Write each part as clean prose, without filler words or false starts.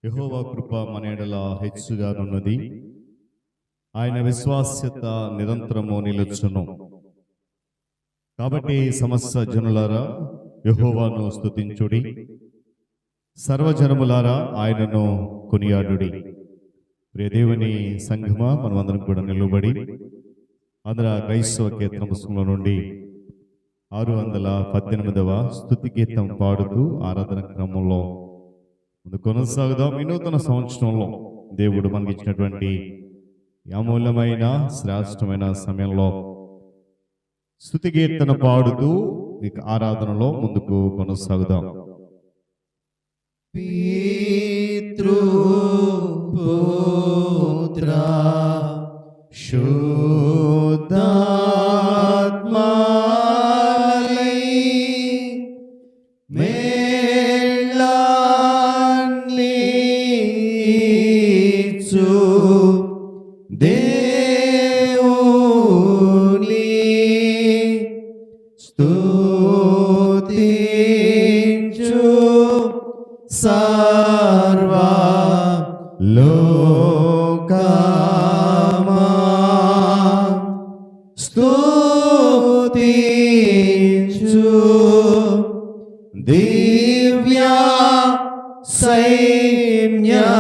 యెహోవా కృప మన ఎడల హెచ్చుగానున్నది. ఆయన విశ్వాస్యత నిరంతరము నిలుచును. కాబట్టి సమస్త జనులారా యెహోవాను స్తుతించుడి, సర్వజనములారా ఆయనను కొనియాడుడి. ప్రియ దేవుని సంఘమా, మనమందరం కూడా నిలబడి ఆంధ్ర క్రైస్తవ కీర్తన పుస్తకంలో నుండి 618వ స్తుతి గీతం పాడుతూ ఆరాధన క్రమంలో ముందు కొనసాగుదాం. ఈ నూతన సంవత్సరంలో దేవుడు మనకి ఇచ్చినటువంటి అమూల్యమైన శ్రేష్టమైన సమయంలో స్తుతి కీర్తన పాడుతూ ఇక ఆరాధనలో ముందుకు కొనసాగుదాం. పితృపుత్ర శుద్ధాత్మాలై మేళాన్నిచ్చు దేవుని స్తుతించు సర్వ లోకమా స్తుతించు దివ్య సైన్యమా.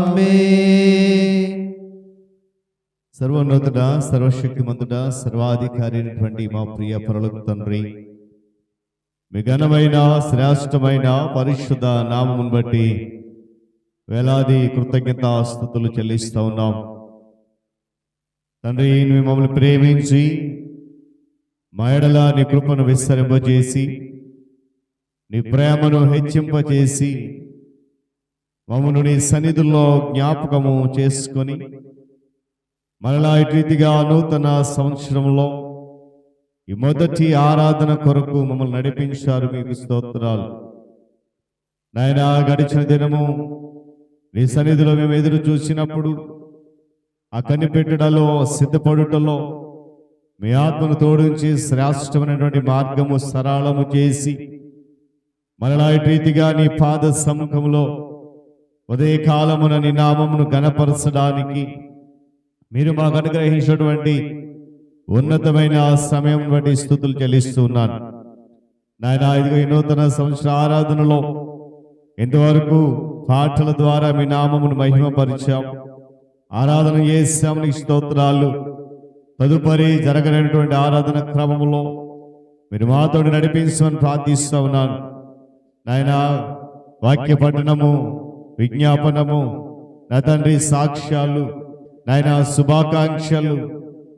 ఆమేన్. సర్వోన్నతుడ, సర్వశక్తిమంతుడ, సర్వాధికారి అయినటువంటి మా ప్రియ పరలోక తండ్రి, మీ ఘనమైన శ్రేష్టమైన పరిశుద్ధ నామమును బట్టి వేలాది కృతజ్ఞతాస్తుతులు చెల్లిస్తూ ఉన్నాం తండ్రి. నువ్వు మమ్మల్ని ప్రేమించి మా ఎడల నీ కృపను విస్తరింపజేసి, నీ ప్రేమను హెచ్చింపజేసి, మమ్మల్ని నీ సన్నిధుల్లో జ్ఞాపకము చేసుకొని మరలా ఇటు రీతిగా నూతన సంవత్సరంలో ఈ మొదటి ఆరాధన కొరకు మమ్మల్ని నడిపించారు. మీకు స్తోత్రాలు నాయనా. గడిచిన దినము నీ సన్నిధిలో మేము ఎదురు చూసినప్పుడు ఆ కనిపెట్టడలో సిద్ధపడుటలో మీ ఆత్మను తోడించి శ్రేష్టమైనటువంటి మార్గము సరళము చేసి మరలా ఇటు రీతిగా నీ పాద సముఖంలో ఉదయకాలమున నీ నామమును గణపరచడానికి మీరు మాకు అనుగ్రహించినటువంటి ఉన్నతమైన సమయం బట్టి స్తుతులు చెల్లిస్తూ ఉన్నాను నాయన. ఇదిగో ఈ నూతన సంవత్సర ఆరాధనలో ఇంతవరకు పాటల ద్వారా మీ నామమును మహిమపరిచాం, ఆరాధన చేశాం. నీ స్తోత్రాలు. తదుపరి జరగనటువంటి ఆరాధన క్రమంలో మీరు మాతో నడిపించమని ప్రార్థిస్తూ ఉన్నాను నాయన. వాక్య పఠనము, విజ్ఞాపనము, నా తండ్రి సాక్ష్యాలు నాయన, శుభాకాంక్షలు,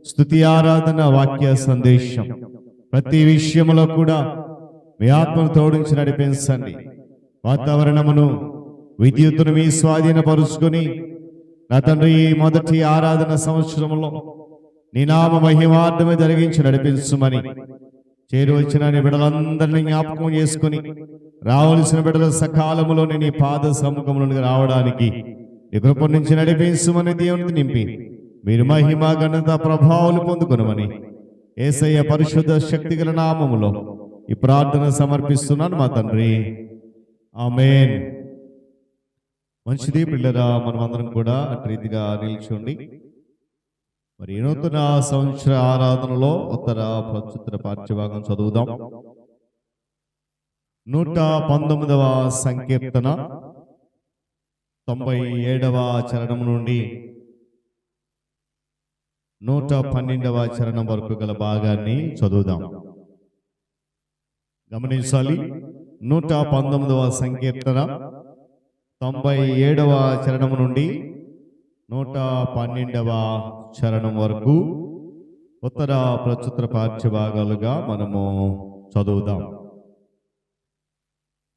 స్తుతి ఆరాధన, వాక్య సందేశం ప్రతి విషయంలో కూడా మీ ఆత్మను తోడించి నడిపించండి. వాతావరణమును, విద్యుత్తును మీ స్వాధీనపరుచుకొని నా తండ్రి ఈ మొదటి ఆరాధన సంవత్సరంలో నీ నామ మహిమార్థమే జరిగించి నడిపించమని చేరువచ్చిన నీ బిడ్డలందరినీ జ్ఞాపకం చేసుకుని రావలసిన బిడ్డల సకాలములో నీ పాద సముఖంలోనికి రావడానికి నీ కృప నుంచి నడిపించమని దేవునికి నింపి మీరు మహిమ ఘనత ప్రభావాలు పొందుకొనమని యేసయ్య పరిశుద్ధ శక్తిగల నామములో ఈ ప్రార్థన సమర్పిస్తున్నాను మా తండ్రి. ఆమేన్. మంచిది పిల్లరా, మనం అందరం కూడా అటు రీతిగా నిల్చోండి. మరి నూతన సంవత్సర ఆరాధనలో ఉత్తర ప్రస్తుత పాఠ్యభాగం చదువుదాం. 119వ సంకీర్తన 97వ చరణం నుండి 112వ చరణం వరకు గల భాగాన్ని చదువుదాం. గమనించాలి. 119వ సంకీర్తన 97వ చరణం నుండి 112వ చరణం వరకు ఉత్తర ప్రస్తుత పాఠ్యభాగాలుగా మనము చదువుదాం.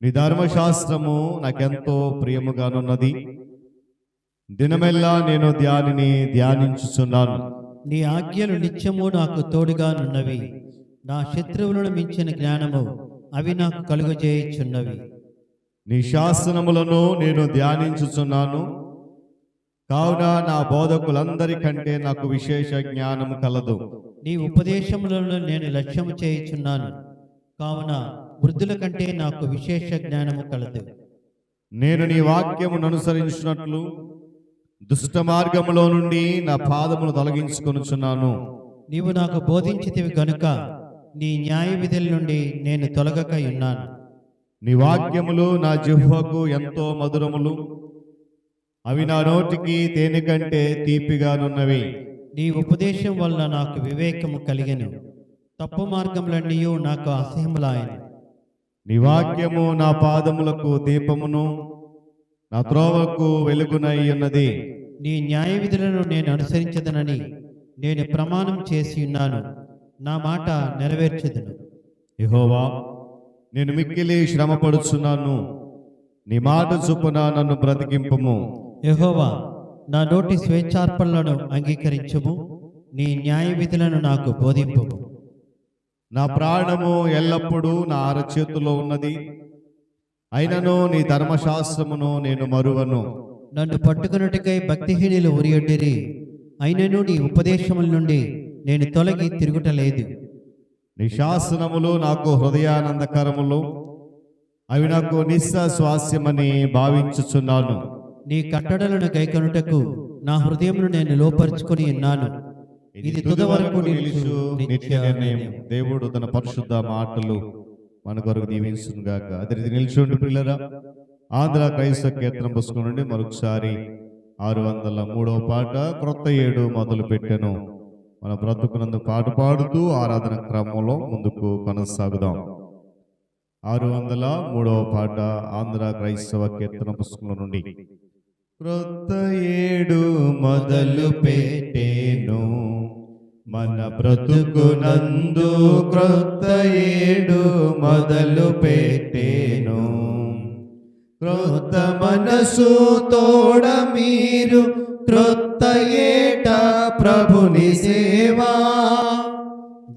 నీ ధర్మశాస్త్రము నాకెంతో ప్రియముగానున్నది, దినమెల్లా నేను దానిని ధ్యానించుచున్నాను. నీ ఆజ్ఞలు నిత్యము నాకు తోడుగానున్నవి, నా శత్రువులను మించిన జ్ఞానము అవి నాకు కలుగజేయుచున్నవి. నీ శాసనములను నేను ధ్యానించుచున్నాను, కావున నా బోధకులందరికంటే నాకు విశేష జ్ఞానము కలదు. నీ ఉపదేశములను నేను లక్ష్యము చేయుచున్నాను, కావున వృద్ధుల కంటే నాకు విశేష జ్ఞానము కలదు. నేను నీ వాక్యమును అనుసరించినట్లు దుష్ట మార్గములో నుండి నా పాదమును తొలగించుకొనుచున్నాను. నీవు నాకు బోధించితివి గనుక నీ న్యాయ విధుల నుండి నేను తొలగక ఉన్నాను. నీ వాక్యములు నా జిహ్వకు ఎంతో మధురములు, అవి నా నోటికి తేనె కంటే తీపిగానున్నవి. నీ ఉపదేశం వల్ల నాకు వివేకము కలిగెను, తప్పు మార్గములన్నీ నాకు అసహ్యములాయను. నీ వాక్యము నా పాదములకు దీపమును నా త్రోవకు వెలుగునై ఉన్నది. నీ న్యాయ విధులను నేను అనుసరించదనని నేను ప్రమాణం చేసి ఉన్నాను, నా మాట నెరవేర్చదును. యెహోవా, నేను మిక్కిలి శ్రమపడుచున్నాను, నీ మాట చొప్పున నన్ను బ్రతికింపుము. యెహోవా, నా నోటి స్వేచ్ఛార్పణలను అంగీకరించుము, నీ న్యాయ విధులను నాకు బోధింపుము. నా ప్రాణము ఎల్లప్పుడూ నా అరచేతిలో ఉన్నది, అయినను నీ ధర్మశాస్త్రమును నేను మరువను. నన్ను పట్టుకొనుటకై భక్తిహీనులు ఉరియొడ్డిరి, అయినను నీ ఉపదేశముల నుండి నేను తొలగి తిరుగుటలేదు. నీ శాసనములు నాకు హృదయానందకరములు, అవి నాకు నిస్సాస్వాస్యమని భావించుచున్నాను. నీ కట్టడలను గైకొనుటకు నా హృదయమును నేను లోపరుచుకొని ఉన్నాను. ఇది తుద వరకు నిలుచు నిత్య నిర్ణయం. దేవుడు తన పరిశుద్ధ మాటలు మన కొరకు దీవించుగాక. అదే రీతి నిల్చుండి పిల్లరా, ఆంధ్ర క్రైస్తవ కీర్తన పుస్తకం నుండి మరొకసారి 603వ పాట క్రొత్త ఏడు మొదలు పెట్టెను. మన బ్రతుకునందు పాట పాడుతూ ఆరాధన క్రమంలో ముందుకు కొనసాగుదాం. 603వ పాట ఆంధ్ర క్రైస్తవ కీర్తన పుస్తకం నుండి. క్రొత్త ఏడు మొదలు పెట్టెను, మన బ్రతుకునందు క్రొత్త ఏడు మొదలు పెట్టెను. క్రొత్త మనసు తోడ మీరు క్రొత్త ఏట ప్రభుని సేవా,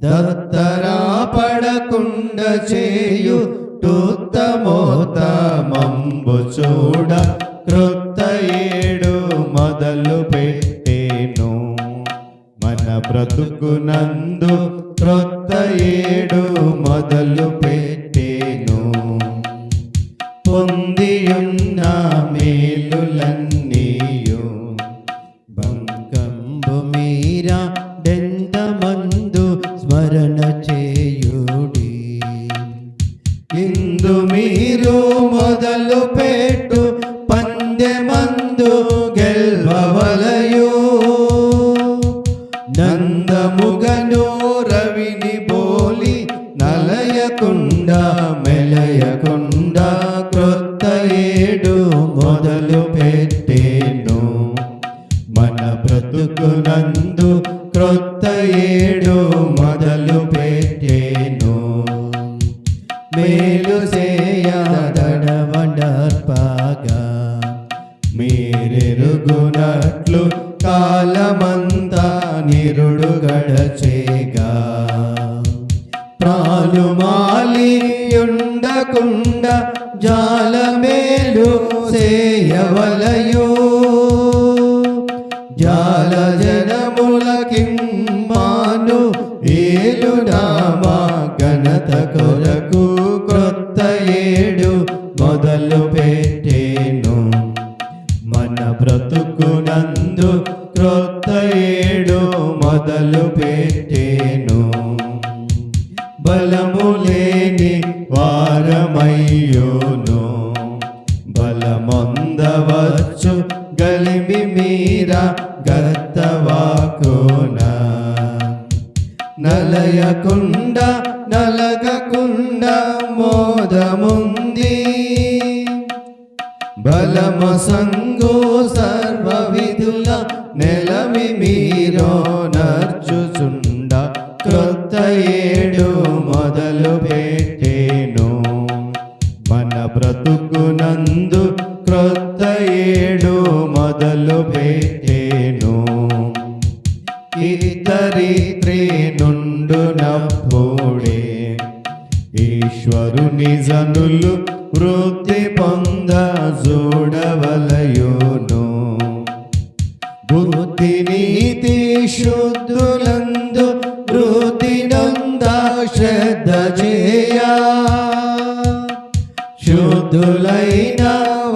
దత్తరా పడకుండ చేయు తుత్తమోత్తమంబు చూడ క్రొత్త ఏడు మొదలు పెట్టెను. మన బ్రతుకునందు క్రొత్త ఏడు మొదలు పెట్టెను. పొందియున్న మేలులన్నీయు బంకంబు మీరా డెండమందు స్మరణ చేయుడి. ఇందు మీరు మొదలు పెట్టు పందెమందు గెల్వవలయు. నందముగను రవిని పోలి నలయకుండా మెలయకుండా క్రొత్త ఏడు మొదలు పెట్టెను. మన బ్రతుకునందు క్రొత్త ఏడు మొదలు పెట్టెను. మేలు చేయదడవడర్పగా మీరెరుగునట్లు కాలమంతా నిరుడు గడచేగా. ప్రాణుమాలి ఉండకుండా జాలమేలు చేయవలయు. జాల జనములకిమ్మాను ఏలునామా ఘనత కొరకు క్రొత్త ఏడు మొదలు పెట్టెను. మన బ్రతుకునందు క్రొత్త ఏడు మొదలు పెట్టెను. బలము లేని వారమయ్యోను బలమొందవచ్చు గలిమి మీరా గత్తవాకునా. నలయకుండా నలగకుండా మోదముంది, బలము సంగు సర్వ విధుల నెలమి మీరో నర్చుచుండ క్రొత్త ఏడు మొదలు పెట్టెను. మన బ్రతుకునందు క్రొత్త ఏడు మొదలు పెట్టెను. ఇతరిత్రి నుండునప్పుడే ఈశ్వరుని జనులు వృద్ధి పొంద చూడవలయును. బుద్ధి నీతి శుద్ధులందు వృద్ధి నంద శ్రద్ధ చేయ. శుద్ధులైన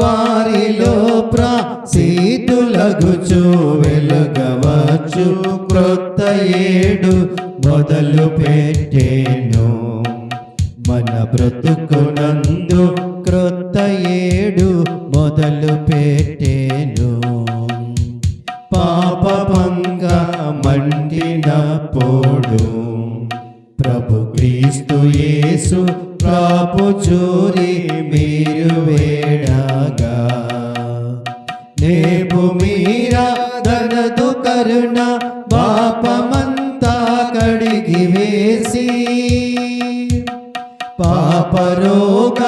వారిలో ప్రసిద్ధులగుచు వెలుగవచ్చు క్రొత్త ఏడు మొదలు పెట్టేను. మన బ్రతుకునందు క్రొత్త ఏడు మొదలు పెట్టేను. పాప పంగ మండినప్పుడు ప్రభు క్రీస్తు యేసు ప్రాపు చూరి మీరు వేడగా, నేపు మీరా ధనదు కరుణ పాపమంతా కడిగి వేసి, పాపరోగ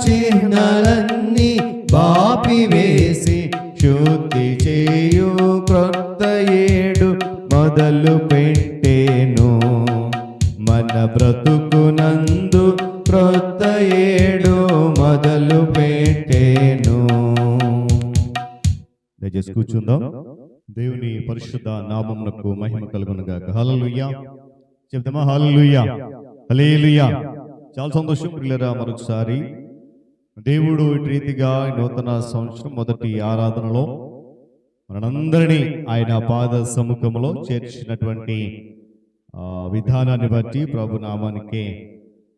చిహ్నలన్నీ బాపివేసి శుద్ధి చేయు క్రొత్త ఏడు మొదలు పెట్టేను. మన బ్రతుకునందు క్రొత్త ఏడు మొదలు పెట్టేను. దయచేసి కూర్చుందాం. దేవుని పరిశుద్ధ నామమునకు మహిమ కలుగునుగాక. హల్లెలూయా చెప్తామా? హల్లెలూయా, హల్లెలూయా. చాలా సంతోషం ప్రియులారా. మరొకసారి దేవుడు ఇటు రీతిగా నూతన సంవత్సరం మొదటి ఆరాధనలో మనందరినీ ఆయన పాద సముఖంలో చేర్చినటువంటి విధానాన్ని బట్టి ప్రభు నామానికే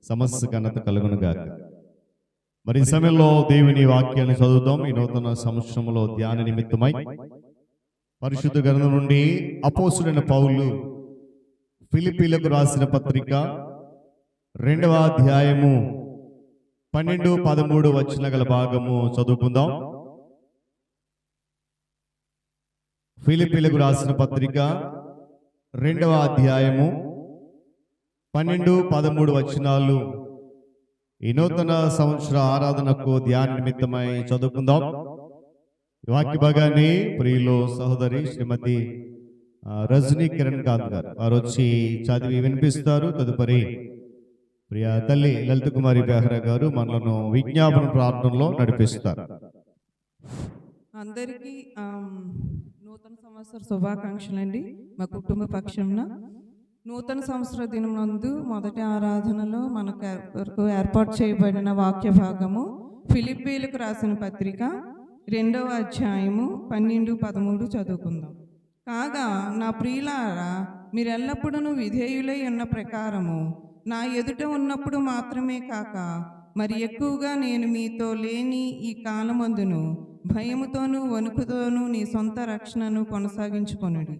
సమస్త ఘనత కలుగునుగాక. మరి ఈ సమయంలో దేవుని వాక్యాన్ని చదువుతాం. ఈ నూతన సంవత్సరంలో ధ్యాన నిమిత్తమై పరిశుద్ధ గ్రంథం నుండి అపోస్తులైన పౌలు ఫిలిప్పీలకు రాసిన పత్రిక 2వ అధ్యాయము 12-13 వచన గల భాగము చదువుకుందాం. ఫిలిప్పీలకు రాసిన పత్రిక 2వ అధ్యాయము 12-13 వచనాలు ఈ నూతన సంవత్సర ఆరాధనకు ధ్యాన నిమిత్తమై చదువుకుందాం. ఈ వాక్య భాగాన్ని ప్రియులు సహోదరి శ్రీమతి రజనీ కిరణ్ కాంత్ గారు వారు వచ్చి చదివి వినిపిస్తారు. తదుపరి ప్రియ తల్లి లలిత కుమారి బెహ్రా గారు మనలను విజ్ఞాపన ప్రార్థనలో నడిపిస్తారు. అందరికీ నూతన సంవత్సర శుభాకాంక్షలు అండి. మా కుటుంబ పక్షంన నూతన సంవత్సర దినమందు మొదటి ఆరాధనలో మనకు ఏర్పాటు చేయబడిన వాక్య భాగము ఫిలిప్పీలకు రాసిన పత్రిక 2వ అధ్యాయము 12-13 చదువుకుందాం. కాగా నా ప్రియులారా, మీరెల్లప్పుడూ విధేయులై ఉన్న ప్రకారము నా ఎదుట ఉన్నప్పుడు మాత్రమే కాక మరి ఎక్కువగా నేను మీతో లేని ఈ కాలమందును భయముతోనూ వణుకుతోనూ నీ సొంత రక్షణను కొనసాగించుకొనుడి.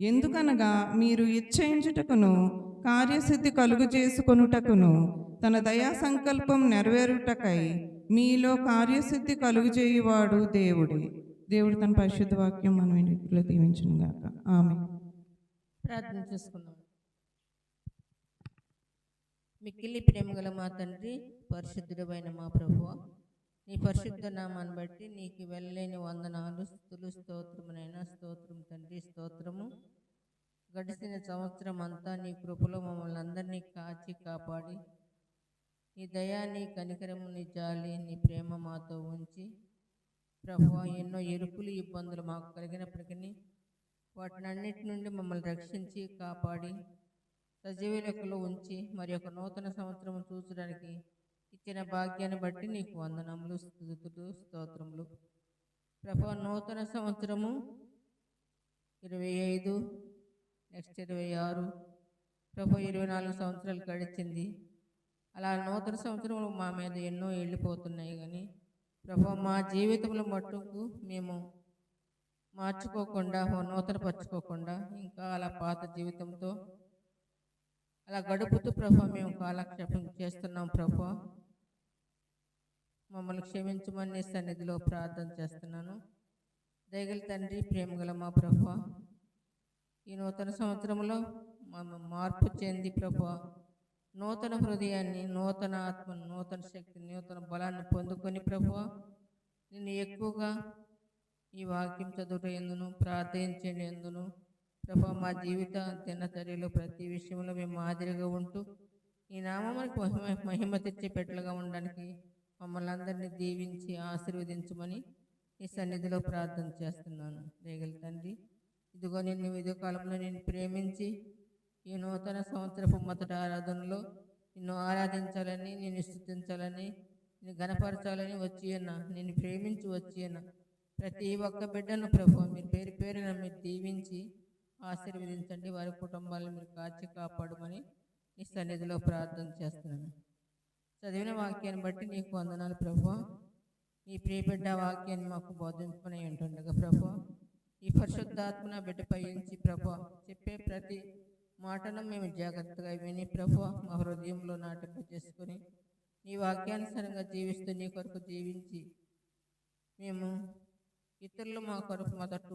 ఎందుకనగా మీరు ఇచ్చయించుటకును కార్యసిద్ధి కలుగు చేసుకొనుటకును తన దయా సంకల్పం నెరవేరుటకై మీలో కార్యసిద్ధి కలుగు చేయువాడు దేవుడే. దేవుడు తన పరిశుద్ధ వాక్యం మనం ఇంటిలో దీవించును గాక. ఆమేన్. ప్రార్థన చేసుకుందాం. మిక్కిలి ప్రేమగల మా తండ్రి, పరిశుద్ధుడైన మా ప్రభువా, నీ పరిశుద్ధ నామాన్ని బట్టి నీకు వెళ్ళలేని వందనాలు, స్తుతులు, స్తోత్రమునైనా స్తోత్రం తండ్రి, స్తోత్రము. గడిచిన సంవత్సరం అంతా నీ కృపలో మమ్మల్ని అందరినీ కాచి కాపాడి నీ దయా, నీ కనికరము, నీ జాలి, నీ ప్రేమ మాతో ఉంచి ప్రభువా, ఎన్నో ఇరుకులు ఇబ్బందులు మాకు కలిగినప్పటికీ వాటినన్నిటి నుండి మమ్మల్ని రక్షించి కాపాడి సజీవ లెక్కలో ఉంచి మరి ఒక నూతన సంవత్సరం చూసడానికి ఇచ్చిన భాగ్యాన్ని బట్టి నీకు వందనములు, స్తుతులు, స్తోత్రములు. ప్రభువా, నూతన సంవత్సరము 25, నెక్స్ట్ 26, ప్రభు 24 సంవత్సరాలు గడిచింది. అలా నూతన సంవత్సరంలో మా మీద ఎన్నో వెళ్ళిపోతున్నాయి. కానీ ప్రభు, మా జీవితంలో మట్టుకు మేము మార్చుకోకుండా, నూతనపరచుకోకుండా ఇంకా అలా పాత జీవితంతో అలా గడుపుతూ ప్రభు మేము కాలక్షేపం చేస్తున్నాం. ప్రభు, మమ్మల్ని క్షమించమని నీ సన్నిధిలో ప్రార్థన చేస్తున్నాను. దయగల తండ్రి, ప్రేమగల మా ప్రభు, ఈ నూతన సంవత్సరంలో మార్పు చెంది ప్రభు నూతన హృదయాన్ని, నూతన ఆత్మను, నూతన శక్తిని, నూతన బలాన్ని పొందుకొని ప్రభు నిన్ను ఎక్కువగా ఈ వాక్యం చదువుట ఎందును, ప్రార్థించండి ఎందును ప్రభు మా జీవిత దినచర్యలో ప్రతి విషయంలో మేము మాదిరిగా ఉంటూ ఈ నామానికి మహిమ తెచ్చే పెట్టలుగా ఉండడానికి మమ్మల్ని అందరినీ దీవించి ఆశీర్వదించమని ఈ సన్నిధిలో ప్రార్థన చేస్తున్నాను. దయగల తండ్రి, ఇదిగో నిన్ను ఇదే కాలంలో నేను ప్రేమించి ఈ నూతన సంవత్సరపు మొదటి ఆరాధనలో నిన్ను ఆరాధించాలని, నిన్ను స్తుతించాలని నేను గణపరచాలని వచ్చి ఉన్నా, నేను ప్రేమించి వచ్చి ఉన్నా ప్రతి ఒక్క బిడ్డను ప్రభు మీరు పేరు పేరున మీరు దీవించి ఆశీర్వదించండి. వారి కుటుంబాలను మీరు కాచి కాపాడమని నీ సన్నిధిలో ప్రార్థన చేస్తున్నాను. చదివిన వాక్యాన్ని బట్టి నీకు వందనాలు ప్రభు. నీ ప్రియబిడ్డ వాక్యాన్ని మాకు బోధించుకుని ఉంటుండగా ప్రభు, ఈ పరిశుద్ధాత్మన బిడ్డపై ఉంచి ప్రభు చెప్పే ప్రతి మాటను మేము జాగ్రత్తగా విని ప్రభు మా హృదయంలో నాటింప చేసుకుని నీ వాక్యానుసారంగా జీవిస్తూ నీ కొరకు జీవించి మేము ఇతరులు మా కొరకు మొదట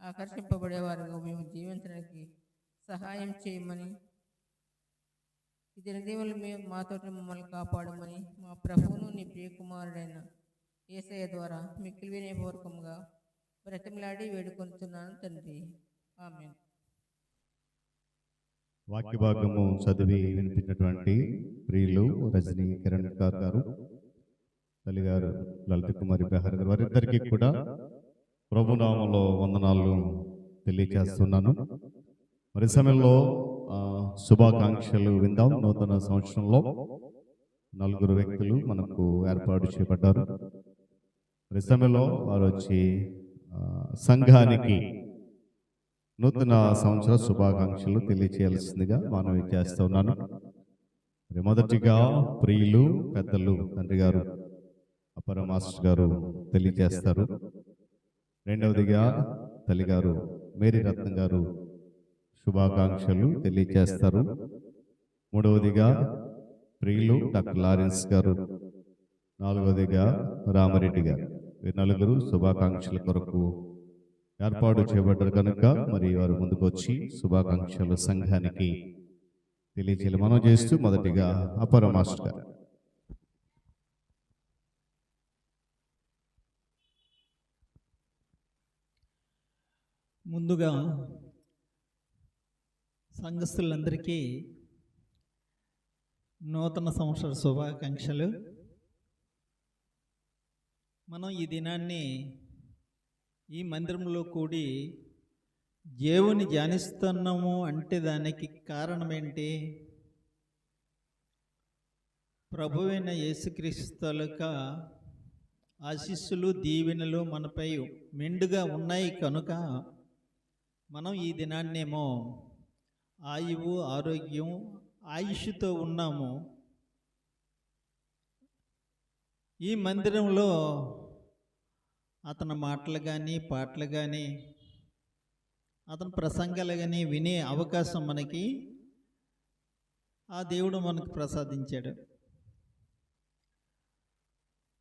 ఆకర్షింపబడేవారుగా మేము జీవించడానికి సహాయం చేయమని, ఇది దేవుళ్ళు మేము మాతోటి మమ్మల్ని కాపాడమని మా ప్రభువును నీ ప్రియకుమారుడైన యేసయ్య ద్వారా మిక్కిలి వినయపూర్వకంగా బ్రతిమలాడి వేడుకొంటున్నాను తండ్రి. ఆమేన్. వాక్య భాగము చదివి వినిపించినటువంటి ప్రియులు రజనీ కిరణ్ గారు, తల్లిగారు లలిత కుమారి బెహర్ గారు, వారిద్దరికీ కూడా ప్రభునామంలో వందనాలు తెలియజేస్తున్నాను. మరి సమయంలో శుభాకాంక్షలు విందాం. నూతన సంవత్సరంలో 4 వ్యక్తులు మనకు ఏర్పాటు చేయబడ్డారు. మరి సమయంలో వారు వచ్చి సంఘానికి నూతన సంవత్సర శుభాకాంక్షలు తెలియచేయాల్సిందిగా మనవి చేస్తున్నాను. మరి మొదటిగా ప్రియులు పెద్దలు తండ్రి గారు అపర మాస్టర్ గారు తెలియజేస్తారు. రెండవదిగా తల్లిగారు మేరీ రత్నం గారు శుభాకాంక్షలు తెలియజేస్తారు. మూడవదిగా ప్రియులు డాక్టర్ లారెన్స్ గారు, నాలుగవదిగా రామరెడ్డి గారు. ఈ 4 శుభాకాంక్షల కొరకు ఏర్పాటు చేయబడ్డారు కనుక మరి వారు ముందుకు వచ్చి శుభాకాంక్షలు సంఘానికి తెలియజేయాలి మనం చేస్తూ మొదటిగా అపర మాస్టర్ గారు. ముందుగా సంఘస్థులందరికీ నూతన సంవత్సర శుభాకాంక్షలు. మనం ఈ దినాన్ని ఈ మందిరంలో కూడి దేవుని ధ్యానిస్తున్నాము అంటే దానికి కారణం ఏంటి? ప్రభువైన యేసుక్రీస్తు తాలూకా ఆశీస్సులు దీవెనలు మనపై మెండుగా ఉన్నాయి కనుక మనం ఈ దినాన్నేమో ఆయువు ఆరోగ్యం ఆయుష్తో ఉన్నాము. ఈ మందిరంలో అతని మాటలు కానీ పాటలు కానీ అతని ప్రసంగాలు కానీ వినే అవకాశం మనకి ఆ దేవుడు మనకు ప్రసాదించాడు.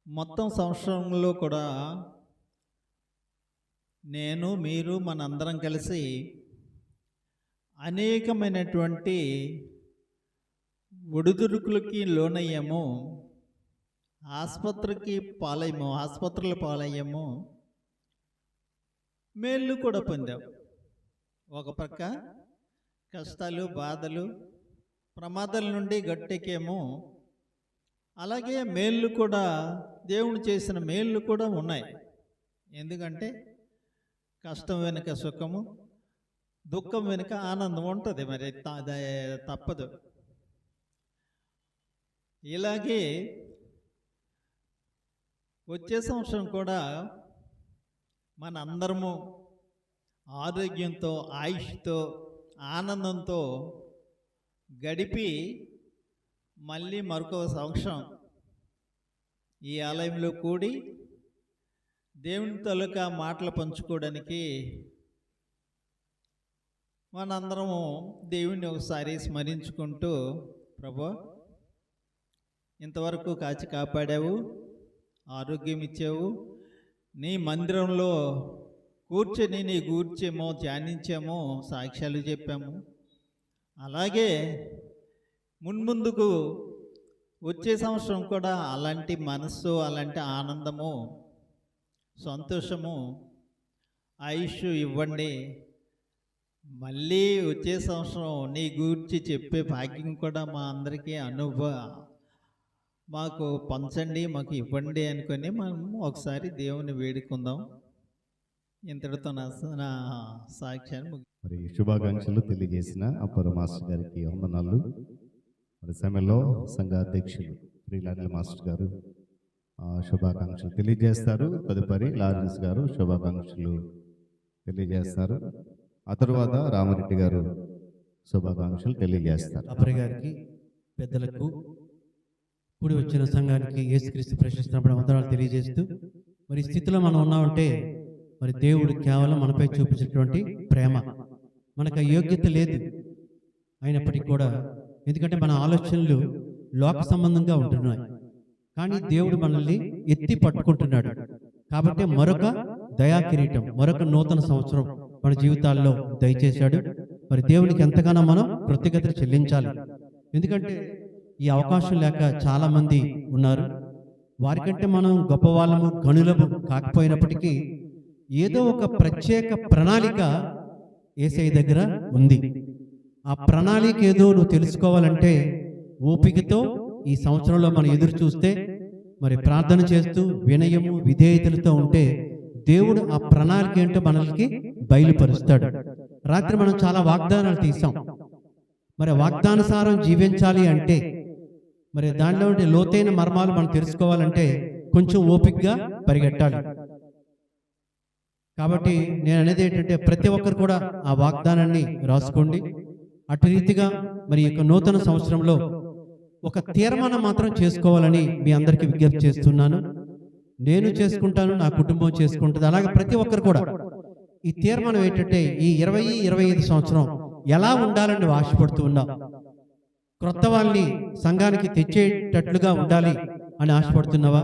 మొత్తం సంవత్సరంలో కూడా నేను మీరు మనందరం కలిసి అనేకమైనటువంటి ఒడిదుడుకులకి లోనయ్యాము, ఆసుపత్రుల పాలయ్యాము, మేళ్ళు కూడా పొందాం. ఒక పక్క కష్టాలు బాధలు ప్రమాదాల నుండి గట్టెక్కేమో, అలాగే మేళ్ళు కూడా దేవుడు చేసిన మేళ్ళు కూడా ఉన్నాయి. ఎందుకంటే కష్టం వెనుక సుఖము, దుఃఖం వెనుక ఆనందం ఉంటుంది, మరి తప్పదు. ఇలాగే వచ్చే సంవత్సరం కూడా మన అందరము ఆరోగ్యంతో ఆయుష్తో ఆనందంతో గడిపి మళ్ళీ మరొక సంవత్సరం ఈ ఆలయంలో కూడి దేవుని తాలూకా మాటలు పంచుకోవడానికి మనందరము దేవుణ్ణి ఒకసారి స్మరించుకుంటూ, ప్రభు ఇంతవరకు కాచి కాపాడావు, ఆరోగ్యం ఇచ్చావు, నీ మందిరంలో కూర్చొని నీ కూర్చేమో ధ్యానించామో సాక్ష్యాలు చెప్పాము. అలాగే మున్ముందుకు వచ్చే సంవత్సరం కూడా అలాంటి మనస్సు, అలాంటి ఆనందము, సంతోషము, ఆయుష్ ఇవ్వండి. మళ్ళీ వచ్చే సంవత్సరం నీ గురించి చెప్పే భాగ్యం కూడా మా అందరికీ మాకు పంచండి, మాకు ఇవ్వండి అనుకొని మనం ఒకసారి దేవుని వేడుకుందాం. ఇంతటితో నా సాక్ష్యాన్ని మరి శుభాకాంక్షలు తెలియజేసిన అపర మాస్టర్ గారికి వందనాలు. మరి సమయంలో సంఘ అధ్యక్షులు శ్రీ లాడ్ల మాస్టర్ గారు శుభాకాంక్షలు తెలియజేస్తారు. తదుపరి లారెన్స్ గారు శుభాకాంక్షలు తెలియజేస్తారు. ఆ తరువాత రామరెడ్డి గారు శుభాకాంక్షలు తెలియజేస్తారు. అప్పరి గారికి, పెద్దలకు, కూడి వచ్చిన సంఘానికి యేసుక్రీస్తు ప్రశస్తించబడిన వందనాలు తెలియజేస్తూ, మరి ఈ స్థితిలో మనం ఉన్నామంటే మరి దేవుడు కేవలం మనపై చూపించినటువంటి ప్రేమ. మనకు ఆ యోగ్యత లేదు అయినప్పటికీ కూడా, ఎందుకంటే మన ఆలోచనలు లోక సంబంధంగా ఉంటున్నాయి, కానీ దేవుడు మనల్ని ఎత్తి పట్టుకుంటున్నాడు. కాబట్టి మరొక దయా కిరీటం, మరొక నూతన సంవత్సరం మన జీవితాల్లో దయచేశాడు. మరి దేవునికి ఎంతగానో మనం కృతజ్ఞతలు చెల్లించాలి. ఎందుకంటే ఈ అవకాశం లేక చాలామంది ఉన్నారు. వారికంటే మనం గొప్పవాళ్ళము, గనులము కాకపోయినప్పటికీ ఏదో ఒక ప్రత్యేక ప్రణాళిక యేసయ్య దగ్గర ఉంది. ఆ ప్రణాళిక ఏదో నువ్వు తెలుసుకోవాలంటే ఓపికతో ఈ సంవత్సరంలో మనం ఎదురు చూస్తే, మరి ప్రార్థన చేస్తూ వినయము విధేయతలతో ఉంటే దేవుడు ఆ ప్రణాళిక ఏంటో మనకి బయలుపరుస్తాడు. రాత్రి మనం చాలా వాగ్దానాలు తీసాం. మరి వాగ్దానుసారం జీవించాలి అంటే, మరి దానిలో ఉండే లోతైన మర్మాలు మనం తెలుసుకోవాలంటే కొంచెం ఓపికగా పరిగెట్టాలి. కాబట్టి నేను అనేది ఏంటంటే ప్రతి ఒక్కరు కూడా ఆ వాగ్దానాన్ని రాసుకోండి. అటు రీతిగా మరి యొక్క నూతన సంవత్సరంలో ఒక తీర్మానం మాత్రం చేసుకోవాలని మీ అందరికీ విజ్ఞప్తి చేస్తున్నాను. నేను చేసుకుంటాను, నా కుటుంబం చేసుకుంటుంది. అలాగే ప్రతి ఒక్కరు కూడా ఈ తీర్మానం ఏంటంటే ఈ 2025 సంవత్సరం ఎలా ఉండాలని ఆశపడుతూ ఉన్నాం. క్రొత్త వాళ్ళని సంఘానికి తెచ్చేటట్లుగా ఉండాలి అని ఆశపడుతున్నావా?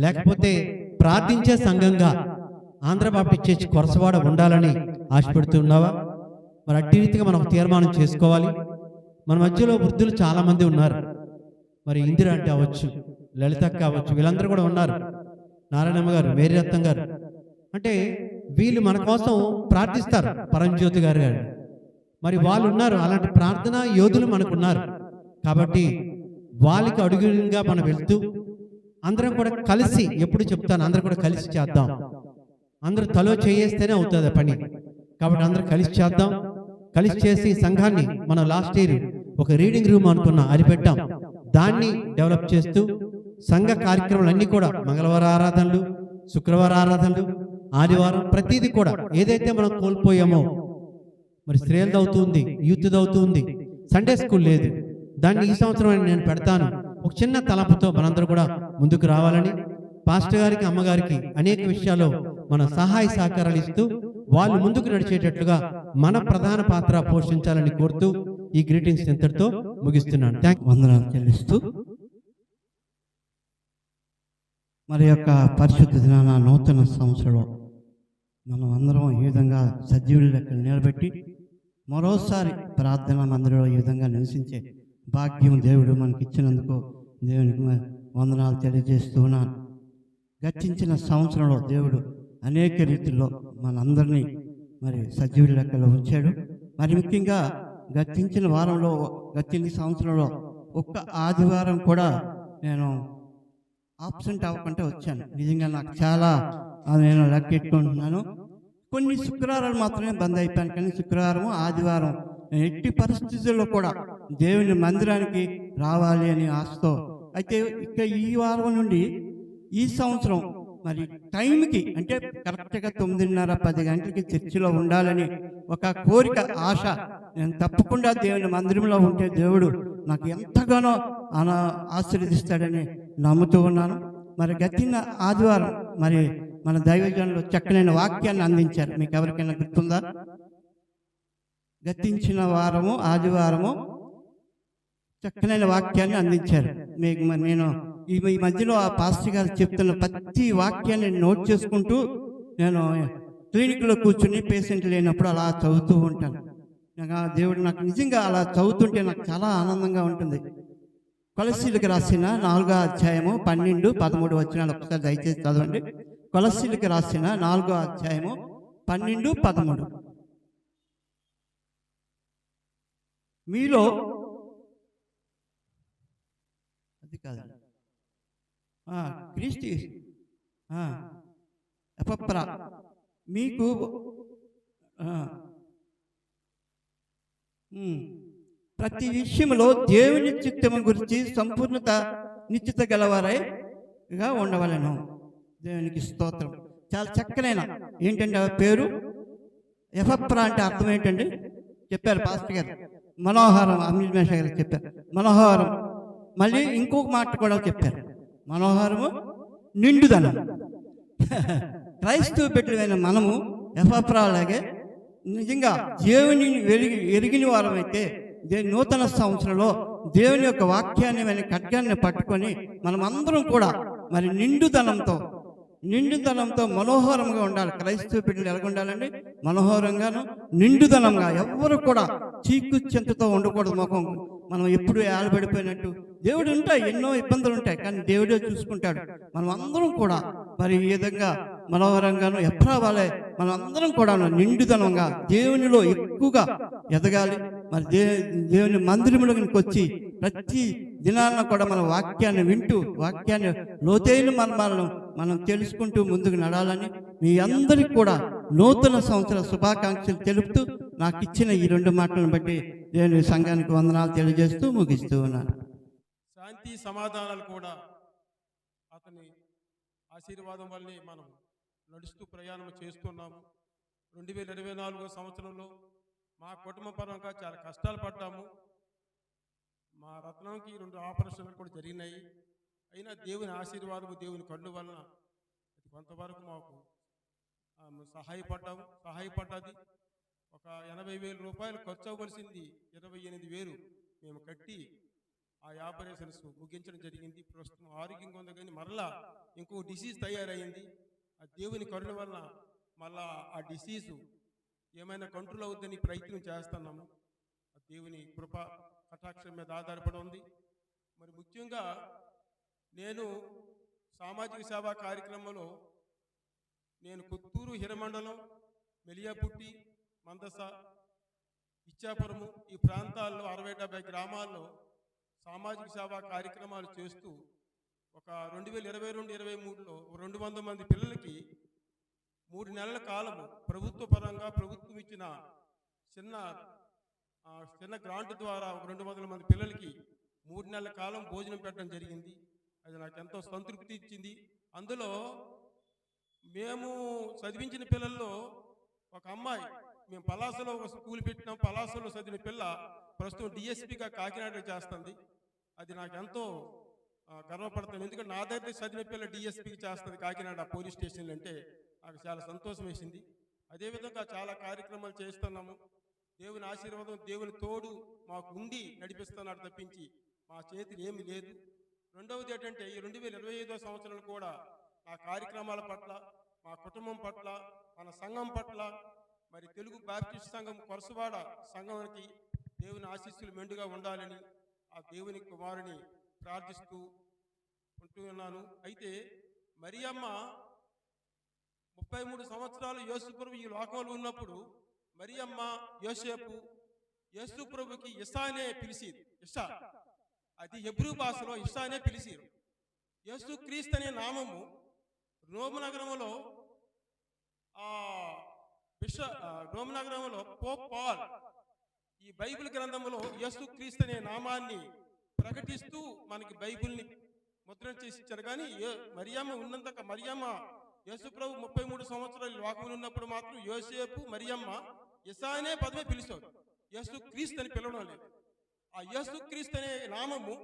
లేకపోతే ప్రార్థించే సంఘంగా ఆంధ్ర బాప్టిస్ట్ చర్చ్ కొరసవాడ ఉండాలని ఆశపడుతున్నావా? మరి అట్టి రీతిగా మనం తీర్మానం చేసుకోవాలి. మన మధ్యలో వృద్ధులు చాలామంది ఉన్నారు. మరి ఇందిర అంటే అవ్వచ్చు, లలితక్క అవ్వచ్చు, వీళ్ళందరూ కూడా ఉన్నారు. నారాయణమ్మ గారు, మేరీరత్నం గారు, అంటే వీళ్ళు మన కోసం ప్రార్థిస్తారు. పరంజ్యోతి గారు గారు మరి వాళ్ళు ఉన్నారు. అలాంటి ప్రార్థనా యోధులు మనకున్నారు. కాబట్టి వాళ్ళకి అడుగుగా మనం వెళ్తూ అందరం కూడా కలిసి, ఎప్పుడు చెప్తాను, అందరం కూడా కలిసి చేద్దాం. అందరూ తలో చేయేస్తేనే అవుతుంది పని. కాబట్టి అందరూ కలిసి చేద్దాం. కలిసి చేసి సంఘాన్ని మనం లాస్ట్ ఇయర్ ఒక రీడింగ్ రూమ్ అనుకున్నాం, అది పెట్టాం. దాన్ని డెవలప్ చేస్తూ సంఘ కార్యక్రమాలన్నీ కూడా మంగళవార ఆరాధనలు, శుక్రవార ఆరాధనలు, ఆదివారం ప్రతిదీ కూడా ఏదైతే మనం కోల్పోయామో, మరి స్త్రీలది అవుతుంది, యూత్ది అవుతుంది, సండే స్కూల్ లేదు, దాన్ని ఈ సంవత్సరం నేను పెడతాను. ఒక చిన్న తలంపుతో మనందరూ కూడా ముందుకు రావాలని, పాస్టర్ గారికి, అమ్మగారికి అనేక విషయాల్లో మన సహాయ సహకారాలు ఇస్తూ వాళ్ళు ముందుకు నడిచేటట్లుగా మన ప్రధాన పాత్ర పోషించాలని కోరుతూ ఈ గ్రీటింగ్స్ ఇంతటితో ముగిస్తున్నాను. వందనాలు చెల్లిస్తూ మరి యొక్క పరిశుద్ధ దినాన నూతన సంవత్సరంలో మనం అందరం ఈ విధంగా సజీవుల లెక్కలు నిలబెట్టి మరోసారి ప్రార్థన మందిరంలో ఈ విధంగా నివసించే భాగ్యం దేవుడు మనకి ఇచ్చినందుకు దేవునికి వందనాలు తెలియజేస్తూ ఉన్నాను. గతించిన సంవత్సరంలో దేవుడు అనేక రీతిలో మనందరినీ మరి సజీవుల లెక్కలో ఉంచాడు. మరి ముఖ్యంగా గతించిన వారంలో, గతించిన సంవత్సరంలో ఒక్క ఆదివారం కూడా నేను ఆబ్సెంట్ అవ్వకుండా వచ్చాను. నిజంగా నాకు చాలా నేను లెక్కెట్టుకుంటున్నాను. కొన్ని శుక్రవారాలు మాత్రమే బంద్ అయిపోయాను, కానీ శుక్రవారం, ఆదివారం నేను ఎట్టి పరిస్థితుల్లో కూడా దేవుని మందిరానికి రావాలి అని ఆశతో. అయితే ఇక ఈ వారం నుండి ఈ సంవత్సరం మరి టైంకి, అంటే కరెక్ట్గా 9:30-10 గంటలకి చర్చిలో ఉండాలని ఒక కోరిక, ఆశ. నేను తప్పకుండా దేవుని మందిరంలో ఉంటే దేవుడు నాకు ఎంతగానో ఆశీర్వదిస్తాడని నమ్ముతూ ఉన్నాను. మరి గతిన ఆదివారం మరి మన దైవజనులు చక్కనైన వాక్యాన్ని అందించారు. మీకు ఎవరికైనా గుర్తుందా? గతించిన వారము ఆదివారము చక్కనైన వాక్యాన్ని అందించారు మీకు. మరి నేను ఈ మధ్యలో ఆ పాస్టర్ గారు చెప్తున్న ప్రతి వాక్యాన్ని నోట్ చేసుకుంటూ నేను క్లినిక్లో కూర్చుని పేషెంట్ లేనప్పుడు అలా చదువుతూ ఉంటాను. దేవుడు నాకు నిజంగా అలా చదువుతుంటే నాకు చాలా ఆనందంగా ఉంటుంది. కొలస్సీలకు రాసిన 4వ అధ్యాయము 12-13 వచనాలు ఒకసారి దయచేసి చదవండి. కొలస్సీలకు రాసిన 4వ అధ్యాయము 12-13. మీలో అది కాదు, క్రీస్తు ఎపప్రా మీకు ప్రతి విషయంలో దేవుని చిత్తము గురించి సంపూర్ణత నిశ్చిత గలవారై గా ఉండవలను. దేవునికి స్తోత్రం. చాలా చక్కనైన ఏంటంటే ఆ పేరు ఎఫప్రా అంటే అర్థం ఏంటండి చెప్పారు పాస్టర్ గారు. మనోహరం, అమిల్ మేష గారు చెప్పారు మనోహరం. మళ్ళీ ఇంకొక మాట కూడా చెప్పారు, మనోహరము నిండుదనం. క్రైస్తవ బిడ్డలైన మనము ఎఫప్రా లాగే నిజంగా దేవుని ఎరిగిన వారమైతే నూతన సంవత్సరంలో దేవుని యొక్క వాక్యాన్ని మన ఖడ్గాన్ని పట్టుకొని మనమందరం కూడా మరి నిండుదనంతో మనోహరంగా ఉండాలి. క్రైస్తవ బిడ్డలు ఎలాగ ఉండాలండి? మనోహరంగాను నిండుదనంగా. ఎవ్వరు కూడా చీకు చింతతో ఉండకూడదు. ముఖం మనం ఎప్పుడు ఏలబడిపోయినట్టు. దేవుడు ఉంటాయి, ఎన్నో ఇబ్బందులు ఉంటాయి, కానీ దేవుడే చూసుకుంటాడు. మనం అందరం కూడా మరి ఈ విధంగా మనోహరంగాను ఎప్రావాలే మనం అందరం కూడా నిండుదనంగా దేవునిలో ఎక్కువగా ఎదగాలి. మరి దేవుని మందిరములోకి వచ్చి ప్రతి దినాలను కూడా మన వాక్యాన్ని వింటూ వాక్యాన్ని లోతైన మర్మాలను మనం తెలుసుకుంటూ ముందుకు నడాలని మీ అందరికీ కూడా నూతన సంవత్సర శుభాకాంక్షలు తెలుపుతూ నాకు ఇచ్చిన ఈ 2 మాటలను బట్టి దేవుని సంఘానికి వందనాలు తెలియజేస్తూ ముగిస్తూ ఉన్నాను. శాంతి సమాధానాలు కూడా అతని ఆశీర్వాదం వల్లే మనం నడుస్తూ ప్రయాణం చేస్తున్నాము. 2024 సంవత్సరంలో మా కుటుంబ పరంగా చాలా కష్టాలు పడ్డాము. మా రత్నంకి 2 ఆపరేషన్లు కూడా జరిగినాయి. అయినా దేవుని ఆశీర్వాదము, దేవుని కళ్ళు వలన కొంతవరకు మాకు సహాయపడ్డది. ఒక 80,000 రూపాయలు ఖర్చు అవ్వవలసింది 28,000 మేము కట్టి ఆ ఆపరేషన్స్ ముగించడం జరిగింది. ప్రస్తుతం ఆరోగ్యంగా ఉంది, కానీ మరలా ఇంకో డిసీజ్ తయారైంది. ఆ దేవుని కరుణ వలన మళ్ళా ఆ డిసీజు ఏమైనా కంట్రోల్ అవుద్దని ప్రయత్నం చేస్తున్నాము. ఆ దేవుని కృప కటాక్షం మీద ఆధారపడి ఉంది. మరి ముఖ్యంగా నేను సామాజిక సేవా కార్యక్రమంలో నేను కొత్తూరు హిరమండలం, మెలియాపుట్టి, మందస, ఇచ్చాపురము ఈ ప్రాంతాల్లో 60-70 గ్రామాల్లో సామాజిక సేవా కార్యక్రమాలు చేస్తూ ఒక 2022-23లో 200 మంది పిల్లలకి 3 నెలల కాలము ప్రభుత్వ పరంగా ప్రభుత్వం ఇచ్చిన చిన్న గ్రాంట్ ద్వారా 200 మంది పిల్లలకి 3 నెలల కాలం భోజనం పెట్టడం జరిగింది. అది నాకు ఎంతో సంతృప్తి ఇచ్చింది. అందులో మేము చదివించిన పిల్లల్లో ఒక అమ్మాయి, మేము పలాసలో ఒక స్కూల్ పెట్టినాం, పలాసలో చదివిన పిల్ల ప్రస్తుతం డిఎస్పీగా కాకినాడ చేస్తుంది. అది నాకు ఎంతో గర్వపడుతుంది. ఎందుకంటే నా దగ్గర చదివిన పిల్ల డిఎస్పీకి చేస్తుంది కాకినాడ పోలీస్ స్టేషన్లు అంటే నాకు చాలా సంతోషం వేసింది. అదేవిధంగా చాలా కార్యక్రమాలు చేస్తున్నాము. దేవుని ఆశీర్వాదం, దేవుని తోడు మాకు ఉండి నడిపిస్తున్నాడు తప్పించి మా చేతులు ఏమీ లేదు. రెండవది ఏంటంటే ఈ 2025 సంవత్సరం కూడా మా కార్యక్రమాల పట్ల, మా కుటుంబం పట్ల, మన సంఘం పట్ల, మరి తెలుగు బాప్టిస్ట్ సంఘం కొరసవాడ సంఘానికి దేవుని ఆశీస్సులు మెండుగా ఉండాలని ఆ దేవుని కుమారుని ప్రార్థిస్తూ ఉంటున్నాను. అయితే మరియమ్మ 33 సంవత్సరాలు యేసుప్రభు ఈ లోకంలో ఉన్నప్పుడు మరియమ్మ యోసేపు యేసుప్రభుకి ఇసానే పిలిచిరు. ఇషా అది హెబ్రూ భాషలో ఇషానే పిలిచిరు. యేసు క్రీస్తు అనే నామము రోమ్ నగరంలో పోప్ పాల్ ఈ బైబిల్ గ్రంథంలో యేసు క్రీస్తు అనే నామాన్ని ప్రకటిస్తూ మనకి బైబిల్ని ముద్రణ చేసి ఇచ్చారు. కానీ మరియమ్మ ఉన్నంతక మరియమ్మ యేసుప్రభు 33 సంవత్సరాలు లోకంలో ఉన్నప్పుడు మాత్రం యోసేపు మరియమ్మ ఇసానే పదమే పిలిచారు, యేసు క్రీస్తు అని పిలవడం లేదు. ఆ యేసు క్రీస్తు అనే నామము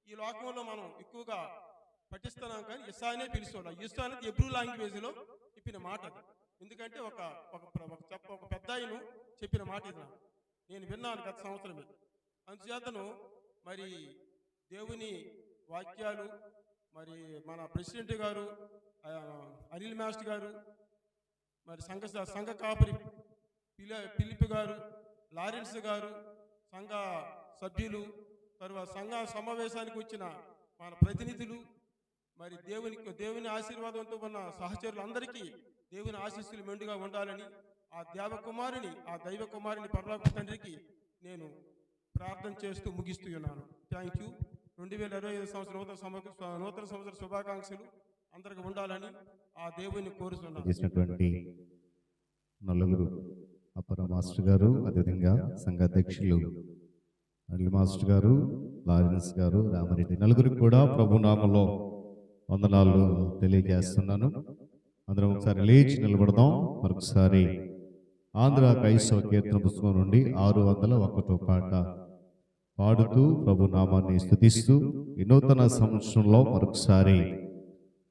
ఈ లోకంలో మనం ఎక్కువగా పఠిస్తున్నాం, కానీ ఇసానే పిలిచాడు. ఆ ఇసా అనేది హెబ్రూ లాంగ్వేజ్లో చెప్పిన మాట అది. ఎందుకంటే ఒక పెద్ద ఆయన చెప్పిన మాట ఇది నేను విన్నాను గత సంవత్సరమే. అందుచేతను మరి దేవుని వాక్యాలు, మరి మన ప్రెసిడెంట్ గారు అనిల్ మాస్టర్ గారు, మరి సంఘ కాపరి ఫిలిప్ గారు, లారెన్స్ గారు, సంఘ సభ్యులు, తర్వాత సంఘ సమావేశానికి వచ్చిన మన ప్రతినిధులు, మరి దేవుని ఆశీర్వాదంతో ఉన్న సహచరులందరికీ దేవుని ఆశీస్సులు మెండుగా ఉండాలని ఆ దైవ కుమారుని పరలోక తండ్రికి నేను ప్రార్థన చేస్తూ ముగిస్తూ ఉన్నాను. Thank you. 2025 సంవత్సరం నూతన సంవత్సర శుభాకాంక్షలు అందరికి ఉండాలని ఆ దేవుని కోరుతున్నాను. చేసినటువంటి నలుగురు అపర మాస్టర్ గారు, అదేవిధంగా సంఘ అధ్యక్షులు అనిల్ మాస్టర్ గారు, లారెన్స్ గారు, రామారెడ్డి నలుగురికి కూడా ప్రభు నామములో వందనాలు తెలియజేస్తున్నాను. అందరం ఒకసారి లేచి నిలబడదాం. మరొకసారి ఆంధ్ర క్రైస్తవ కీర్తన పుస్తకం నుండి 601వ పాట పాడుతూ ప్రభు నామాన్ని స్తుతిస్తూ ఈ నూతన సంవత్సరంలో మరొకసారి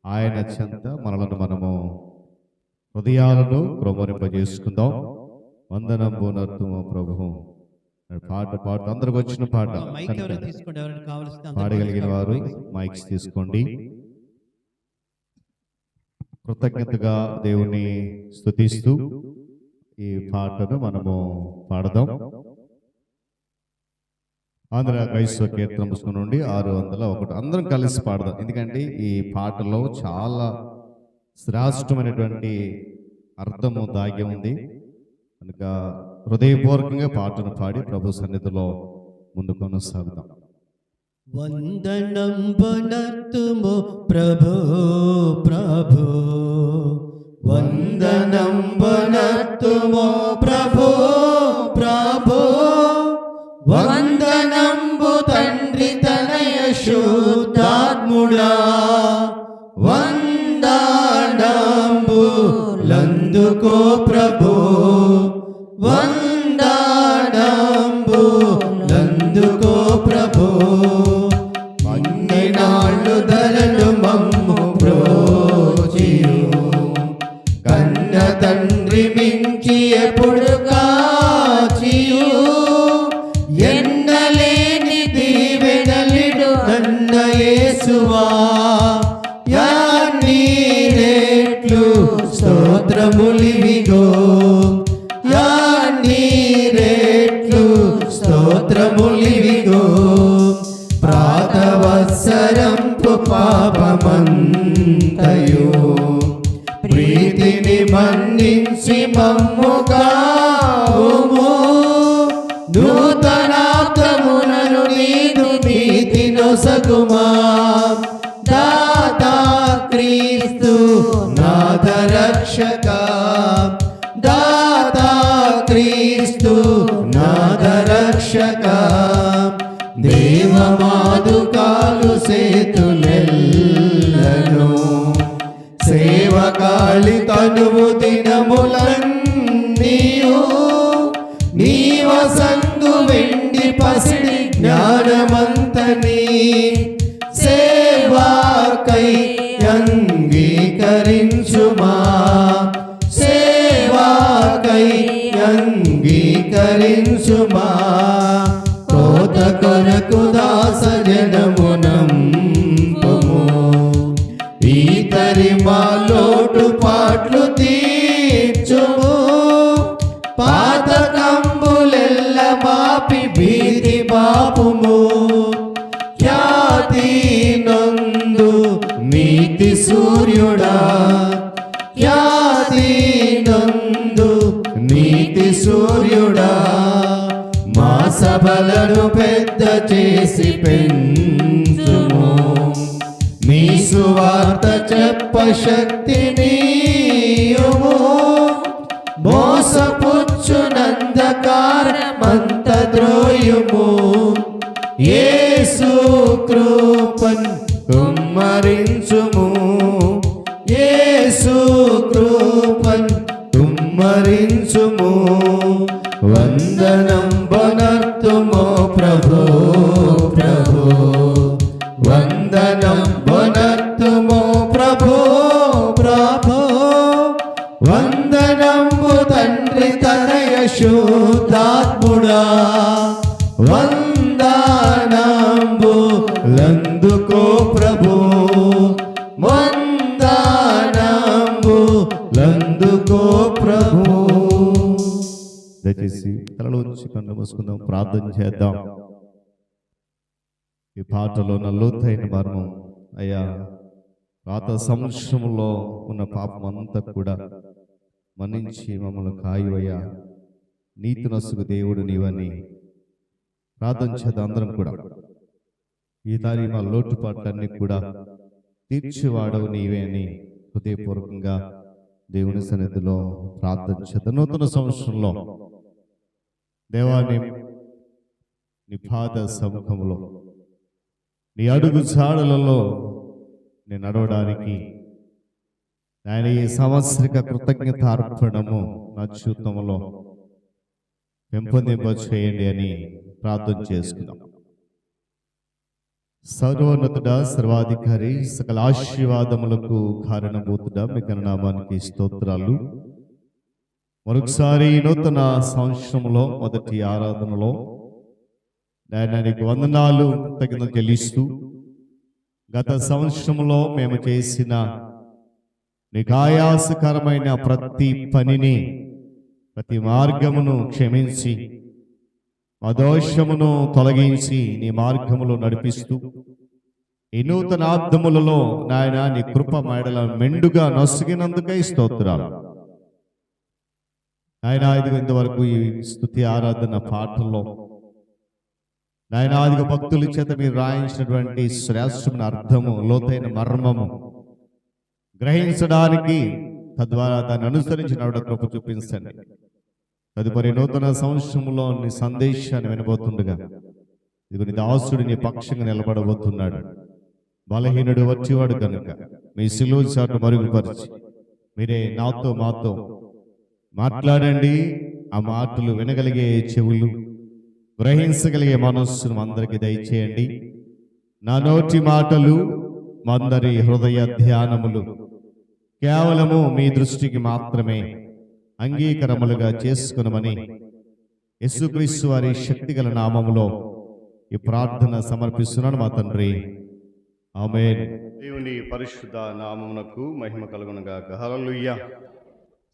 ఆయన చెంత మనలను మనము హృదయాలను క్రమరింపజేసుకుందాం. వందనంబు నర్తుమో ప్రభు పాట పాడుతూ అందరికి వచ్చిన పాట మైక్ ఎవరైనా తీసుకోండి, ఎవరైనా కావాల్సిన అందరూ పాడగలిగిన వారు మైక్స్. మైక్స్ తీసుకోండి. కృతజ్ఞతగా దేవుని స్తుతిస్తూ ఈ పాటను మనము పాడదాం. ఆంధ్ర క్రైస్తవ కీర్తన పుస్తకం నుండి 601 అందరం కలిసి పాడదాం. ఎందుకంటే ఈ పాటలో చాలా శ్రేష్టమైనటువంటి అర్థము దాగి ఉంది కనుక హృదయపూర్వకంగా పాటను పాడి ప్రభు సన్నిధిలో ముందు కొనసాగుదాం. వందనం వనతుము ప్రభు ప్రభు, వందనం వనతుము ప్రభు ప్రభు, వందనంబు తండ్రి తనయ శుద్ధాత్ముడా, వందనంబు లందుకో ప్రభు, వందనంబు లందుకో ప్రభు, నాళ్ళు ధరలు మమ్ము బ్రోచియు, కన్న తండ్రి మించి ఎప్పుడు కాచియు, ఎన్నలేని దీవెనలిడు కన్న యేసువా, యాన్ని రేట్లు స్తోత్రములివిగో, యాన్ని రేట్లు స్తోత్రములివిగో, ప్రాతవత్సరంపు పాపమంతయు ప్రీతిని మన్నించి మమ్ముగావుము, నూతనాబ్దమునను నీదు నీతి నొసగుమా, దాతా క్రీస్తు నాథ రక్షక, దాతా క్రీస్తు నాథ రక్షక, దేవమాదుకాలు సేతులెల్లను సేవకాళి తనువు దినములన్నీయు, నీవసందు వెండి పసిడి జ్ఞానమంతని సేవాకై అంగీకరించుమా, సేవాకై అంగీకరించుమా, కోత కొరకు దాస జనమునంపుము, ఈతరి మా లోటు పాట్లు తీర్చుము, పాతకంబులెల్ల మాపి భీతి బాపుము, ఖ్యాతి నందు నీతి సూర్యుడా, ఖ్యాతి నందు నీతి సూర్యుడా, మా సభలను పెద్ద చేసి పెంచుము, నీ సువార్త చెప్ప శక్తినియుము, మోసపుచ్చునందకారమంత ద్రోయుము, యేసు కృపన్ కుమ్మరించుము, యేసు కృపన్ కుమ్మరించుము, వందనం వనర్తుమో ప్రభు ప్రభు, వందనం వనర్తుమో ప్రభు ప్రభు, వందనంబు తండ్రి తనయ శుద్ధాత్ముడా, వందనంబు లందుకో ప్రభు, వందనంబు లందుకో ప్రభు. దయచేసి తలలో ఉంచి కళ్ళు మూసుకుందాం, ప్రార్థన చేద్దాం. ఈ పాటలో ఉన్న లోతైన మర్మం అయ్యా, పాత సంవత్సరంలో ఉన్న పాపం అంతా కూడా మన్నించి మమ్మల్ని కాయువయ్యా, నీతి నసుగు దేవుడు నీవని ప్రార్థన చేద్దాం. అందరం కూడా ఈ దారి మా లోటుపాట్లన్నీ కూడా తీర్చివాడవు నీవే అని హృదయపూర్వకంగా దేవుని సన్నిధిలో ప్రార్థన చేద్దాం. నూతన సంవత్సరంలో దేవాన్ని నీ పాద సముఖంలో నీ అడుగు జాడలలో నేను నడవడానికి ఆయన ఈ సంవత్సరిక కృతజ్ఞత అర్పణము నా జీవితంలో పెంపొందింప చేయండి అని ప్రార్థన చేసుకుందాం. సర్వోన్నతుడా, సర్వాధికారి, సకల ఆశీర్వాదములకు కారణభూతుడా, మీ నామానికి స్తోత్రాలు. మరొకసారి నూతన సంవత్సరంలో మొదటి ఆరాధనలో నీకు వందనాలు తగిన చెల్లిస్తూ, గత సంవత్సరంలో మేము చేసిన నీకు ఆయాసకరమైన ప్రతి పనిని, ప్రతి మార్గమును క్షమించి, మా దోషమును తొలగించి నీ మార్గములో నడిపిస్తూ, ఈ నూతన అర్థములలో నాయన నీ కృప మేడల మెండుగా నొసగినందుకై స్తోత్రాలు. నాయన ఇదిగో ఇంతవరకు ఈ స్తుతి ఆరాధన పాటల్లో నాయన ఇదిగో భక్తుల చేత మీరు రాయించినటువంటి శ్రేష్టమైన అర్థము, లోతైన మర్మము గ్రహించడానికి, తద్వారా దాన్ని అనుసరించి నడవడ కృప చూపించండి. తదుపరి నూతన సంవత్సరంలో నీ సందేశాన్ని వినబోతుండగా ఇదిగో నీ దాసుడు నీ పక్షంగా నిలబడబోతున్నాడు. బలహీనుడు వచ్చేవాడు కనుక మీ సిలువ చాటు మరుగుపరిచి మీరే నాతో మాతో మాట్లాడండి. ఆ మాటలు వినగలిగే చెవులు, గ్రహించగలిగే మనస్సును అందరికీ దయచేయండి. నా నోటి మాటలు, మందరి హృదయ ధ్యానములు కేవలము మీ దృష్టికి మాత్రమే అంగీకారములుగా చేసుకునమని యేసుక్రీస్తు వారి శక్తిగల నామములో ఈ ప్రార్థన సమర్పిస్తున్నాను మా తండ్రి, ఆమేన్. దేవుని పరిశుద్ధ నామమునకు మహిమ కలుగునుగాక. హల్లెలూయా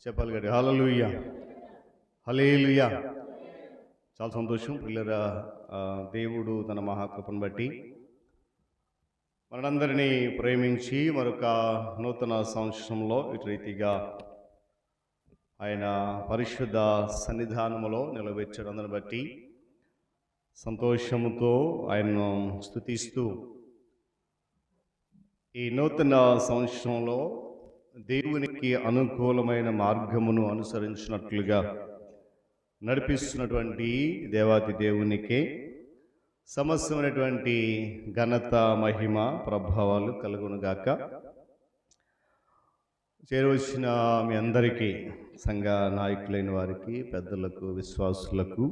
చెప్పాలి గడి, హల్లెలూయా, హల్లెలూయా. చాలా సంతోషం పిల్లరా. దేవుడు తన మహాకృపను బట్టి మనందరినీ ప్రేమించి మరొక నూతన సంవత్సరంలో ఇటు రీతిగా ఆయన పరిశుద్ధ సన్నిధానములో నిలబెట్టడం బట్టి సంతోషముతో ఆయనను స్తుతిస్తూ, ఈ నూతన సంవత్సరంలో దేవునికి అనుకూలమైన మార్గమును అనుసరించినట్లుగా నడిపిస్తున్నటువంటి దేవాది దేవునికే సమస్తమైనటువంటి ఘనత, మహిమ, ప్రభావాలు కలుగునుగాక. చేరవచ్చిన మీ అందరికీ, సంఘ నాయకులైన వారికి, పెద్దలకు, విశ్వాసులకు,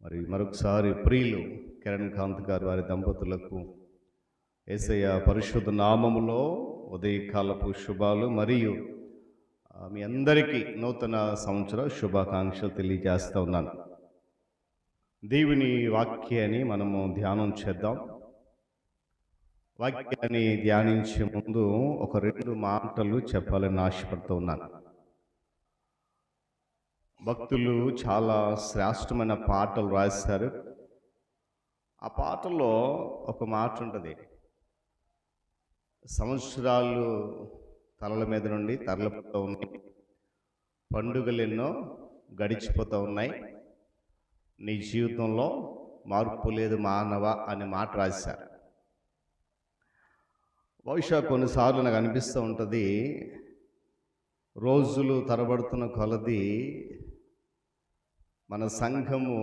మరి మరొకసారి ప్రియులు కిరణ్ కాంత్ గారు వారి దంపతులకు యేసయ్య పరిశుద్ధ నామములో ఉదయకాలపు శుభాలు మరియు మీ అందరికీ నూతన సంవత్సర శుభాకాంక్షలు తెలియజేస్తూ ఉన్నాను. దేవుని వాక్యాన్ని మనము ధ్యానం చేద్దాం. వాక్యాన్ని ధ్యానించే ముందు ఒక 2 మాటలు చెప్పాలని ఆశపడుతూ ఉన్నాను. భక్తులు చాలా శ్రేష్టమైన పాటలు రాశారు. ఆ పాటలో ఒక మాట ఉంటుంది, సంవత్సరాలు తలల మీద నుండి తరలిపోతూ ఉన్నాయి, పండుగలు ఎన్నో గడిచిపోతూ ఉన్నాయి, నీ జీవితంలో మార్పు లేదు మానవ అనే మాట రాశారు. బహుశా కొన్నిసార్లు నాకు అనిపిస్తూ ఉంటుంది, రోజులు తరబడుతున్న కొలది మన సంఘము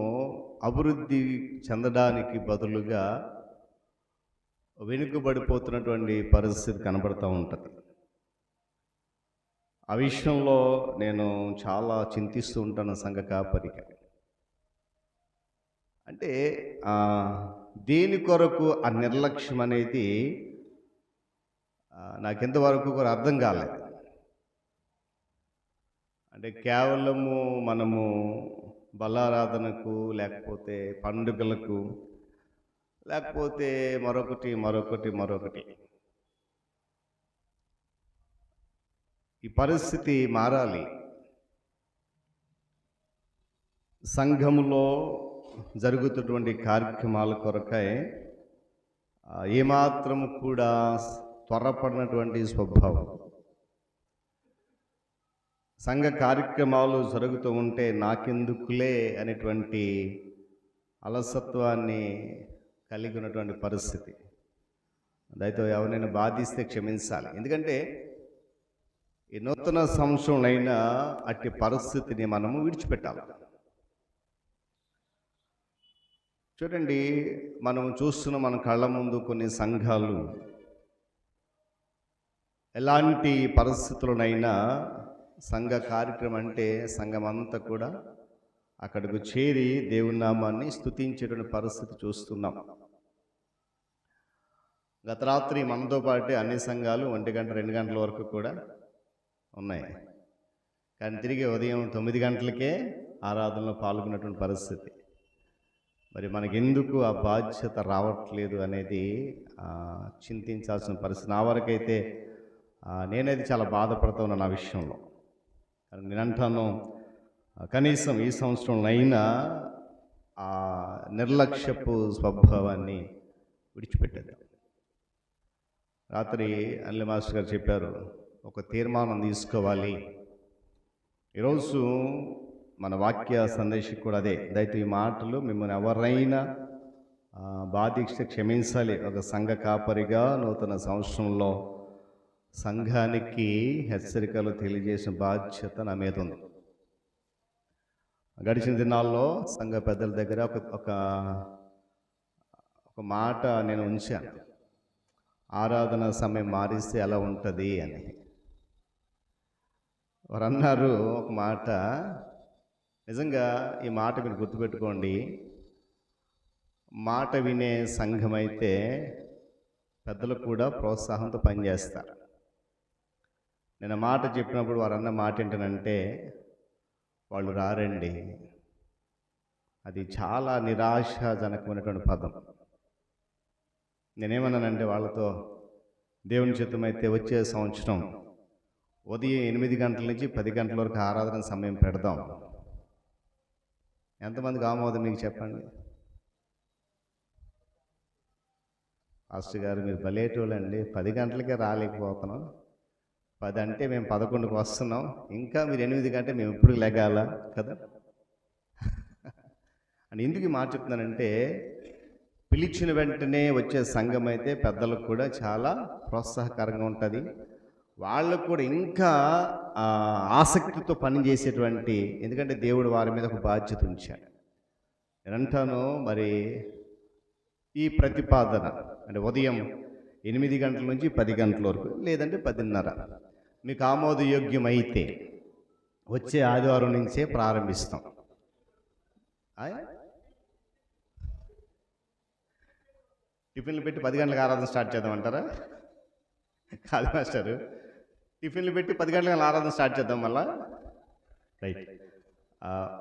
అభివృద్ధి చెందడానికి బదులుగా వెనుకబడిపోతున్నటువంటి పరిస్థితి కనబడుతూ ఉంటుంది. ఆ విషయంలో నేను చాలా చింతిస్తూ ఉంటాను సంఘ కాపరిగా. అంటే దేని కొరకు ఆ నిర్లక్ష్యం అనేది నాకెంతవరకు కూడా అర్థం కాలేదు. అంటే కేవలము మనము బలారాధనకు, లేకపోతే పండుగలకు, లేకపోతే మరొకటి ఈ పరిస్థితి మారాలి. సంఘములో జరుగుతున్నటువంటి కార్యక్రమాల కొరకై ఏమాత్రము కూడా త్వరపడినటువంటి స్వభావం. సంఘ కార్యక్రమాలు జరుగుతూ ఉంటే నాకెందుకులే అనేటువంటి అలసత్వాన్ని కలిగి ఉన్నటువంటి పరిస్థితి. దయతో ఎవరైనా బాధిస్తే క్షమించాలి. ఎందుకంటే ఈ నూతన సంవత్సరంలో అట్టి పరిస్థితిని మనము విడిచిపెట్టాలి. చూడండి, మనం చూస్తున్న మన కళ్ళ ముందు కొన్ని సంఘాలు ఎలాంటి పరిస్థితులనైనా సంఘ కార్యక్రమం అంటే సంఘం అంతా కూడా అక్కడికి చేరి దేవుని నామాన్ని స్తుతించేటువంటి పరిస్థితి చూస్తున్నాం. గత రాత్రి మనతో పాటే అన్ని సంఘాలు 1 గంట 2 గంటల వరకు కూడా ఉన్నాయి. కానీ తిరిగి ఉదయం 9 గంటలకే ఆరాధనలో పాల్గొన్నటువంటి పరిస్థితి. మరి మనకెందుకు ఆ బాధ్యత రావట్లేదు అనేది చింతించాల్సిన పరిస్థితి. నా వరకైతే నేనైతే చాలా బాధపడుతూ ఉన్నాను ఆ విషయంలో. నేను అంటాను, కనీసం ఈ సంవత్సరంలో ఆ నిర్లక్ష్యపు స్వభావాన్ని విడిచిపెట్టేది. రాత్రి అల్లి మాస్టర్ గారు చెప్పారు, ఒక తీర్మానం తీసుకోవాలి. ఈరోజు మన వాక్య సందేశం కూడా అదే. దయతో ఈ మాటలు మిమ్మల్ని ఎవరైనా బాధిస్తే క్షమించాలి. ఒక సంఘ కాపరిగా నూతన సంవత్సరంలో సంఘానికి హెచ్చరికలు తెలియజేసిన బాధ్యత నా మీద ఉంది. గడిచిన దినాల్లో సంఘ పెద్దల దగ్గర ఒక మాట నేను ఉంచాను, ఆరాధన సమయం మారిస్తే ఎలా ఉంటుంది అని. వారు అన్నారు ఒక మాట, నిజంగా ఈ మాట మీరు గుర్తుపెట్టుకోండి. మాట వినే సంఘం అయితే పెద్దలు కూడా ప్రోత్సాహంతో పనిచేస్తారు. నేను మాట చెప్పినప్పుడు వారు అన్న మాట ఏంటంటే, వాళ్ళు రారండి. అది చాలా నిరాశాజనకమైనటువంటి పదం. నేనేమన్నానంటే వాళ్ళతో, దేవుని చిత్తమైతే వచ్చే సంవత్సరం ఉదయం 8 గంటల నుంచి 10 గంటల వరకు ఆరాధన సమయం పెడదాం. ఎంతమందికి ఆమోదం మీకు చెప్పండి? పాస్టర్ గారు మీరు బలేటోళ్ళండి, 10 గంటలకే రాలేకపోతున్నాం. 10 అంటే మేము 11కి వస్తున్నాం, ఇంకా మీరు 8 గంటే మేము ఎప్పుడు లెగాల కదా అని. ఎందుకు ఈ మాట చెప్తున్నానంటే, పిలిచిన వెంటనే వచ్చే సంఘం అయితే పెద్దలకు కూడా చాలా ప్రోత్సాహకరంగా ఉంటుంది. వాళ్ళకు కూడా ఇంకా ఆసక్తితో పనిచేసేటువంటి, ఎందుకంటే దేవుడు వారి మీద ఒక బాధ్యత ఉంచాడు. నేను అంటాను, మరి ఈ ప్రతిపాదన అంటే ఉదయం 8 గంటల నుంచి 10 గంటల వరకు, లేదంటే 10:30 మీకు ఆమోదయోగ్యమైతే వచ్చే ఆదివారం నుంచే ప్రారంభిస్తాం. టిఫిన్లు పెట్టి 10 గంటలకు ఆరాధన స్టార్ట్ చేద్దామంటారా? కాదు మాస్టారు, టిఫిన్లు పెట్టి 10 గంటలకు ఆరాధన స్టార్ట్ చేద్దాం మళ్ళా. రైట్.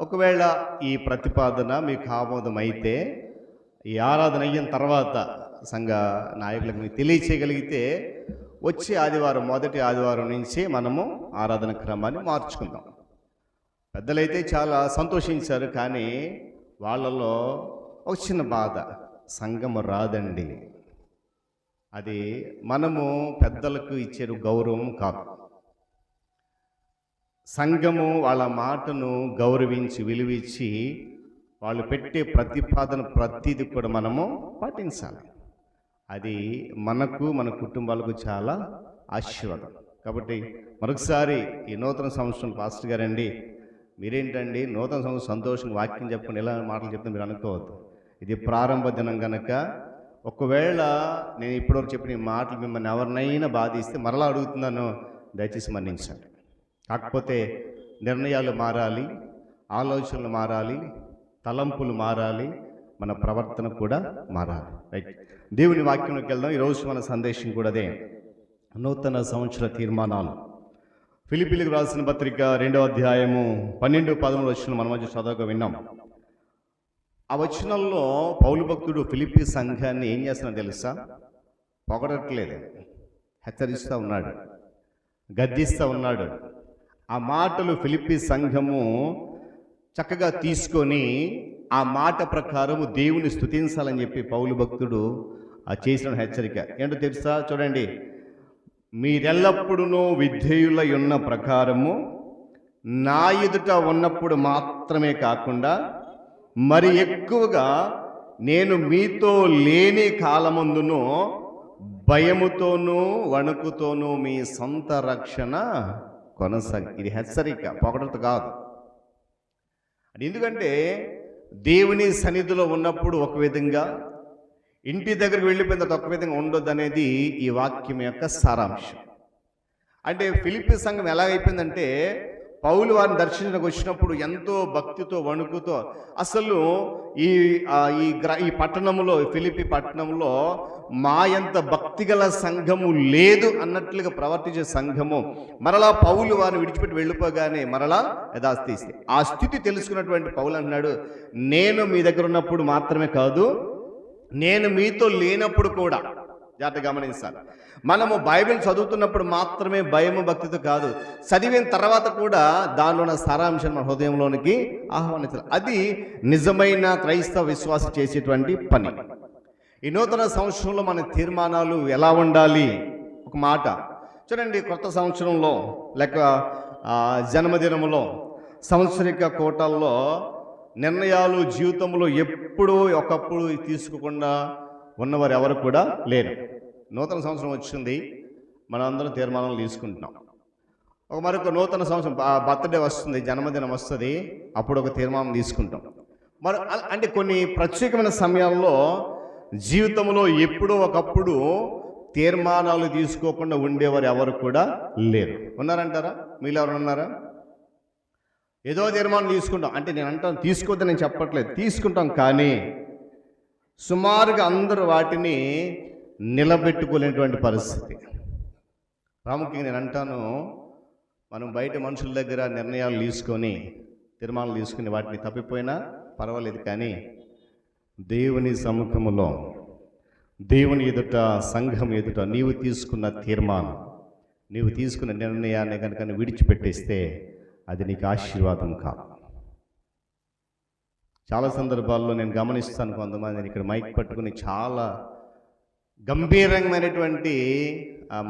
ఒకవేళ ఈ ప్రతిపాదన మీకు ఆమోదం అయితే, ఈ ఆరాధన అయిన తర్వాత సంఘ నాయకులకు మీకు తెలియచేయగలిగితే వచ్చే ఆదివారం, మొదటి ఆదివారం నుంచి మనము ఆరాధన క్రమాన్ని మార్చుకుందాం. పెద్దలైతే చాలా సంతోషించారు, కానీ వాళ్ళలో ఒక చిన్న బాధ, సంఘము రాదండి. అది మనము పెద్దలకు ఇచ్చే గౌరవం కాదు. సంఘము వాళ్ళ మాటను గౌరవించి విలువించి వాళ్ళు పెట్టే ప్రతిపాదన ప్రతిదీ కూడా మనము పాటించాలి. అది మనకు, మన కుటుంబాలకు చాలా ఆశీర్వాదం. కాబట్టి మరొకసారి ఈ నూతన సంవత్సరం పాస్టర్ గారండి, మీరేంటండి నూతన సంవత్సరం సంతోషంగా వాక్యం చెప్పండి, ఎలా మాటలు చెప్తే మీరు అనుకోవద్దు. ఇది ప్రారంభ దినం కనుక ఒకవేళ నేను ఇప్పటివరకు చెప్పిన ఈ మాటలు మిమ్మల్ని ఎవరినైనా బాధిస్తే మరలా అడుగుతున్నాను, దయచేసి మన్నించండి. కాకపోతే నిర్ణయాలు మారాలి, ఆలోచనలు మారాలి, తలంపులు మారాలి, మన ప్రవర్తన కూడా మారాలి. రైట్. దేవుని వాక్యంలోకి వెళ్దాం. ఈరోజు మన సందేశం కూడా అదే, నూతన సంవత్సర తీర్మానాలు. ఫిలిప్పీలకు రాసిన పత్రిక 2వ అధ్యాయము 12-13 వచనం మన మధ్య చదవగా విన్నాం. ఆ వచనంలో పౌలు భక్తుడు ఫిలిప్పీ సంఘాన్ని ఏం చేస్తున్నాడో తెలుసా? పొగడట్లేదు, హెచ్చరిస్తూ ఉన్నాడు, గద్దిస్తూ ఉన్నాడు. ఆ మాటలు ఫిలిప్పీ సంఘము చక్కగా తీసుకొని ఆ మాట ప్రకారము దేవుని స్తుతించాలని చెప్పి పౌలు భక్తుడు చేసిన హెచ్చరిక ఏంటో తెలుసా? చూడండి, మీరెల్లప్పుడూ విధేయులై ఉన్న ప్రకారము నా ఎదుట ఉన్నప్పుడు మాత్రమే కాకుండా మరి ఎక్కువగా నేను మీతో లేని కాలమందును భయముతోనూ వణుకుతోనూ మీ సొంత రక్షణ కొనసాగి. ఇది హెచ్చరిక, పొగడత కాదు. ఎందుకంటే దేవుని సన్నిధిలో ఉన్నప్పుడు ఒక విధంగా, ఇంటి దగ్గరికి వెళ్ళిపోయిన తర్వాత ఒక విధంగా ఉండొద్దు అనేది ఈ వాక్యం యొక్క సారాంశం. అంటే ఫిలిప్పీ సంఘం ఎలాగైపోయిందంటే పౌలు వారిని దర్శించడానికి వచ్చినప్పుడు ఎంతో భక్తితో వణుకుతో అసలు ఈ పట్టణంలో ఫిలిప్పీ పట్టణంలో మా ఎంత భక్తిగల సంఘము లేదు అన్నట్లుగా ప్రవర్తించే సంఘము మరలా పౌలు వారిని విడిచిపెట్టి వెళ్ళిపోగానే మరలా యథాస్థితి. ఆ స్థితి తెలుసుకున్నటువంటి పౌలు అన్నాడు, నేను మీ దగ్గర ఉన్నప్పుడు మాత్రమే కాదు, నేను మీతో లేనప్పుడు కూడా. జాగ్రత్తగా గమనించాలి. మనము బైబిల్ చదువుతున్నప్పుడు మాత్రమే భయము భక్తితో కాదు, చదివిన తర్వాత కూడా దానిలో ఉన్న సారాంశం మన హృదయంలోనికి ఆహ్వానించాలి. అది నిజమైన క్రైస్తవ విశ్వాసం చేసేటువంటి పని. ఈ నూతన సంవత్సరంలో మన తీర్మానాలు ఎలా ఉండాలి? ఒక మాట చూడండి, కొత్త సంవత్సరంలో లేక జన్మదినములో సంవత్సరిక కోటాల్లో నిర్ణయాలు జీవితంలో ఎప్పుడూ ఒకప్పుడు తీసుకోకుండా ఉన్నవారు ఎవరు కూడా లేరు. నూతన సంవత్సరం వచ్చింది, మనందరం తీర్మానాలు తీసుకుంటున్నాం. మరొక నూతన సంవత్సరం బర్త్డే వస్తుంది, జన్మదినం వస్తుంది, అప్పుడు ఒక తీర్మానం తీసుకుంటాం. అంటే కొన్ని ప్రత్యేకమైన సమయాల్లో జీవితంలో ఎప్పుడో ఒకప్పుడు తీర్మానాలు తీసుకోకుండా ఉండేవారు ఎవరు కూడా లేరు. ఉన్నారంటారా? మీరు ఎవరు ఉన్నారా? ఏదో తీర్మానం తీసుకుంటాం అంటే నేను అంటాను తీసుకోవద్దని నేను చెప్పట్లేదు, తీసుకుంటాం. కానీ సుమారుగా అందరూ వాటిని నిలబెట్టుకోలేనటువంటి పరిస్థితి. ప్రాముఖ్యంగా నేను అంటాను, మనం బయట మనుషుల దగ్గర నిర్ణయాలు తీసుకొని తీర్మానాలు తీసుకుని వాటిని తప్పిపోయినా పర్వాలేదు, కానీ దేవుని సముఖములో దేవుని ఎదుట సంఘం ఎదుట నీవు తీసుకున్న తీర్మానం, నీవు తీసుకున్న నిర్ణయాన్ని కనుక విడిచిపెట్టేస్తే అది నీకు ఆశీర్వాదం కాదు. చాలా సందర్భాల్లో నేను గమనిస్తాను, కొంతమందిని ఇక్కడ మైక్ పట్టుకుని చాలా గంభీరమైనటువంటి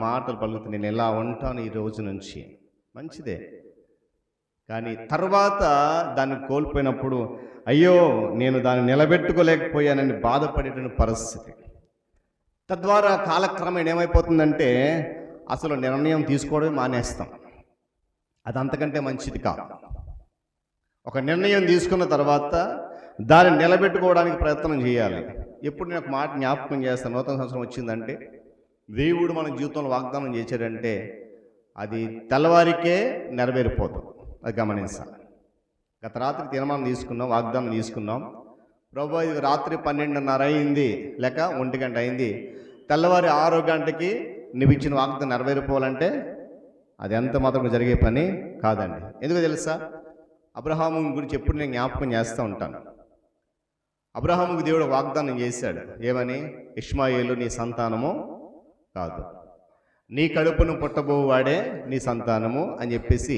మాటలు పలుకుతాను, నేను ఎలా ఉంటాను ఈ రోజు నుంచి. మంచిదే, కానీ తర్వాత దాన్ని కోల్పోయినప్పుడు అయ్యో నేను దాన్ని నిలబెట్టుకోలేకపోయానని బాధపడేటువంటి పరిస్థితి. తద్వారా కాలక్రమేణా ఏమైపోతుందంటే అసలు నిర్ణయం తీసుకోవడమే మానేస్తాం. అది అంతకంటే మంచిది కాదు. ఒక నిర్ణయం తీసుకున్న తర్వాత దాన్ని నిలబెట్టుకోవడానికి ప్రయత్నం చేయాలి. ఎప్పుడు నేను ఒక మాట జ్ఞాపకం చేస్తాను, నూతన సంవత్సరం వచ్చిందంటే దేవుడు మన జీవితంలో వాగ్దానం చేశాడంటే అది తెల్లవారికే నెరవేరిపోతుంది. అది గమనించాలి. గత రాత్రి తీర్మానం తీసుకున్నాం, వాగ్దానం తీసుకున్నాం, ప్రభు ఇది రాత్రి 12:30 అయింది లేక 1 గంట అయింది, తెల్లవారి 6 గంటకి నువ్వు ఇచ్చిన వాగ్దానం నెరవేరిపోవాలంటే అది ఎంత మాత్రం జరిగే పని కాదండి. ఎందుకో తెలుసా? అబ్రహాము గురించి ఎప్పుడు నేను జ్ఞాపకం చేస్తూ ఉంటాను. అబ్రహాముకు దేవుడు వాగ్దానం చేశాడు, ఏమని? ఇష్మాయేలు నీ సంతానము కాదు, నీ కడుపును పుట్టబోవాడే నీ సంతానము అని చెప్పేసి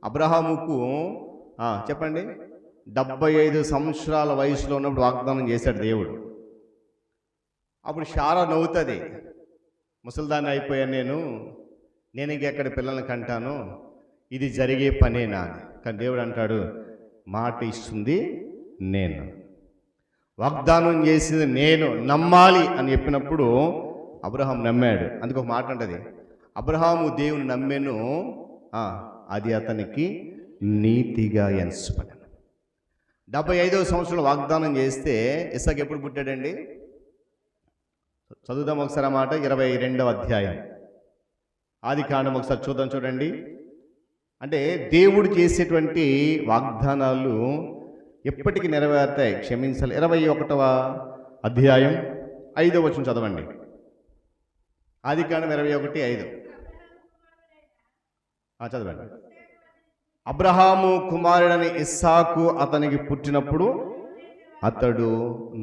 అబ్రహాముకు చెప్పండి 75 సంవత్సరాల వయసులో ఉన్నప్పుడు వాగ్దానం చేశాడు దేవుడు. అప్పుడు శారా నవ్వుతుంది, ముసలిదాన్ని అయిపోయాను నేను ఇంకెక్కడ పిల్లల్ని కంటాను, ఇది జరిగే పనేనా? కానీ దేవుడు అంటాడు, మాట ఇస్తుంది నేను, వాగ్దానం చేసింది నేను, నమ్మాలి అని చెప్పినప్పుడు అబ్రహాం నమ్మాడు. అందుకు ఒక మాట అంటది, అబ్రహాము దేవుని నమ్మెను, అది అతనికి నీతిగా ఎంచబడెను. 75వ సంవత్సరంలో వాగ్దానం చేస్తే ఇస్సాకు ఎప్పుడు పుట్టాడండి? చదువుదాం ఒకసారి ఆ మాట. 22వ అధ్యాయం ఆదికాండం ఒకసారి చూడండి. అంటే దేవుడు చేసేటువంటి వాగ్దానాలు ఎప్పటికీ నెరవేరుతాయి. క్షమించాలి. 21వ అధ్యాయం 5వ వచనం చదవండి. ఆదికాండం 21:5 చదవండి. అబ్రహాము కుమారుడని ఇస్సాకు అతనికి పుట్టినప్పుడు అతడు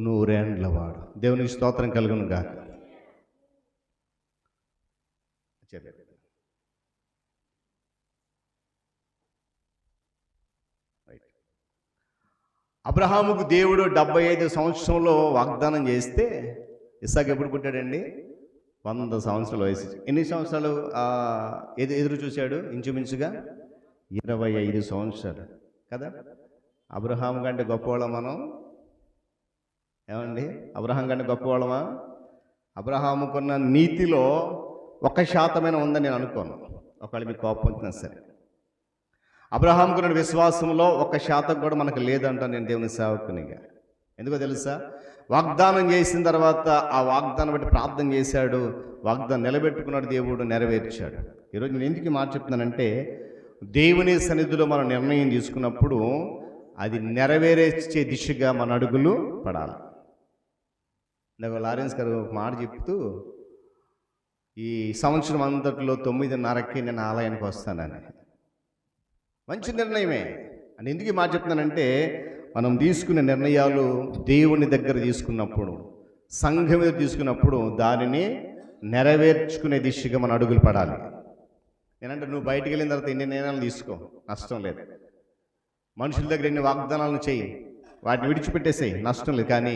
100 ఏండ్లవాడు. దేవునికి స్తోత్రం కలుగును గాక. అబ్రహాముకు దేవుడు 75 సంవత్సరంలో వాగ్దానం చేస్తే ఇస్సాకు ఎప్పుడు పుట్టాడండి? 100 సంవత్సరాల వయసు. ఎన్ని సంవత్సరాలు ఎదురు చూశాడు? ఇంచుమించుగా 25 సంవత్సరాలు కదా. అబ్రహాం కంటే గొప్పవాళ్ళం మనం? ఏమండి, అబ్రహాం కంటే గొప్పవాళ్ళమా? అబ్రహాముకున్న నీతిలో 1% ఉందని నేను అనుకోను. ఒకవేళ మీకు కోపం వచ్చినా సరే, అబ్రహాముకున్న విశ్వాసంలో 1% కూడా మనకు లేదంట నేను దేవుని సేవకునిగా. ఎందుకో తెలుసా? వాగ్దానం చేసిన తర్వాత ఆ వాగ్దానం బట్టి ప్రార్థన చేశాడు, వాగ్దానం నిలబెట్టుకున్నాడు, దేవుడు నెరవేర్చాడు. ఈరోజు నేను ఎందుకు ఈ మాట చెప్తున్నానంటే, దేవుని సన్నిధిలో మనం నిర్ణయం తీసుకున్నప్పుడు అది నెరవేర్చే దిశగా మన అడుగులు పడాలి. నాకు లారెన్స్ గారు ఒక మాట చెప్తూ, ఈ సంవత్సరం అంతట్లో 9:30కి నేను ఆలయానికి వస్తానని. మంచి నిర్ణయమే అని ఎందుకు ఈ మాట చెప్తున్నానంటే, మనం తీసుకునే నిర్ణయాలు దేవుని దగ్గర తీసుకున్నప్పుడు, సంఘం మీద తీసుకున్నప్పుడు దానిని నెరవేర్చుకునే దిశగా మన అడుగులు పడాలి. నేనంటే నువ్వు బయటికి వెళ్ళిన తర్వాత ఎన్ని నిర్ణయాలు తీసుకో, నష్టం లేదు. మనుషుల దగ్గర ఎన్ని వాగ్దానాలను చేయి, వాటిని విడిచిపెట్టేసేయి, నష్టం లేదు. కానీ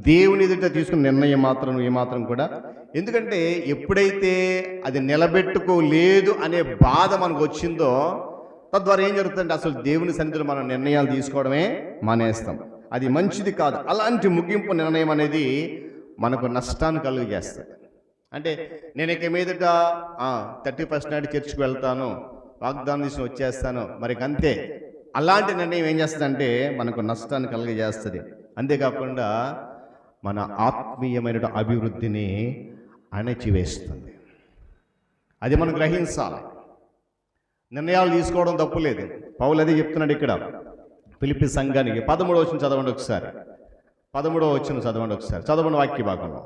దేవుని ఎదుట తీసుకున్న నిర్ణయం మాత్రం ఏమాత్రం కూడా, ఎందుకంటే ఎప్పుడైతే అది నిలబెట్టుకోలేదు అనే బాధ మనకు వచ్చిందో, తద్వారా ఏం జరుగుతుందంటే అసలు దేవుని సన్నిధిలో మనం నిర్ణయాలు తీసుకోవడమే మానేస్తాం. అది మంచిది కాదు. అలాంటి ముగింపు నిర్ణయం అనేది మనకు నష్టాన్ని కలుగజేస్తుంది. అంటే నేను ఇక మీదట 31st నాడు చర్చికి వెళ్తాను, వాగ్దానం తీసుకుని వచ్చేస్తాను, మరి అంతే. అలాంటి నిర్ణయం ఏం చేస్తుందంటే మనకు నష్టాన్ని కలుగజేస్తుంది. అంతేకాకుండా మన ఆత్మీయమైన అభివృద్ధిని అణచివేస్తుంది. అది మనం గ్రహించాలి. నిర్ణయాలు తీసుకోవడం తప్పులేదు. పౌలు అదే చెప్తున్నాడు ఇక్కడ ఫిలిప్పీ సంఘానికి. 13వ వచనం చదవండి ఒకసారి. 13వ వచనం చదవండి ఒకసారి. చదవండి వాక్య భాగంలో.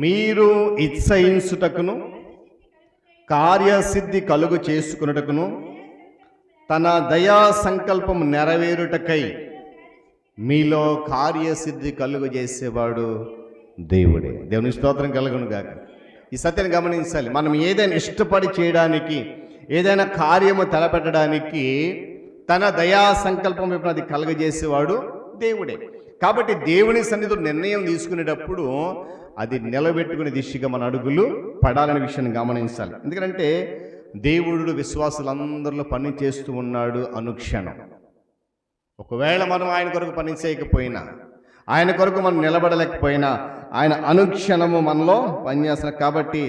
మీరు ఇత్సహించుటకును కార్యసిద్ధి కలుగు చేసుకున్నటకును తన దయా సంకల్పం నెరవేరుటకై మీలో కార్యసిద్ధి కలుగు చేసేవాడు దేవుడే. దేవుని స్తోత్రం కలుగును గాక. ఈ సత్యాన్ని గమనించాలి. మనం ఏదైనా ఇష్టపడి చేయడానికి, ఏదైనా కార్యము తలపెట్టడానికి తన దయా సంకల్పం వైపు అది కలుగజేసేవాడు దేవుడే. కాబట్టి దేవుని సన్నిధిలో నిర్ణయం తీసుకునేటప్పుడు అది నిలబెట్టుకునే దిశగా మన అడుగులు పడాలనే విషయాన్ని గమనించాలి. ఎందుకంటే దేవుడు విశ్వాసులందరిలో పని చేస్తూ ఉన్నాడు అనుక్షణం. ఒకవేళ మనం ఆయన కొరకు పని చేయకపోయినా, ఆయన కొరకు మనం నిలబడలేకపోయినా, ఆయన అనుక్షణము మనలో పనిచేస్తున్నారు. కాబట్టి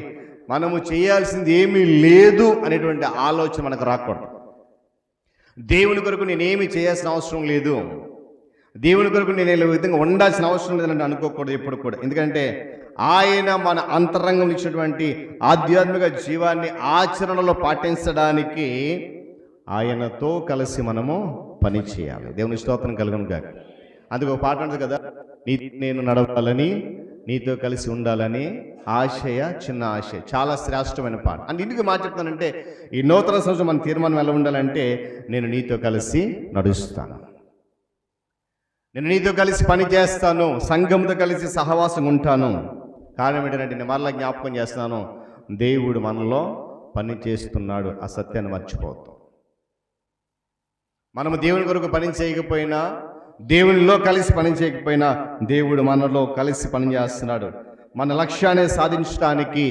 మనము చేయాల్సింది ఏమీ లేదు అనేటువంటి ఆలోచన మనకు రాకూడదు. దేవుని కొరకు నేనేమి చేయాల్సిన అవసరం లేదు, దేవుని కొరకు నేను ఈ విధంగా ఉండాల్సిన అవసరం లేదని అనుకోకూడదు ఎప్పుడు కూడా. ఎందుకంటే ఆయన మన అంతరంగంలో ఇచ్చినటువంటి ఆధ్యాత్మిక జీవాన్ని ఆచరణలో పాటించడానికి ఆయనతో కలిసి మనము పని చేయాలి. దేవుని స్తోత్రం కలుగును గాక. అందుకు ఒక పాట ఉంటుంది కదా, నేను నడవాలని, నీతో కలిసి ఉండాలని ఆశయ చిన్న ఆశయ. చాలా శ్రేష్టమైన పాట. అంటే ఇందుకు మాట చెప్తానంటే, ఈ నూతన సంవత్సరం మన తీర్మానం ఎలా ఉండాలంటే, నేను నీతో కలిసి నడుస్తాను, నేను నీతో కలిసి పని చేస్తాను, సంఘంతో కలిసి సహవాసం ఉంటాను. కారణం ఏంటంటే నేను మరలా జ్ఞాపకం చేస్తున్నాను, దేవుడు మనలో పని చేస్తున్నాడు. ఆ సత్యాన్ని మర్చిపోతాం. మనము దేవుని కొరకు పని చేయకపోయినా, దేవునిలో కలిసి పని చేయకపోయినా, దేవుడు మనలో కలిసి పని చేస్తున్నాడు. మన లక్ష్యాన్ని సాధించడానికి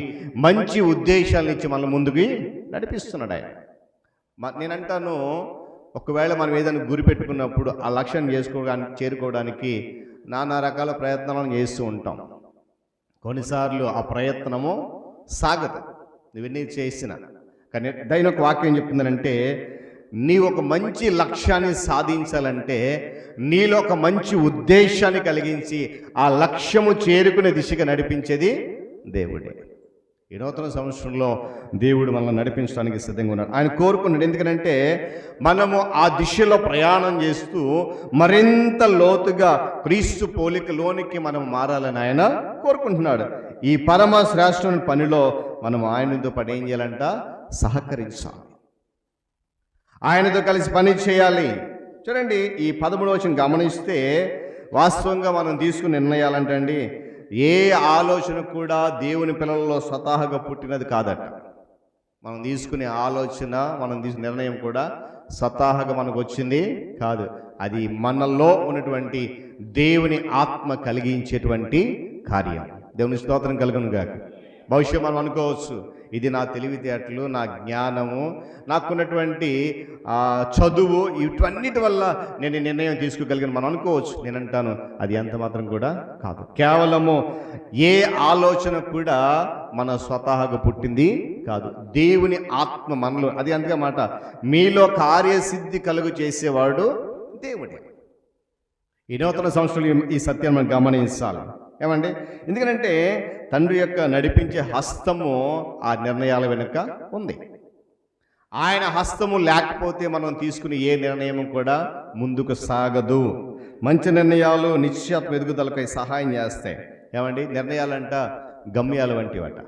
మంచి ఉద్దేశాలను ఇచ్చి మన ముందుకి నడిపిస్తున్నాడు ఆయన. నేనంటాను, ఒకవేళ మనం ఏదైనా గురి పెట్టుకున్నప్పుడు ఆ లక్ష్యాన్ని చేరుకోవడానికి నానా రకాల ప్రయత్నాలను చేస్తూ ఉంటాం. కొన్నిసార్లు ఆ ప్రయత్నము సాగదు, నువ్వన్నీ చేసిన. కానీ దాని ఒక వాక్యం చెప్తుందంటే, నీ ఒక మంచి లక్ష్యాన్ని సాధించాలంటే నీలో ఒక మంచి ఉద్దేశాన్ని కలిగించి ఆ లక్ష్యము చేరుకునే దిశగా నడిపించేది దేవుడే. ఈ నూతన సంవత్సరంలో దేవుడు మనల్ని నడిపించడానికి సిద్ధంగా ఉన్నాడు. ఆయన కోరుకున్నాడు. ఎందుకంటే మనము ఆ దిశలో ప్రయాణం చేస్తూ మరింత లోతుగా క్రీస్తు పోలికలోనికి మనం మారాలని ఆయన కోరుకుంటున్నాడు. ఈ పరమ శ్రేష్టమైన పనిలో మనం ఆయనతో పాటు ఏం చేయాలంట? సహకరించాలి, ఆయనతో కలిసి పని చేయాలి. చూడండి, ఈ 13వ వచనం గమనిస్తే వాస్తవంగా మనం తీసుకునే నిర్ణయాలంటే అండి, ఏ ఆలోచన కూడా దేవుని పిల్లలలో స్వతహాగా పుట్టినది కాదట. మనం తీసుకునే ఆలోచన, మనం తీసుకునే నిర్ణయం కూడా స్వతహాగా మనకు వచ్చింది కాదు. అది మనలో ఉన్నటువంటి దేవుని ఆత్మ కలిగించేటువంటి కార్యం. దేవుని స్తోత్రం కలుగును గాక. భవిష్యత్తు మనం అనుకోవచ్చు, ఇది నా తెలివితేటలు, నా జ్ఞానము, నాకున్నటువంటి చదువు, ఇవన్నిటి వల్ల నేను నిర్ణయం తీసుకోగలిగిన మనం అనుకోవచ్చు. నేనంటాను, అది ఎంత మాత్రం కూడా కాదు. కేవలము ఏ ఆలోచన కూడా మన స్వతహాగా పుట్టింది కాదు. దేవుని ఆత్మ మనలో, అది అందుకే మాట, మీలో కార్యసిద్ధి కలుగు చేసేవాడు దేవుడే. ఈ నూతన సంవత్సరంలో ఈ సత్యాన్ని మనం గమనించాలి. ఏమండి? ఎందుకంటే తండ్రి యొక్క నడిపించే హస్తము ఆ నిర్ణయాల వెనుక ఉంది. ఆయన హస్తము లేకపోతే మనం తీసుకునే ఏ నిర్ణయం కూడా ముందుకు సాగదు. మంచి నిర్ణయాలు నిశ్చయాత్మ ఎదుగుదలకై సహాయం చేస్తాయి. ఏమండి? నిర్ణయాలంట గమ్యాలు వంటివట.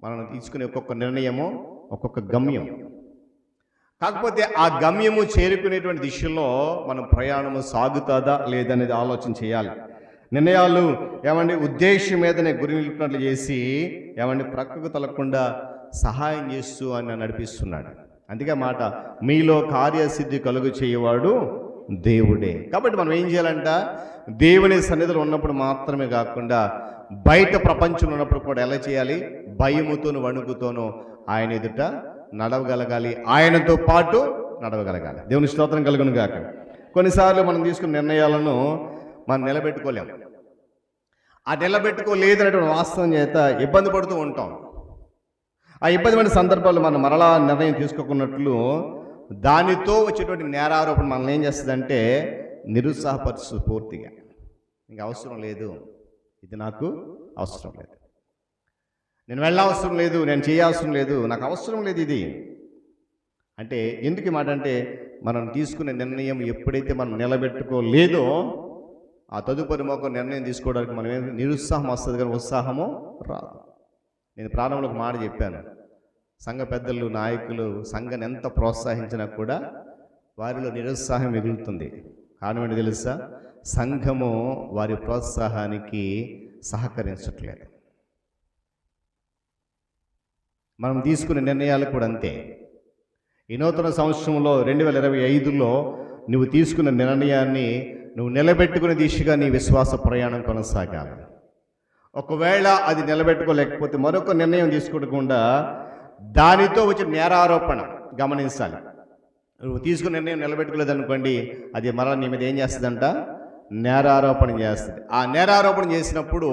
మనం తీసుకునే ఒక్కొక్క నిర్ణయము ఒక్కొక్క గమ్యం. కాకపోతే ఆ గమ్యము చేరుకునేటువంటి దిశలో మనం ప్రయాణము సాగుతుందా లేదనేది ఆలోచన చేయాలి. నిర్ణయాలు ఏమండి ఉద్దేశం మీదనే గురి నిలిపినట్లు చేసి ఏమండి ప్రక్కకు తలకుండా సహాయం చేస్తూ ఆయన నడిపిస్తున్నాడు. అందుకే మాట, మీలో కార్యసిద్ధి కలుగు చేయవాడు దేవుడే. కాబట్టి మనం ఏం చేయాలంట, దేవుని సన్నిధిలో ఉన్నప్పుడు మాత్రమే కాకుండా బయట ప్రపంచంలో ఉన్నప్పుడు కూడా ఎలా చేయాలి? భయముతోను వణుకుతోనూ ఆయన ఎదుట నడవగలగాలి, ఆయనతో పాటు నడవగలగాలి. దేవుని స్తోత్రం కలుగును గాక. కొన్నిసార్లు మనం తీసుకున్న నిర్ణయాలను మనం నిలబెట్టుకోలేము. ఆ నిలబెట్టుకోలేదనేటువంటి వాస్తవం చేత ఇబ్బంది పడుతూ ఉంటాం. ఆ ఇబ్బందిమైన సందర్భాల్లో మనం మరలా నిర్ణయం తీసుకోకున్నట్లు దానితో వచ్చేటువంటి నేరారోపణ మనల్ని ఏం చేస్తుందంటే నిరుత్సాహపరుస్తూ పూర్తిగా, ఇంక అవసరం లేదు, ఇది నాకు అవసరం లేదు, నేను వెళ్ళవసరం లేదు, నేను చేయవసరం లేదు, నాకు అవసరం లేదు ఇది అంటే. ఎందుకు మాట అంటే మనం తీసుకునే నిర్ణయం ఎప్పుడైతే మనం నిలబెట్టుకోలేదో ఆ తదుపరి మొక్క నిర్ణయం తీసుకోవడానికి మనం నిరుత్సాహం వస్తుంది, కానీ ఉత్సాహము రాదు. నేను ప్రారంభంలో ఒక మాట చెప్పాను, సంఘ పెద్దలు నాయకులు సంఘాన్ని ఎంత ప్రోత్సహించినా కూడా వారిలో నిరుత్సాహం మిగులుతుంది. కారణం ఏంటి తెలుసా? సంఘము వారి ప్రోత్సాహానికి సహకరించట్లేదు. మనం తీసుకునే నిర్ణయాలు కూడా అంతే. ఈ నూతన సంవత్సరంలో 2025లో నువ్వు తీసుకున్న నిర్ణయాన్ని నువ్వు నిలబెట్టుకునే దిశగా నీ విశ్వాస ప్రయాణం కొనసాగాలి. ఒకవేళ అది నిలబెట్టుకోలేకపోతే మరొక నిర్ణయం తీసుకోకుండా దానితో వచ్చిన నేరారోపణ గమనించాలి. నువ్వు తీసుకున్న నిర్ణయం నిలబెట్టుకోలేదనుకోండి, అది మరలా నీ మీద ఏం చేస్తుందంట? నేరారోపణ చేస్తుంది. ఆ నేరారోపణ చేసినప్పుడు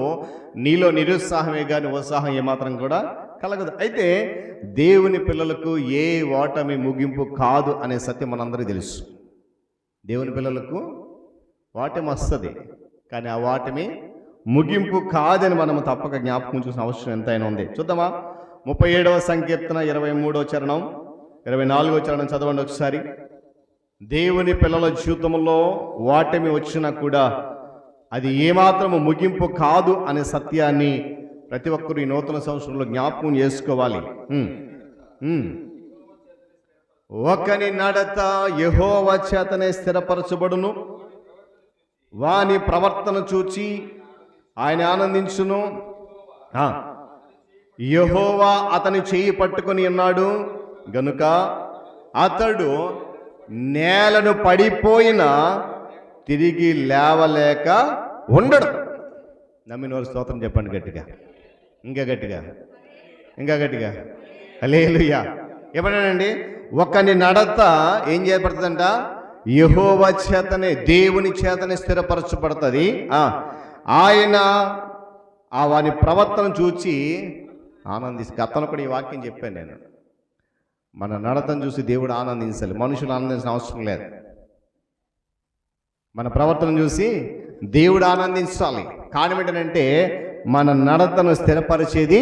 నీలో నిరుత్సాహమే కానీ ఉత్సాహం ఏమాత్రం కూడా కలగదు. అయితే దేవుని పిల్లలకు ఏ ఓటమి ముగింపు కాదు అనే సత్యం మనందరికీ తెలుసు. దేవుని పిల్లలకు ఓటమి వస్తుంది, కానీ ఆ ఓటమి ముగింపు కాదని మనం తప్పక జ్ఞాపకం చూసిన అవసరం ఎంతైనా ఉంది. చూద్దామా? 37వ సంకీర్తన 23వ చరణం 24వ చరణం చదవండి ఒకసారి. దేవుని పిల్లల జీవితంలో ఓటమి వచ్చినా కూడా అది ఏమాత్రము ముగింపు కాదు అనే సత్యాన్ని ప్రతి ఒక్కరు ఈ నూతన సంవత్సరంలో జ్ఞాపకం చేసుకోవాలి. ఒకని నడత యెహోవా చేతనే స్థిరపరచబడును, వాని ప్రవర్తన చూచి ఆయన ఆనందించును. యెహోవా అతని చేయి పట్టుకొని ఉన్నాడు గనుక అతడు నేలను పడిపోయినా తిరిగి లేవలేక ఉండడు. నమ్మిన వారు స్తోత్రం చెప్పండి గట్టిగా, ఇంకా గట్టిగా, ఇంకా గట్టిగా. హల్లెలూయా. ఏమన్నానండి? ఒకని నడత ఏం చేయబడుతుందంట? యెహోవా చేతనే, దేవుని చేతనే స్థిరపరచబడుతుంది. ఆయన వాని ప్రవర్తన చూచి ఆనందిస్తే. గతంలో కూడా ఈ వాక్యం చెప్పాను నేను. మన నడతను చూసి దేవుడు ఆనందించాలి, మనుషులు ఆనందించిన అవసరం లేదు. మన ప్రవర్తన చూసి దేవుడు ఆనందించాలి. కారణం ఏంటంటే మన నడతను స్థిరపరిచేది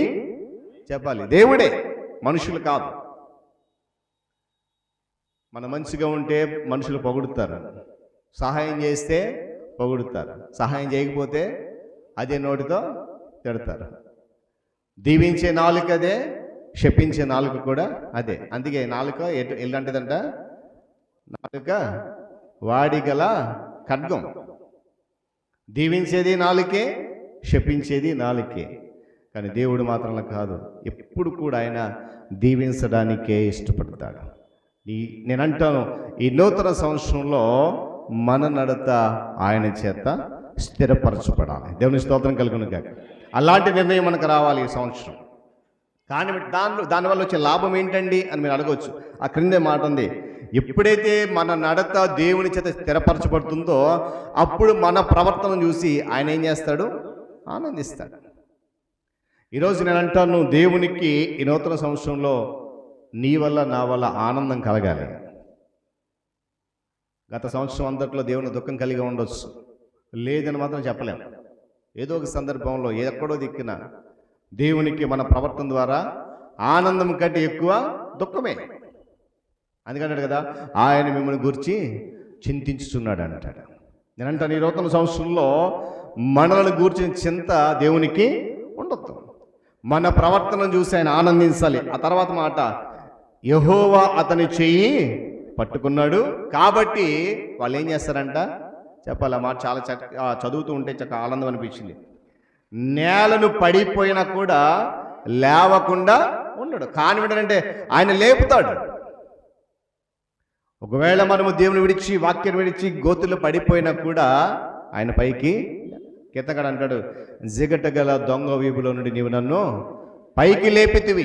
చెప్పాలి దేవుడే, మనుషులు కాదు. మన మంచిగా ఉంటే మనుషులు పొగుడుతారు, సహాయం చేస్తే పొగుడుతారు, సహాయం చేయకపోతే అదే నోటితో తిడతారు. దీవించే నాలుక అదే, శపించే నాలుక కూడా అదే. అందుకే నాలుక ఎలాంటిదంట? నాలుక వాడిగల ఖడ్గం. దీవించేది నాలుకే, శపించేది నాలుకే. కానీ దేవుడు మాత్రం కాదు, ఎప్పుడు కూడా ఆయన దీవించడానికే ఇష్టపడతాడు. నేనంటాను, ఈ నూతన సంవత్సరంలో మన నడత ఆయన చేత స్థిరపరచబడాలి. దేవుని స్తోత్రం కలుగును గాక. అలాంటి నిర్ణయం మనకు రావాలి ఈ సంవత్సరం. కానీ దానివల్ల వచ్చే లాభం ఏంటండి అని మీరు అడగవచ్చు. ఆ క్రిందే మాట ఉంది, ఎప్పుడైతే మన నడత దేవుని చేత స్థిరపరచబడుతుందో అప్పుడు మన ప్రవర్తన చూసి ఆయన ఏం చేస్తాడు? ఆనందిస్తాడు. ఈరోజు నేను అంటాను, దేవునికి ఈ నూతన సంవత్సరంలో నీ వల్ల నా వల్ల ఆనందం కలగాలి. గత సంవత్సరం అంతట్లో దేవుని దుఃఖం కలిగి ఉండొచ్చు, లేదని మాత్రం చెప్పలేము. ఏదో ఒక సందర్భంలో ఎక్కడో దిక్కున దేవునికి మన ప్రవర్తన ద్వారా ఆనందం కంటే ఎక్కువ దుఃఖమే. అందుకంటాడు కదా, ఆయన మిమ్మల్ని గురించి చింతించుతున్నాడు అంటాడు. నేనంటాను, ఈ నూతన సంవత్సరంలో మనల్ని గూర్చిన చింత దేవునికి ఉండొద్దు. మన ప్రవర్తనను చూసి ఆయన ఆనందించాలి. ఆ తర్వాత మాట, యెహోవా అతని చెయ్యి పట్టుకున్నాడు కాబట్టి వాళ్ళు ఏం చేస్తారంట చెప్పాలి. ఆ మాట చాలా చదువుతూ ఉంటే చక్కగా ఆనందం అనిపించింది. నేలను పడిపోయినా కూడా లేవకుండా ఉండడు. కానివిడంటే ఆయన లేపుతాడు. ఒకవేళ మనము దేవుని విడిచి వాక్యం విడిచి గోతులు పడిపోయినా కూడా ఆయన పైకి కీర్తనకారుడు అంటాడు, జిగట గల దొంగ వీపులో నుండి నీవు నన్ను పైకి లేపితివి.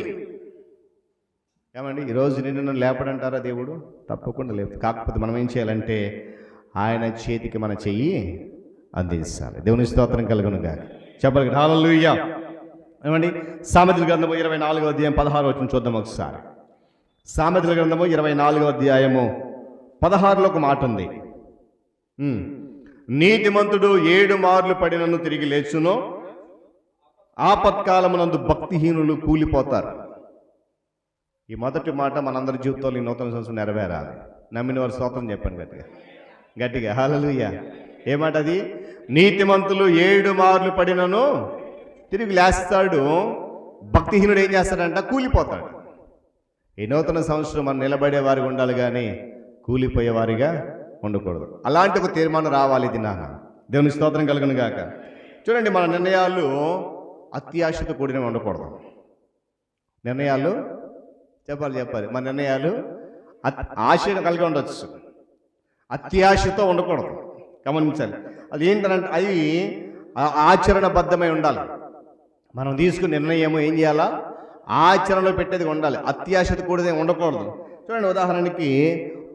ఏమండి, ఈరోజు నిన్ను లేపడంటారా దేవుడు? తప్పకుండా లేపు. కాకపోతే మనం ఏం చేయాలంటే ఆయన చేతికి మన చెయ్యి అందించాలి. దేవుని స్తోత్రం కలుగును గాక. చెప్పాలి హల్లెలూయా. ఏమండి, సామెతల గ్రంథము 24వ అధ్యాయం 16 వచనం చూద్దాం ఒకసారి. సామెతల గ్రంథము 24వ అధ్యాయము 16లో ఒక మాట ఉంది. నీతిమంతుడు 7 మార్లు పడినను తిరిగి లేచును, ఆపత్కాలమునందు భక్తిహీనులు కూలిపోతారు. ఈ మొదటి మాట మనందరి జీవితంలో ఈ నూతన సంవత్సరం నెరవేరాలి. నమ్మిన వారు స్తోత్రం చెప్పండి గట్టిగా గట్టిగా హల్లెలూయా. ఏ మాట అది? నీతిమంతులు 7 మార్లు పడినను తిరిగి లేస్తాడు, భక్తిహీనుడు ఏం చేస్తాడంట? కూలిపోతాడు. ఈ నూతన సంవత్సరం మనం నిలబడేవారిగా ఉండాలి కానీ కూలిపోయేవారిగా ఉండకూడదు. అలాంటి ఒక తీర్మానం రావాలి ఇది నాన్న. దేవుని స్తోత్రం కలుగును గాక. చూడండి, మన నిర్ణయాలు అత్యాశతో కూడినవి ఉండకూడదు. నిర్ణయాలు చెప్పాలి మన నిర్ణయాలు ఆశను కలిగి ఉండొచ్చు, అత్యాశతో ఉండకూడదు. గమనించాలి. అది ఏంటంటే అది ఆచరణబద్ధమై ఉండాలి. మనం తీసుకున్న నిర్ణయం ఏం చేయాలా? ఆచరణలో పెట్టేది ఉండాలి. అత్యాశతో కూడితే ఉండకూడదు. చూడండి, ఉదాహరణకి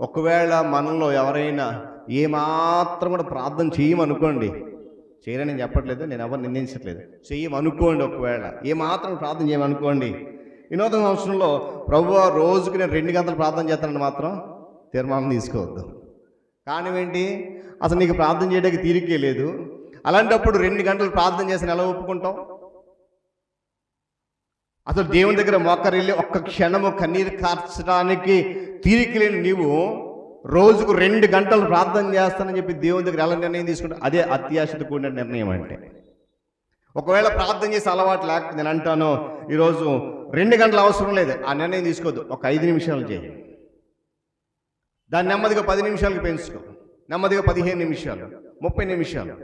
ఒకవేళ మనలో ఎవరైనా ఏమాత్రం కూడా ప్రార్థన చేయమనుకోండి, చేయరని నేను చెప్పట్లేదు, నేను ఎవరు నిందించట్లేదు, చెయ్యమనుకోండి. ఒకవేళ ఏమాత్రం ప్రార్థన చేయమనుకోండి, ఈ నూతన సంవత్సరంలో ప్రభువా రోజుకి నేను 2 గంటలు ప్రార్థన చేస్తానని మాత్రం తీర్మానం తీసుకోవద్దు. కారణం ఏంటి? అసలు నీకు ప్రార్థన చేయడానికి తీరికే లేదు. అలాంటప్పుడు 2 గంటలు ప్రార్థన చేసిన ఎలా ఒప్పుకుంటాం? అసలు దేవుని దగ్గర మోకరిల్లి ఒక్క క్షణము కన్నీరు కార్చడానికి తీరిక లేని నీవు రోజుకు 2 గంటలు ప్రార్థన చేస్తానని చెప్పి దేవుని దగ్గర ఎలా నిర్ణయం తీసుకుంటావు? అదే అత్యాశతో కూడిన నిర్ణయం అంటే. ఒకవేళ ప్రార్థన చేసే అలవాటు లేకపోతే నేను అంటాను, ఈరోజు 2 గంటలు అవసరం లేదు, ఆ నిర్ణయం తీసుకోవద్దు, ఒక 5 నిమిషాలు చేయి. దాన్ని నెమ్మదిగా 10 నిమిషాలకు పెంచుకో, నెమ్మదిగా 15 నిమిషాలు, 30 నిమిషాలు,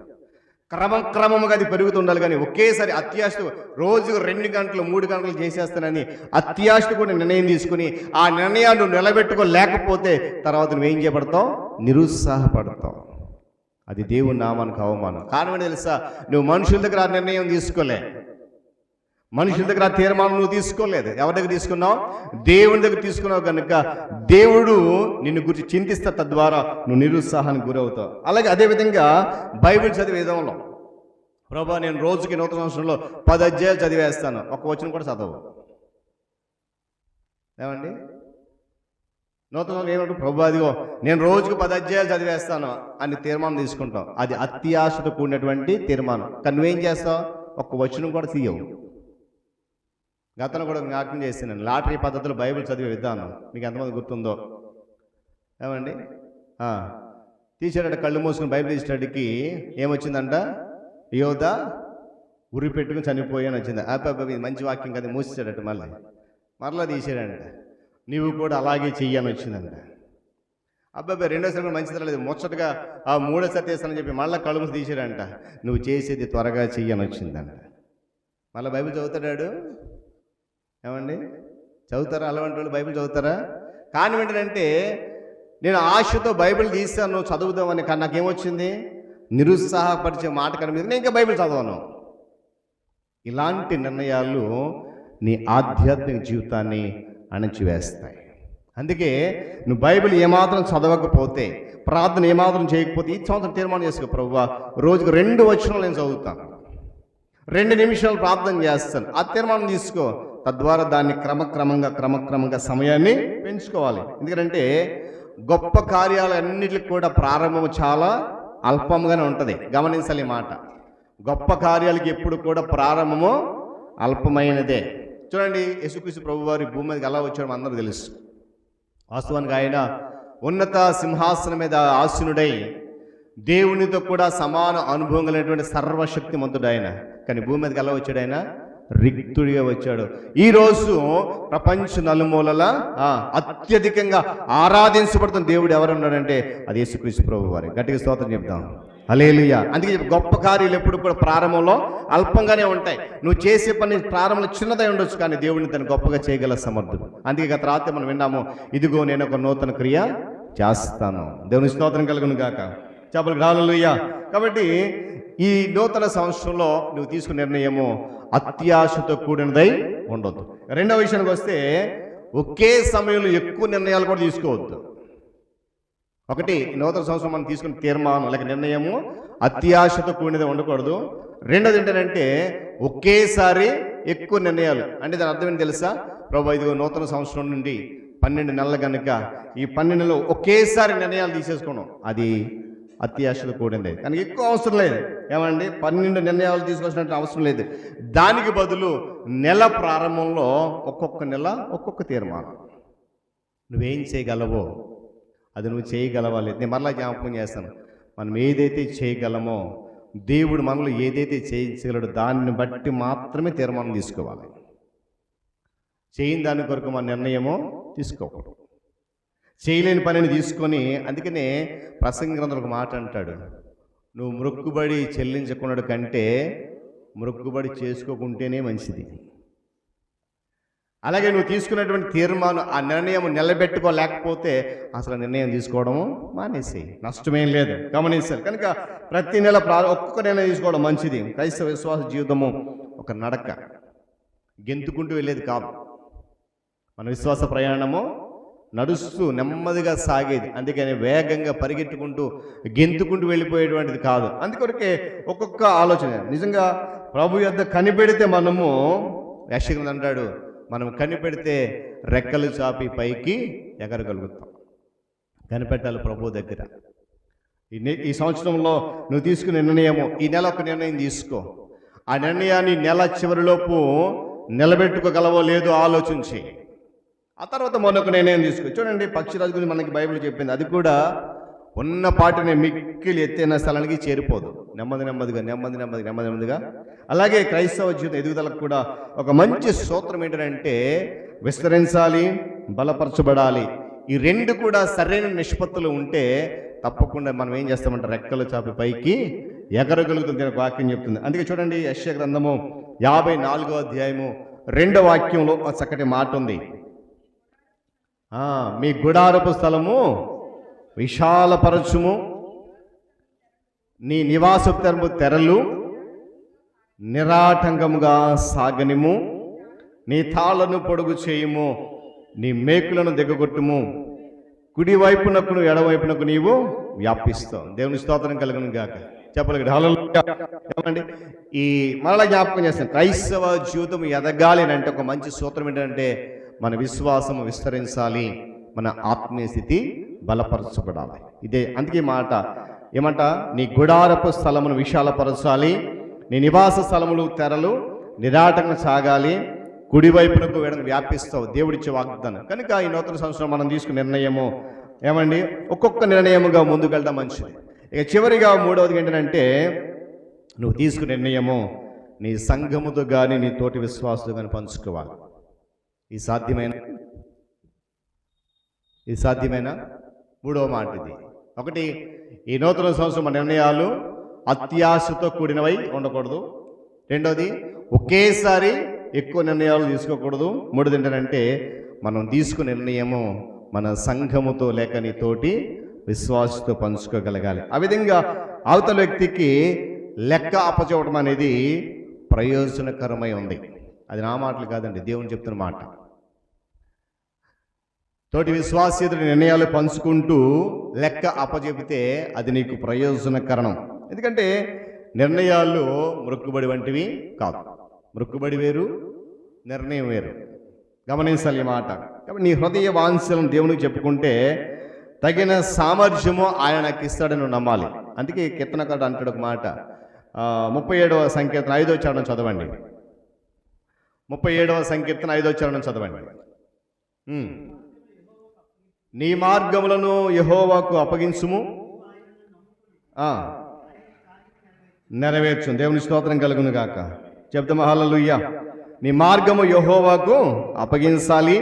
క్రమముగా అది పెరుగుతుండాలి. కానీ ఒకేసారి అత్యాశతో రోజుకు 2 గంటలు 3 గంటలు చేసేస్తానని అత్యాశతో కూడా నిర్ణయం తీసుకుని ఆ నిర్ణయాన్ని నిలబెట్టుకోలేకపోతే తర్వాత నువ్వేం చేయబడతావు? నిరుత్సాహపడతావు. అది దేవుని నామానికి అవమానం. కారణం తెలుసా? నువ్వు మనుషుల దగ్గర ఆ నిర్ణయం తీసుకోలే, మనుషుల దగ్గర ఆ తీర్మానం నువ్వు తీసుకోలేదు. ఎవరి దగ్గర తీసుకున్నావు? దేవుని దగ్గర తీసుకున్నావు. కనుక దేవుడు నిన్ను గురించి చింతిస్తా, తద్వారా నువ్వు నిరుత్సాహానికి గురవుతావు. అలాగే అదేవిధంగా బైబిల్ చదివే విధంలో, ప్రభా నేను రోజుకి నూతన సంవత్సరంలో 10 అధ్యాయాలు చదివేస్తాను, ఒక వచనం కూడా చదవు. ఏమండి, నూతన ఏమంటే ప్రభా అదిగో నేను రోజుకు 10 అధ్యాయాలు చదివేస్తాను అని తీర్మానం తీసుకుంటాం. అది అత్యాశతో కూడినటువంటి తీర్మానం. కానీ నువ్వేం చేస్తావు? ఒక్క వచనం కూడా తీయవు. గతంలో కూడా జ్ఞాపకం చేస్తున్నాను, లాటరీ పద్ధతిలో బైబిల్ చదివే విధానం మీకు ఎంతమంది గుర్తుందో? ఏమండి, తీసేటట్టు కళ్ళు మూసుకుని బైబిల్ తీసేటట్టుకి ఏమొచ్చిందంట? యోధ ఉరి పెట్టుకుని చనిపోయాని వచ్చింది. ఇది మంచి వాక్యం కదా, మూసేసాడట. మరలా తీసాడంట, నీవు కూడా అలాగే చెయ్యని వచ్చిందంట. అబ్బాయి రెండోసారి మంచిది రాలేదు, ముచ్చటగా ఆ 3ఓసారి తీస్తానని చెప్పి మళ్ళీ కళ్ళు మూసి తీసాడంట, నువ్వు చేసేది త్వరగా చెయ్యని వచ్చిందంట. మళ్ళీ బైబిల్ చదువుతాడాడు. ఏమండి, చదువుతారా? అలాంటి వాళ్ళు బైబిల్ చదువుతారా? కానీ ఏంటంటే నేను ఆశతో బైబిల్ తీస్తాను నువ్వు చదువుదామని, కానీ నాకేమొచ్చింది? నిరుత్సాహపరిచే మాట కనిపిస్తుంది, నేను ఇంకా బైబిల్ చదవను. ఇలాంటి నిర్ణయాలు నీ ఆధ్యాత్మిక జీవితాన్ని అణచివేస్తాయి. అందుకే నువ్వు బైబిల్ ఏమాత్రం చదవకపోతే, ప్రార్థన ఏమాత్రం చేయకపోతే ఈ సంవత్సరం తీర్మానం చేసుకో, ప్రభువా రోజుకు 2 వచనాలు నేను చదువుతాను, 2 నిమిషాలు ప్రార్థన చేస్తాను. ఆ తీర్మానం తీసుకో. తద్వారా దాన్ని క్రమక్రమంగా సమయాన్ని పెంచుకోవాలి. ఎందుకంటే గొప్ప కార్యాలన్నిటికి కూడా ప్రారంభం చాలా అల్పంగానే ఉంటుంది. గమనించాలి ఈ మాట. గొప్ప కార్యాలకి ఎప్పుడు కూడా ప్రారంభము అల్పమైనదే. చూడండి, యేసుక్రీస్తు ప్రభువారి భూమి మీదకి ఎలా వచ్చాడో అందరూ తెలుసు. వాస్తవానికి ఆయన ఉన్నత సింహాసనం మీద ఆసీనుడై దేవునితో కూడా సమాన అనుభవం కలిగినటువంటి సర్వశక్తిమంతుడు ఆయన. కానీ భూమి మీదకి ఎలా వచ్చాడు? ఆయన రిక్తుడిగా వచ్చాడు. ఈరోజు ప్రపంచ నలుమూలల అత్యధికంగా ఆరాధించబడుతున్న దేవుడు ఎవరున్నాడంటే అది యేసుక్రీస్తు ప్రభు వారి. గట్టిగా స్తోత్రం చెప్తాం. హల్లెలూయా. అందుకే గొప్ప కార్యాలు ఎప్పుడు కూడా ప్రారంభంలో అల్పంగానే ఉంటాయి. నువ్వు చేసే పని ప్రారంభంలో చిన్నదై ఉండొచ్చు, కానీ దేవుడిని తను గొప్పగా చేయగల సమర్థుడు. అందుకే గత రాత్రి మనం విన్నాము, ఇదిగో నేను ఒక నూతన క్రియ చేస్తాను. దేవుని స్తోత్రం కలుగును గాక. చెప్పలు హల్లెలూయా. కాబట్టి ఈ నూతన సంవత్సరంలో నువ్వు తీసుకున్న నిర్ణయము అత్యాశతో కూడినదై ఉండొద్దు. రెండవ విషయానికి వస్తే, ఒకే సమయంలో ఎక్కువ నిర్ణయాలు కూడా తీసుకోవద్దు. ఒకటి, నూతన సంవత్సరం మనం తీసుకున్న తీర్మానం లేక నిర్ణయము అత్యాశతో కూడినది ఉండకూడదు. రెండోది ఏంటంటే ఒకేసారి ఎక్కువ నిర్ణయాలు. అంటే దాని అర్థం ఏంటి తెలుసా? ప్రభు ఇదిగో నూతన సంవత్సరం నుండి 12 నెలలు కనుక ఈ 12 నెలలు ఒకేసారి నిర్ణయాలు తీసేసుకోవడం, అది అత్యాశతో కూడింది. కానీ ఎక్కువ అవసరం లేదు. ఏమండి, 12 నిర్ణయాలు తీసుకోవాల్సిన అవసరం లేదు. దానికి బదులు నెల ప్రారంభంలో ఒక్కొక్క నెల ఒక్కొక్క తీర్మానం. నువ్వేం చేయగలవో అది నువ్వు చేయగలవాలి. నేను మరలా జ్ఞాపకం చేస్తాను, మనం ఏదైతే చేయగలమో, దేవుడు మనలో ఏదైతే చేయించగలడో దాన్ని బట్టి మాత్రమే తీర్మానం తీసుకోవాలి. చేయని దాని కొరకు మన నిర్ణయమో తీసుకోకూడదు. చేయలేని పనిని తీసుకొని, అందుకనే ప్రసంగ గ్రంథంలో ఒక మాట అంటాడు, నువ్వు మొక్కుబడి చెల్లించకుండా కంటే మొక్కుబడి చేసుకోకుంటేనే మంచిది. అలాగే నువ్వు తీసుకున్నటువంటి తీర్మానం, ఆ నిర్ణయం నిలబెట్టుకోలేకపోతే అసలు నిర్ణయం తీసుకోవడము మానేసేయి, నష్టమేం లేదు. గమనించాలి. కనుక ప్రతి నెల ఒక్కొక్క నిర్ణయం తీసుకోవడం మంచిది. క్రైస్తవ విశ్వాస జీవితము ఒక నడక, గెంతుకుంటూ వెళ్ళేది కాదు. మన విశ్వాస ప్రయాణము నడుస్తూ నెమ్మదిగా సాగేది. అందుకని వేగంగా పరిగెట్టుకుంటూ గెంతుకుంటూ వెళ్ళిపోయేటువంటిది కాదు. అందుకొరకే ఒక్కొక్క ఆలోచన. నిజంగా ప్రభు యొద్ద కనిపెడితే మనము, యెషయా అంటాడు, మనం కనిపెడితే రెక్కలు చాపి పైకి ఎగరగలుగుతాం. కనిపెట్టాలి ప్రభు దగ్గర. ఈ సంవత్సరంలో నువ్వు తీసుకునే నిర్ణయము, ఈ నెల ఒక నిర్ణయం తీసుకో. ఆ నిర్ణయాన్ని నెల చివరిలోపు నిలబెట్టుకోగలవో లేదో ఆలోచించి ఆ తర్వాత మరొక నిర్ణయం తీసుకో. చూడండి, పక్షిరాజు గురించి మనకి బైబిల్ చెప్పింది. అది కూడా ఉన్న పాటిని మిక్కిలి ఎత్తైన స్థలానికి చేరిపోదు. నెమ్మదిగా. అలాగే క్రైస్తవ జీవితం ఎదుగుదలకు కూడా ఒక మంచి సూత్రం ఏంటంటే విస్తరించాలి, బలపరచబడాలి. ఈ రెండు కూడా సరైన నిష్పత్తులు ఉంటే తప్పకుండా మనం ఏం చేస్తామంటే రెక్కలు చాపి పైకి ఎగరగలుగుతుంది అని వాక్యం చెప్తుంది. అందుకే చూడండి, యెషయా గ్రంథము 54వ అధ్యాయము 2వ వాక్యంలో ఒక చక్కటి మాట ఉంది. మీ గుడారపు స్థలము విశాలపరచుము, నీ నివాసము తెరలు నిరాటంకముగా సాగనిము, నీ తాళ్లను పొడుగు చేయుము, నీ మేకులను దిగగొట్టుము, కుడివైపునకు ఎడవైపునకు నీవు వ్యాపిస్తావు. దేవుని స్తోత్రం కలుగును గాక. చెప్పలేదు హల్లెలూయా. ఈ మరలా జ్ఞాపకం చేస్తాను, క్రైస్తవ జీవితం ఎదగాలి అంటే ఒక మంచి సూత్రం ఏంటంటే మన విశ్వాసం విస్తరించాలి, మన ఆత్మీయ స్థితి బలపరచబడాలి. ఇదే అందుకే మాట ఏమంట, నీ గుడారపు స్థలమును విశాలపరచాలి, నీ నివాస స్థలములు తెరలు నిరాటంగా సాగాలి, కుడివైపునకు వ్యాపిస్తావు. దేవుడిచ్చే వాగ్దానం. కనుక ఈ నూతన సంవత్సరం మనం తీసుకున్న నిర్ణయము ఏమండి, ఒక్కొక్క నిర్ణయముగా ముందుకెళ్ళడం మంచిది. ఇక చివరిగా మూడవది ఏంటంటే, నువ్వు తీసుకున్న నిర్ణయము నీ సంఘముతో కానీ నీ తోటి విశ్వాసులు కానీ పంచుకోవాలి. ఇది సాధ్యమైన మూడవ మాట ఇది. ఒకటి, ఈ నూతన సంవత్సరం మన నిర్ణయాలు అత్యాశతో కూడినవై ఉండకూడదు. రెండోది, ఒకేసారి ఎక్కువ నిర్ణయాలు తీసుకోకూడదు. మూడోది ఏంటంటే, మనం తీసుకునే నిర్ణయము మన సంఘముతో లేక నీ తోటి విశ్వాసతో పంచుకోగలగాలి. ఆ విధంగా అవతల వ్యక్తికి లెక్క అప్పచెప్పడం అనేది ప్రయోజనకరమై ఉంది. అది నా మాటలు కాదండి, దేవుని చెప్తున్న మాట. తోటి విశ్వాసీయుల నిర్ణయాలు పంచుకుంటూ లెక్క అప్పచెపితే అది నీకు ప్రయోజనకరణం. ఎందుకంటే నిర్ణయాలు మొక్కుబడి వంటివి కాదు. మొక్కుబడి వేరు, నిర్ణయం వేరు. గమనించాలి ఈ మాట. కాబట్టి నీ హృదయ వాంఛలను దేవునికి చెప్పుకుంటే తగిన సామర్థ్యము ఆయన నాకు ఇస్తాడని నమ్మాలి. అందుకే కీర్తనకారుడు అంటాడు ఒక మాట, 37వ సంకీర్తన 5వ చరణం చదవండి. 37వ సంకీర్తన 5వ చరణం చదవండి. నీ మార్గములను యెహోవాకు అప్పగించుము, నెరవేర్చు. దేవుని స్తోత్రం కలుగును గాక. చెప్తాము హల్లెలూయా. నీ మార్గము యెహోవాకు అప్పగించాలి,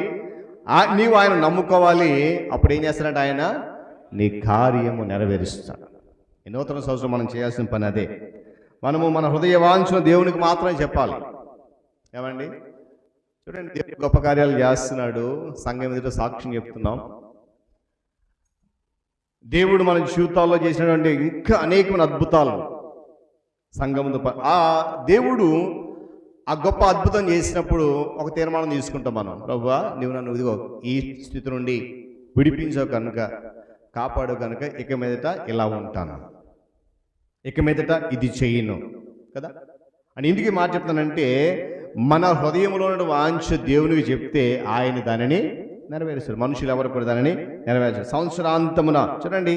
నీవు ఆయన నమ్ముకోవాలి. అప్పుడు ఏం చేస్తాడంటే ఆయన నీ కార్యము నెరవేరుస్తాడు. ఈ నూతన సంవత్సరం మనం చేయాల్సిన పని అదే. మనము మన హృదయ వాంఛను దేవునికి మాత్రమే చెప్పాలి. ఏమండి, చూడండి, దేవుడు గొప్ప కార్యాలు చేస్తున్నాడు. సంఘం ఎదుట సాక్ష్యం చెప్తున్నాం. దేవుడు మన జీవితాల్లో చేసినటువంటి ఇంకా అనేకమైన అద్భుతాలు సంఘం ఆ దేవుడు ఆ గొప్ప అద్భుతం చేసినప్పుడు ఒక తీర్మానం తీసుకుంటాం మనం. ప్రభువా, నువ్వు నన్ను ఇదిగో ఈ స్థితి నుండి విడిపించావు కనుక, కాపాడు కనుక, ఇక మీదట ఇలా ఉంటాను, ఇక మీదట ఇది చెయ్యను కదా అని. ఎందుకు మాట చెప్తానంటే, మన హృదయంలో ఉన్న వాంఛ దేవునికి చెప్తే ఆయన దానిని నెరవేరుస్తారు. మనుషులు ఎవరు కూడా దానిని నెరవేర్చారు. సంవత్సరాంతమున చూడండి,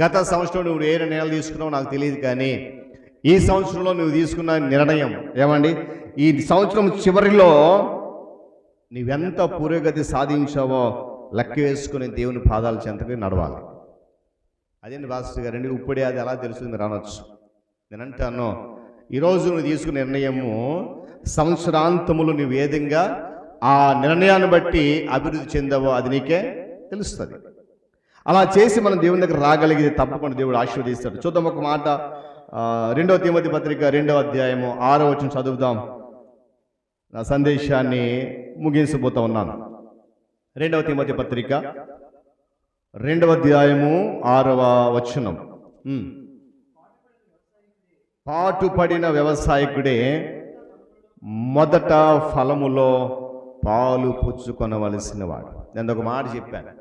గత సంవత్సరం నువ్వు ఏ నిర్ణయాలు తీసుకున్నావో నాకు తెలియదు, కానీ ఈ సంవత్సరంలో నువ్వు తీసుకున్న నిర్ణయం ఏమండి, ఈ సంవత్సరం చివరిలో నువ్వెంత పురోగతి సాధించావో లెక్క వేసుకుని దేవుని పాదాల చెంతకు నడవాలి. అదేంటి భాస్కర్ గారండి, ఇప్పుడే అది ఎలా తెలుస్తుంది మీరు అనొచ్చు. నేను అంటాను, ఈరోజు నువ్వు తీసుకున్న నిర్ణయము సంవత్సరాంతములు నువ్వు ఏ విధంగా ఆ నిర్ణయాన్ని బట్టి అభివృద్ధి చెందావో అది నీకే తెలుస్తుంది. అలా చేసి మనం దేవుని దగ్గర రాగలిగితే తప్పకుండా దేవుడు ఆశీర్వదిస్తాడు. చూద్దాం ఒక మాట, 2వ తిమోతి పత్రిక 2వ అధ్యాయము 6వ వచనం చదువుదాం. నా సందేశాన్ని ముగించబోతా ఉన్నాను. 2వ తిమోతి పత్రిక 2వ అధ్యాయము 6వ వచనం. పాటుపడిన వ్యవసాయకుడే మొదట ఫలములో పాలు పుచ్చుకొనవలసిన వాడు. నేను ఒక మాట చెప్పాను,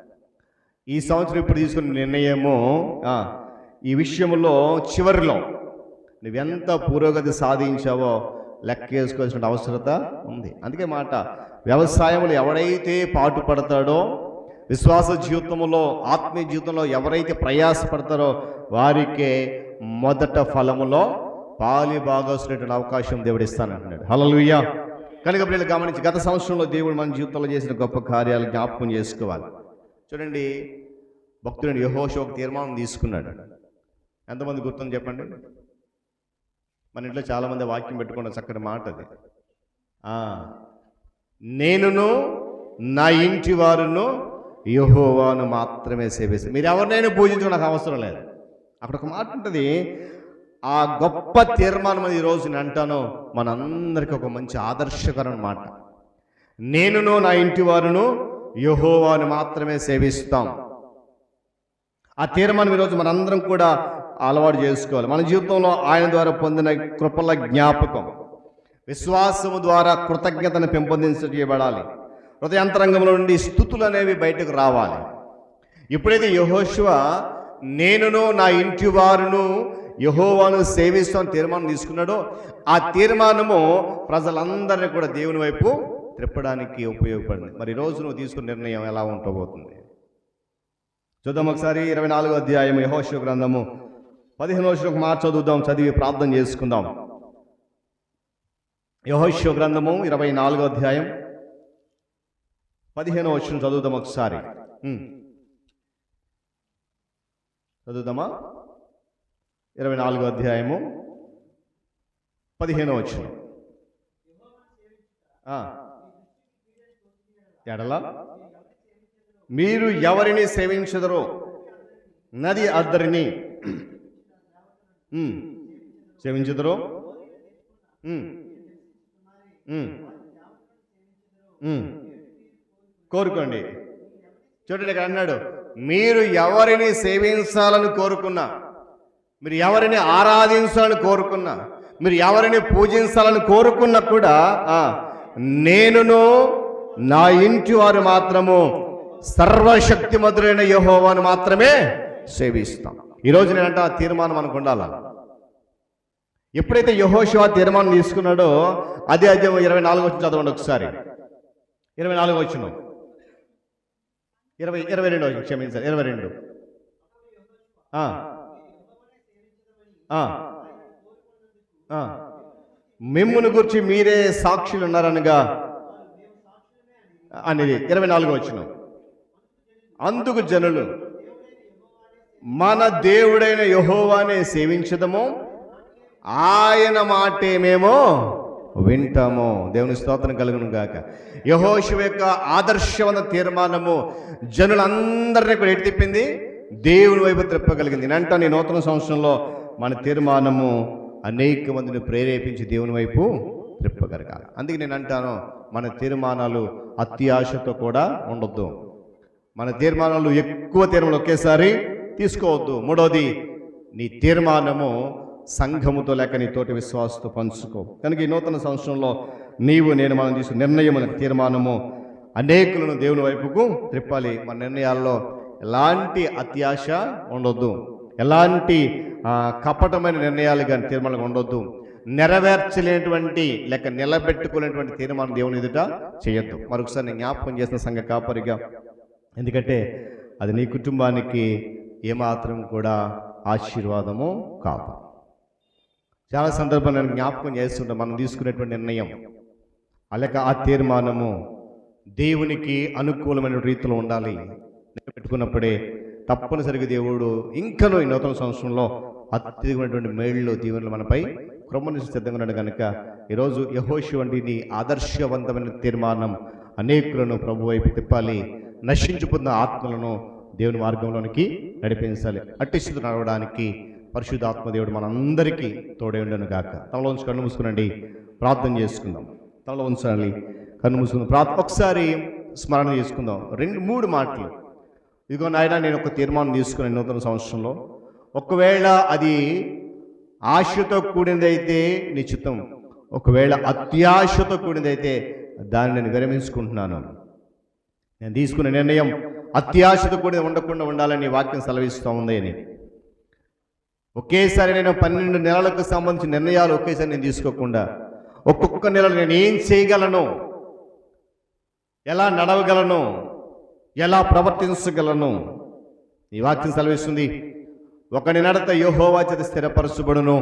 ఈ సంవత్సరం ఇప్పుడు తీసుకున్న నిర్ణయము ఈ విషయంలో చివరిలో నువ్వెంత పురోగతి సాధించావో లెక్క వేసుకోవాల్సిన అవసరత ఉంది. అందుకే మాట, వ్యవసాయంలో ఎవడైతే పాటు పడతాడో, విశ్వాస జీవితంలో ఆత్మీయ జీవితంలో ఎవరైతే ప్రయాసపడతారో వారికే మొదట ఫలములో పాలి భాగస్తున్నటువంటి అవకాశం దేవుడు ఇస్తానంటున్నాడు. హల్లెలూయా. కనుక వీళ్ళు గమనించి, గత సంవత్సరంలో దేవుడు మన జీవితంలో చేసిన గొప్ప కార్యాలు జ్ఞాపకం చేసుకోవాలి. చూడండి, భక్తుడు యెహోషువ ఒక తీర్మానం తీసుకున్నాడు. ఎంతమంది గుర్తుంది చెప్పండి? మన ఇంట్లో చాలామంది వాక్యం పెట్టుకున్న చక్కటి మాట అది. నేనును నా ఇంటి వారును యెహోవాను మాత్రమే సేవిస్తాను. మీరు ఎవరినైనా పూజించడం నాకు అవసరం లేదు. అక్కడ ఒక మాట ఉంటుంది. ఆ గొప్ప తీర్మానం అది ఈరోజు నేను అంటాను, మనందరికీ ఒక మంచి ఆదర్శకరమైన మాట. నేనును నా ఇంటి వారును యెహోవాను మాత్రమే సేవిస్తాం. ఆ తీర్మానం ఈరోజు మనందరం కూడా అలవాటు చేసుకోవాలి. మన జీవితంలో ఆయన ద్వారా పొందిన కృపల జ్ఞాపకం, విశ్వాసము ద్వారా కృతజ్ఞతను పెంపొందించబడాలి. హృదయాంతరంగంలో నుండి స్తుతులు అనేవి బయటకు రావాలి. ఎప్పుడైతే యెహోషువ నేనును నా ఇంటి వారును యెహోవాను సేవిస్తాం తీర్మానం తీసుకున్నాడో, ఆ తీర్మానము ప్రజలందరినీ కూడా దేవుని వైపు త్రిప్పడానికి ఉపయోగపడింది. మరి ఈరోజు నువ్వు తీసుకున్న నిర్ణయం ఎలా ఉండబోతుంది చూద్దాం. ఒకసారి 24వ అధ్యాయం యెహోషువ గ్రంథము 15వ వచనం మాట చదువుదాం, చదివి ప్రార్థన చేసుకుందాం. యెహోషువ గ్రంథము 24వ అధ్యాయం 15వ వచనం చదువుదాం ఒకసారి. చదువుదామా? 24వ అధ్యాయము 15వ వచనం. ఎడల మీరు ఎవరిని సేవించదరో నది అద్దరిని సేవించదరో కోరుకోండి. చూడండి, ఇక్కడ అన్నాడు, మీరు ఎవరిని సేవించాలని కోరుకున్నా, మీరు ఎవరిని ఆరాధించాలని కోరుకున్నా, మీరు ఎవరిని పూజించాలని కోరుకున్నా కూడా నేనును నా ఇంటి వారు మాత్రము సర్వశక్తిమంతుడైన యెహోవాను మాత్రమే సేవిస్తాం. ఈరోజు నేనంటే ఆ తీర్మానం మనకు ఉండాలి. ఎప్పుడైతే యెహోషువ తీర్మానం తీసుకున్నాడో అదే అధ్యాయం 24వ వచనం చదవండి ఒకసారి. 24వ వచనం, 22వ వచనం, క్షమించాలి, 22. ఆ, ఆ. మిమ్మును గురించి మీరే సాక్షులు ఉన్నారనగా అనేది 24 వచనం. అందుకు జనులు మన దేవుడైన యెహోవానే సేవించదము, ఆయన మాటే మేము వింటాము. దేవుని స్తోత్రం కలుగును గాక. యెహోషువ యొక్క ఆదర్శవంత తీర్మానము జనులందరినీ కూడా ఎటు తిప్పింది? దేవుని వైపు త్రిప్పగలిగింది. నేనంటాను, ఈ నూతన సంవత్సరంలో మన తీర్మానము అనేక మందిని ప్రేరేపించి దేవుని వైపు త్రిప్పగలగాలి. అందుకే నేను అంటాను, మన తీర్మానాలు అత్యాశతో కూడా ఉండొద్దు. మన తీర్మానాలు ఎక్కువ తీర్మానాలు ఒకేసారి తీసుకోవద్దు. మూడోది, నీ తీర్మానము సంఘముతో లేక నీ తోటి విశ్వాసంతో పంచుకో. కనుక ఈ నూతన సంవత్సరంలో నేను మనం తీసుకున్న నిర్ణయం, తీర్మానము అనేకులను దేవుని వైపుకు త్రిప్పాలి. మన నిర్ణయాల్లో ఎలాంటి అత్యాశ ఉండొద్దు, ఎలాంటి కపటమైన నిర్ణయాలు కానీ తీర్మానాలు ఉండొద్దు. నెరవేర్చలేనటువంటి లేక నిలబెట్టుకునేటువంటి తీర్మానం దేవుని ఎదుట చేయొద్దు. మరొకసారి నేను జ్ఞాపకం చేసిన సంఘ కాపరిగా, ఎందుకంటే అది నీ కుటుంబానికి ఏమాత్రం కూడా ఆశీర్వాదము కాదు. చాలా సందర్భాలు నేను జ్ఞాపకం చేస్తుంటాం, మనం తీసుకునేటువంటి నిర్ణయం అలాగ ఆ తీర్మానము దేవునికి అనుకూలమైన రీతిలో ఉండాలి. పెట్టుకున్నప్పుడే తప్పనిసరిగా దేవుడు ఇంకనూ ఈ నూతన సంవత్సరంలో అత్యధికమైనటువంటి మేళ్ళు దీవెనలు మనపై క్రమనిసి సిద్ధంగా ఉన్నాడు. కనుక ఈరోజు యెహోషువ వంటి నీ ఆదర్శవంతమైన తీర్మానం అనేకులను ప్రభు వైపు తిప్పాలి. నశించిపోతున్న ఆత్మలను దేవుని మార్గంలోనికి నడిపించాలి. అట్టి స్థితి నడవడానికి పరిశుద్ధాత్మ దేవుడు మనందరికీ తోడే ఉండను గాక. తనలో ఉంచి కన్ను మూసుకునండి, ప్రార్థన చేసుకుందాం. తనలో ఉంచాలి, కన్ను మూసుకుందాం, ప్రార్థన ఒకసారి స్మరణ చేసుకుందాం. 2-3 మాటలు. ఇదిగో నాయన, నేను ఒక తీర్మానం తీసుకున్నాను నూతన సంవత్సరంలో. ఒకవేళ అది ఆశతో కూడినదైతే నీ చిత్తం, ఒకవేళ అత్యాశతో కూడినదైతే దాన్ని నేను విరమించుకుంటున్నాను. నేను తీసుకున్న నిర్ణయం అత్యాశతో కూడిన ఉండకుండా ఉండాలని వాక్యం సెలవిస్తూ ఉంది అని. ఒకేసారి నేను 12 నెలలకు సంబంధించిన నిర్ణయాలు ఒకేసారి నేను తీసుకోకుండా ఒక్కొక్క నెలలో నేను ఏం చేయగలను, ఎలా నడవగలను, ఎలా ప్రవర్తించగలను, ఈ వాక్యం సెలవిస్తుంది. ఒకని నడత యెహోవా చేత స్థిరపరచబడును,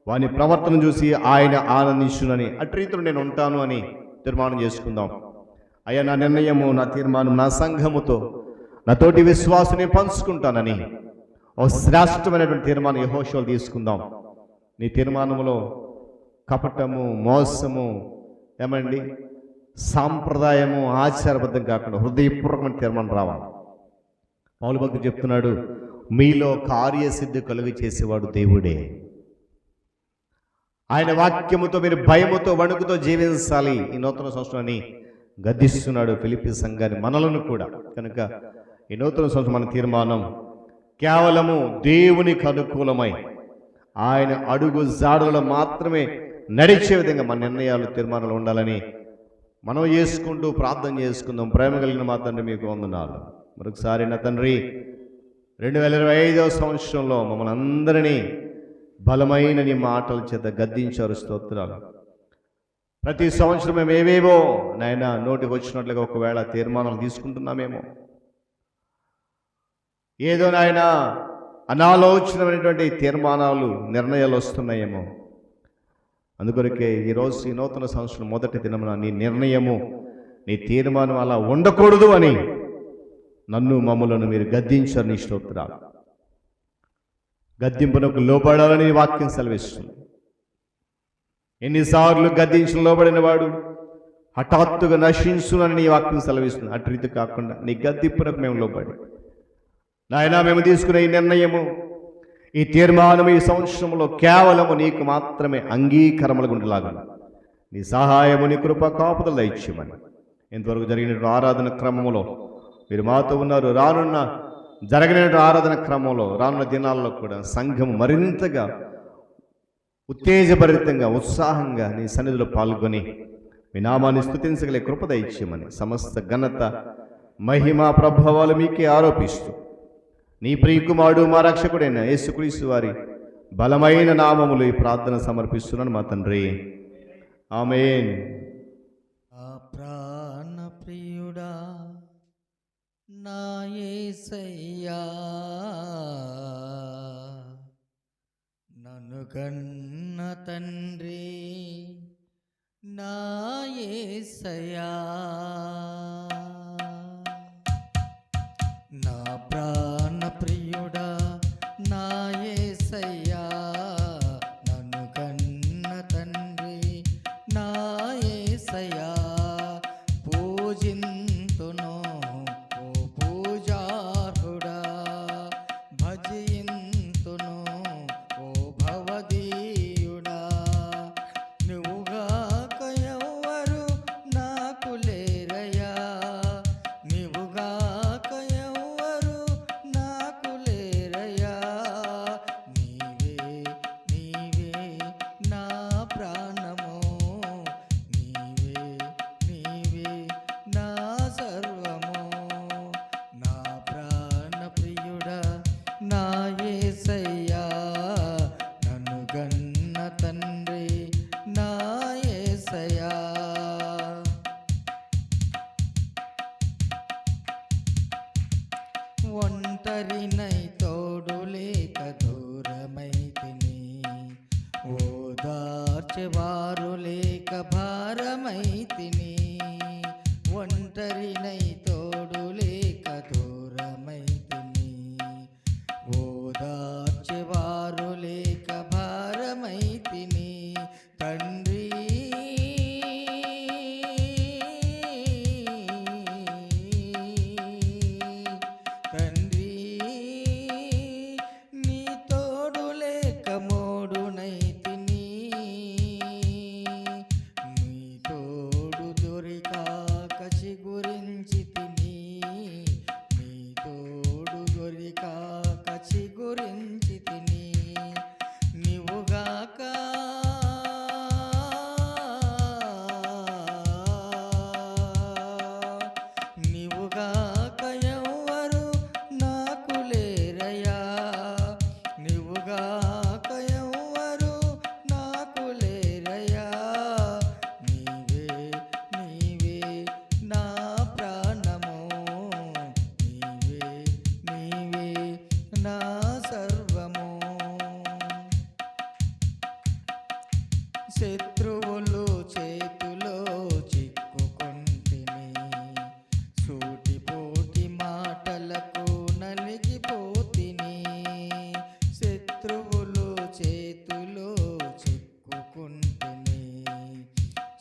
వాని ప్రవర్తన చూసి ఆయన ఆనందించునని. అటు రీతిలో నేను ఉంటాను అని తీర్మానం చేసుకుందాం. అయ్యా, నా నిర్ణయము, నా తీర్మానం నా సంఘముతో, నా తోటి విశ్వాసుని పంచుకుంటానని ఓ శ్రేష్టమైనటువంటి తీర్మానం యెహోషువలో తీసుకుందాం. నీ తీర్మానంలో కపటము, మోసము, ఏమండి సాంప్రదాయము, ఆచారబద్ధం కాకుండా హృదయపూర్వకమైన తీర్మానం రావాలి. పౌలు భక్తుడు చెప్తున్నాడు, మీలో కార్యసిద్ధి కలుగు చేసేవాడు దేవుడే. ఆయన వాక్యముతో మీరు భయముతో వణుకుతో జీవించాలి ఈ నూతన సంవత్సరాన్ని గద్దిస్తున్నాడు ఫిలిప్పీ సంఘాన్ని, మనలను కూడా. కనుక ఈ నూతన సంవత్సరం మన తీర్మానం కేవలము దేవునికి అనుకూలమై ఆయన అడుగు జాడలో మాత్రమే నడిచే విధంగా మన నిర్ణయాలు, తీర్మానాలు ఉండాలని మనం చేసుకుంటూ ప్రార్థన చేసుకుందాం. ప్రేమ కలిగిన మా తండ్రి, మీకు వందనాలు. మరొకసారి నా తండ్రి, 2025వ సంవత్సరంలో మమ్మల్ని అందరినీ బలమైన నీ మాటల చేత గద్దించారు. స్తోత్రాలు. ప్రతి సంవత్సరం మేము ఏవేవో నాయన నోటికి వచ్చినట్లుగా ఒకవేళ తీర్మానాలు తీసుకుంటున్నామేమో, ఏదో నాయన అనాలోచనమైనటువంటి తీర్మానాలు, నిర్ణయాలు వస్తున్నాయేమో. అందుకొరకే ఈరోజు ఈ నూతన సంవత్సరం మొదటి దినమున నీ నిర్ణయము, నీ తీర్మానం అలా ఉండకూడదు అని నన్ను, మమ్మలను మీరు గద్దించారు. నీ స్తోత్రాలు. గద్దింపునకు లోబడాలని వాక్యం సెలవిస్తుంది. ఎన్నిసార్లు గద్దించిన లోబడిన వాడు హఠాత్తుగా నశించునని నీ వాక్యం సెలవిస్తుంది. అటు రీతి కాకుండా నీ గద్దింపునకు మేము లోబడి నాయన, మేము తీసుకునే ఈ నిర్ణయము, ఈ తీర్మానం ఈ సంవత్సరంలో కేవలము నీకు మాత్రమే అంగీకారములుగా ఉండేలాగా నీ సహాయము, నీ కృప, కాపుదల దయచేయమని. ఇంతవరకు జరిగిన ఆరాధన క్రమంలో మీరు మాతో ఉన్నారు. రానున్న జరిగిన ఆరాధన క్రమంలో, రానున్న దినాల్లో కూడా సంఘం మరింతగా ఉత్తేజభరితంగా, ఉత్సాహంగా నీ సన్నిధిలో పాల్గొని మీ నామాన్ని స్తుతించగలే కృప దయచేయమని సమస్త ఘనత, మహిమ, ప్రభావాలు మీకే ఆరోపిస్తూ నీ ప్రియకుమారుడు మా రక్షకుడైన యేసుక్రీస్తు వారి బలమైన నామములు ఈ ప్రార్థన సమర్పిస్తున్నాను మా తండ్రి. ఆమేన్. ఆ ప్రాణ ప్రియుడా నా యేసయ్యా, కన్న తండ్రి నా యేసయ్యా, నా ప్రాణ ప్రియుడా నా యేసయ్యా, నన్ను కన్న తండ్రి నా యేసయ్యా, పూజింతును ఓ పూజార్హుడా, భజింతును ఓ భవదీయుడా, నువ్వుగాక ఎవ్వరు నాకు లేరయ్యా, నువ్వుగాక ఎవ్వరు నాకు లేరయ్యా, నీవే నీవే నా ప్రాణము, నీవే నీవే నా సర్వము, నా ప్రాణ ప్రియుడా నా యేసయ్యా, నన్ను గన్న తండ్రి నా యేసయ్యా. ఒంటరినై తోడు లేక దూరమైతిని, ఓదార్చెవారు లేక భారమైతిని, ఒంటరినై తోడు లేక దూరమైతిని, ఓదార్చెవారు లేక భారమైతిని, తండ్రి తండ్రి నీ తోడు లేక మోడునైతిని, నీ తోడు దొరికాక చిగురించితిని, నీ తోడు దొరికాక చిగురించితిని, నీవుగాక నీవుగాక ఎవ్వరు నాకు లేరయ్యా, నీవుగాక ఎవ్వరు నాకు లేరయ్యా, నీవే నీవే నా ప్రాణము, నీవే నీవే నా సర్వము. శత్రువులు చేతిలో చిక్కుకుంటిని, సూటిపోటి మాటలకు నలిగిపోతిని, శత్రువులు చేతిలో చిక్కుకుంటిని,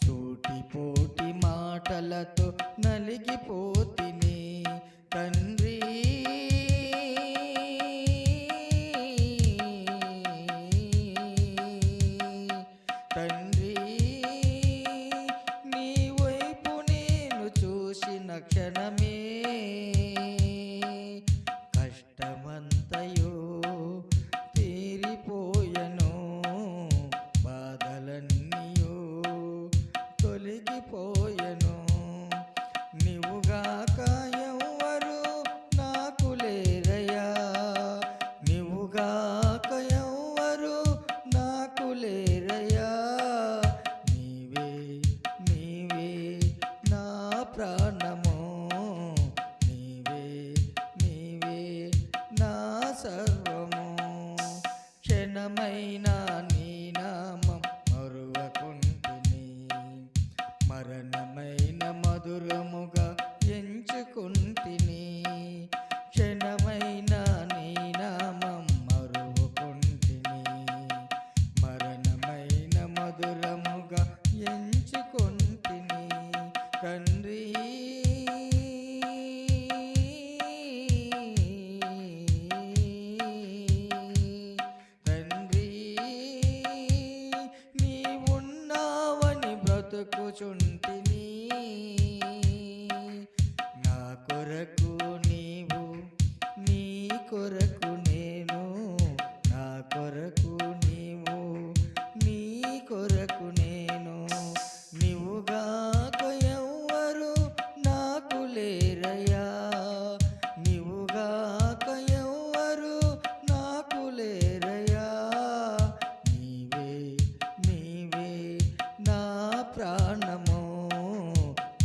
సూటిపోటి మాటలతో నలిగిపోతిని, తండ్రి తండ్రి నీ వైపు నేను చూసిన క్షణమే కష్టమంతయో తీరిపోయెను, బాధలన్నీయో తొలగిపోయెను, నీవుగాక ఎవ్వరు నాకు లేరయ్యా, నీవుగాక ఎవ్వరు నాకు లేరయ్యా, నీవే నీవే నా ప్రాణము, నీవే నీవే నా సర్వము, క్షణమైన నీ నామం మరువకుంటిని, మరణమైన మధురముగా ఎంచుకుంటిని, క్షణమైన నీ నామం మరువకుంటిని, మరణమైన మధురముగా ఎంచుకుంటిని, తండ్రి తండ్రి నీవున్నావని బ్రతుకుచుంటిని, నా కొరకు నీవు నీ కొరకు నేను, నా కొరకు నీవు నీ కొరకు నేను, నీవుగాక ఎవ్వరు నాకు లేరయ్యా, నీవుగాక ఎవ్వరు నాకు లేరయ్యా, నీవే నీవే నా ప్రాణము,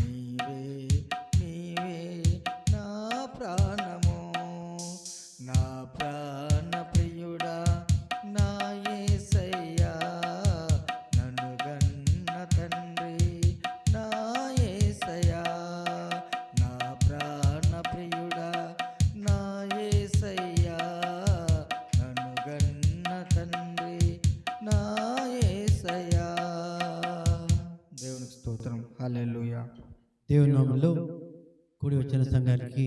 నీవే నీవే నా స్తోత్రం. హల్లెలూయా. దేవుని నామములో కూడి వచ్చిన సంఘానికి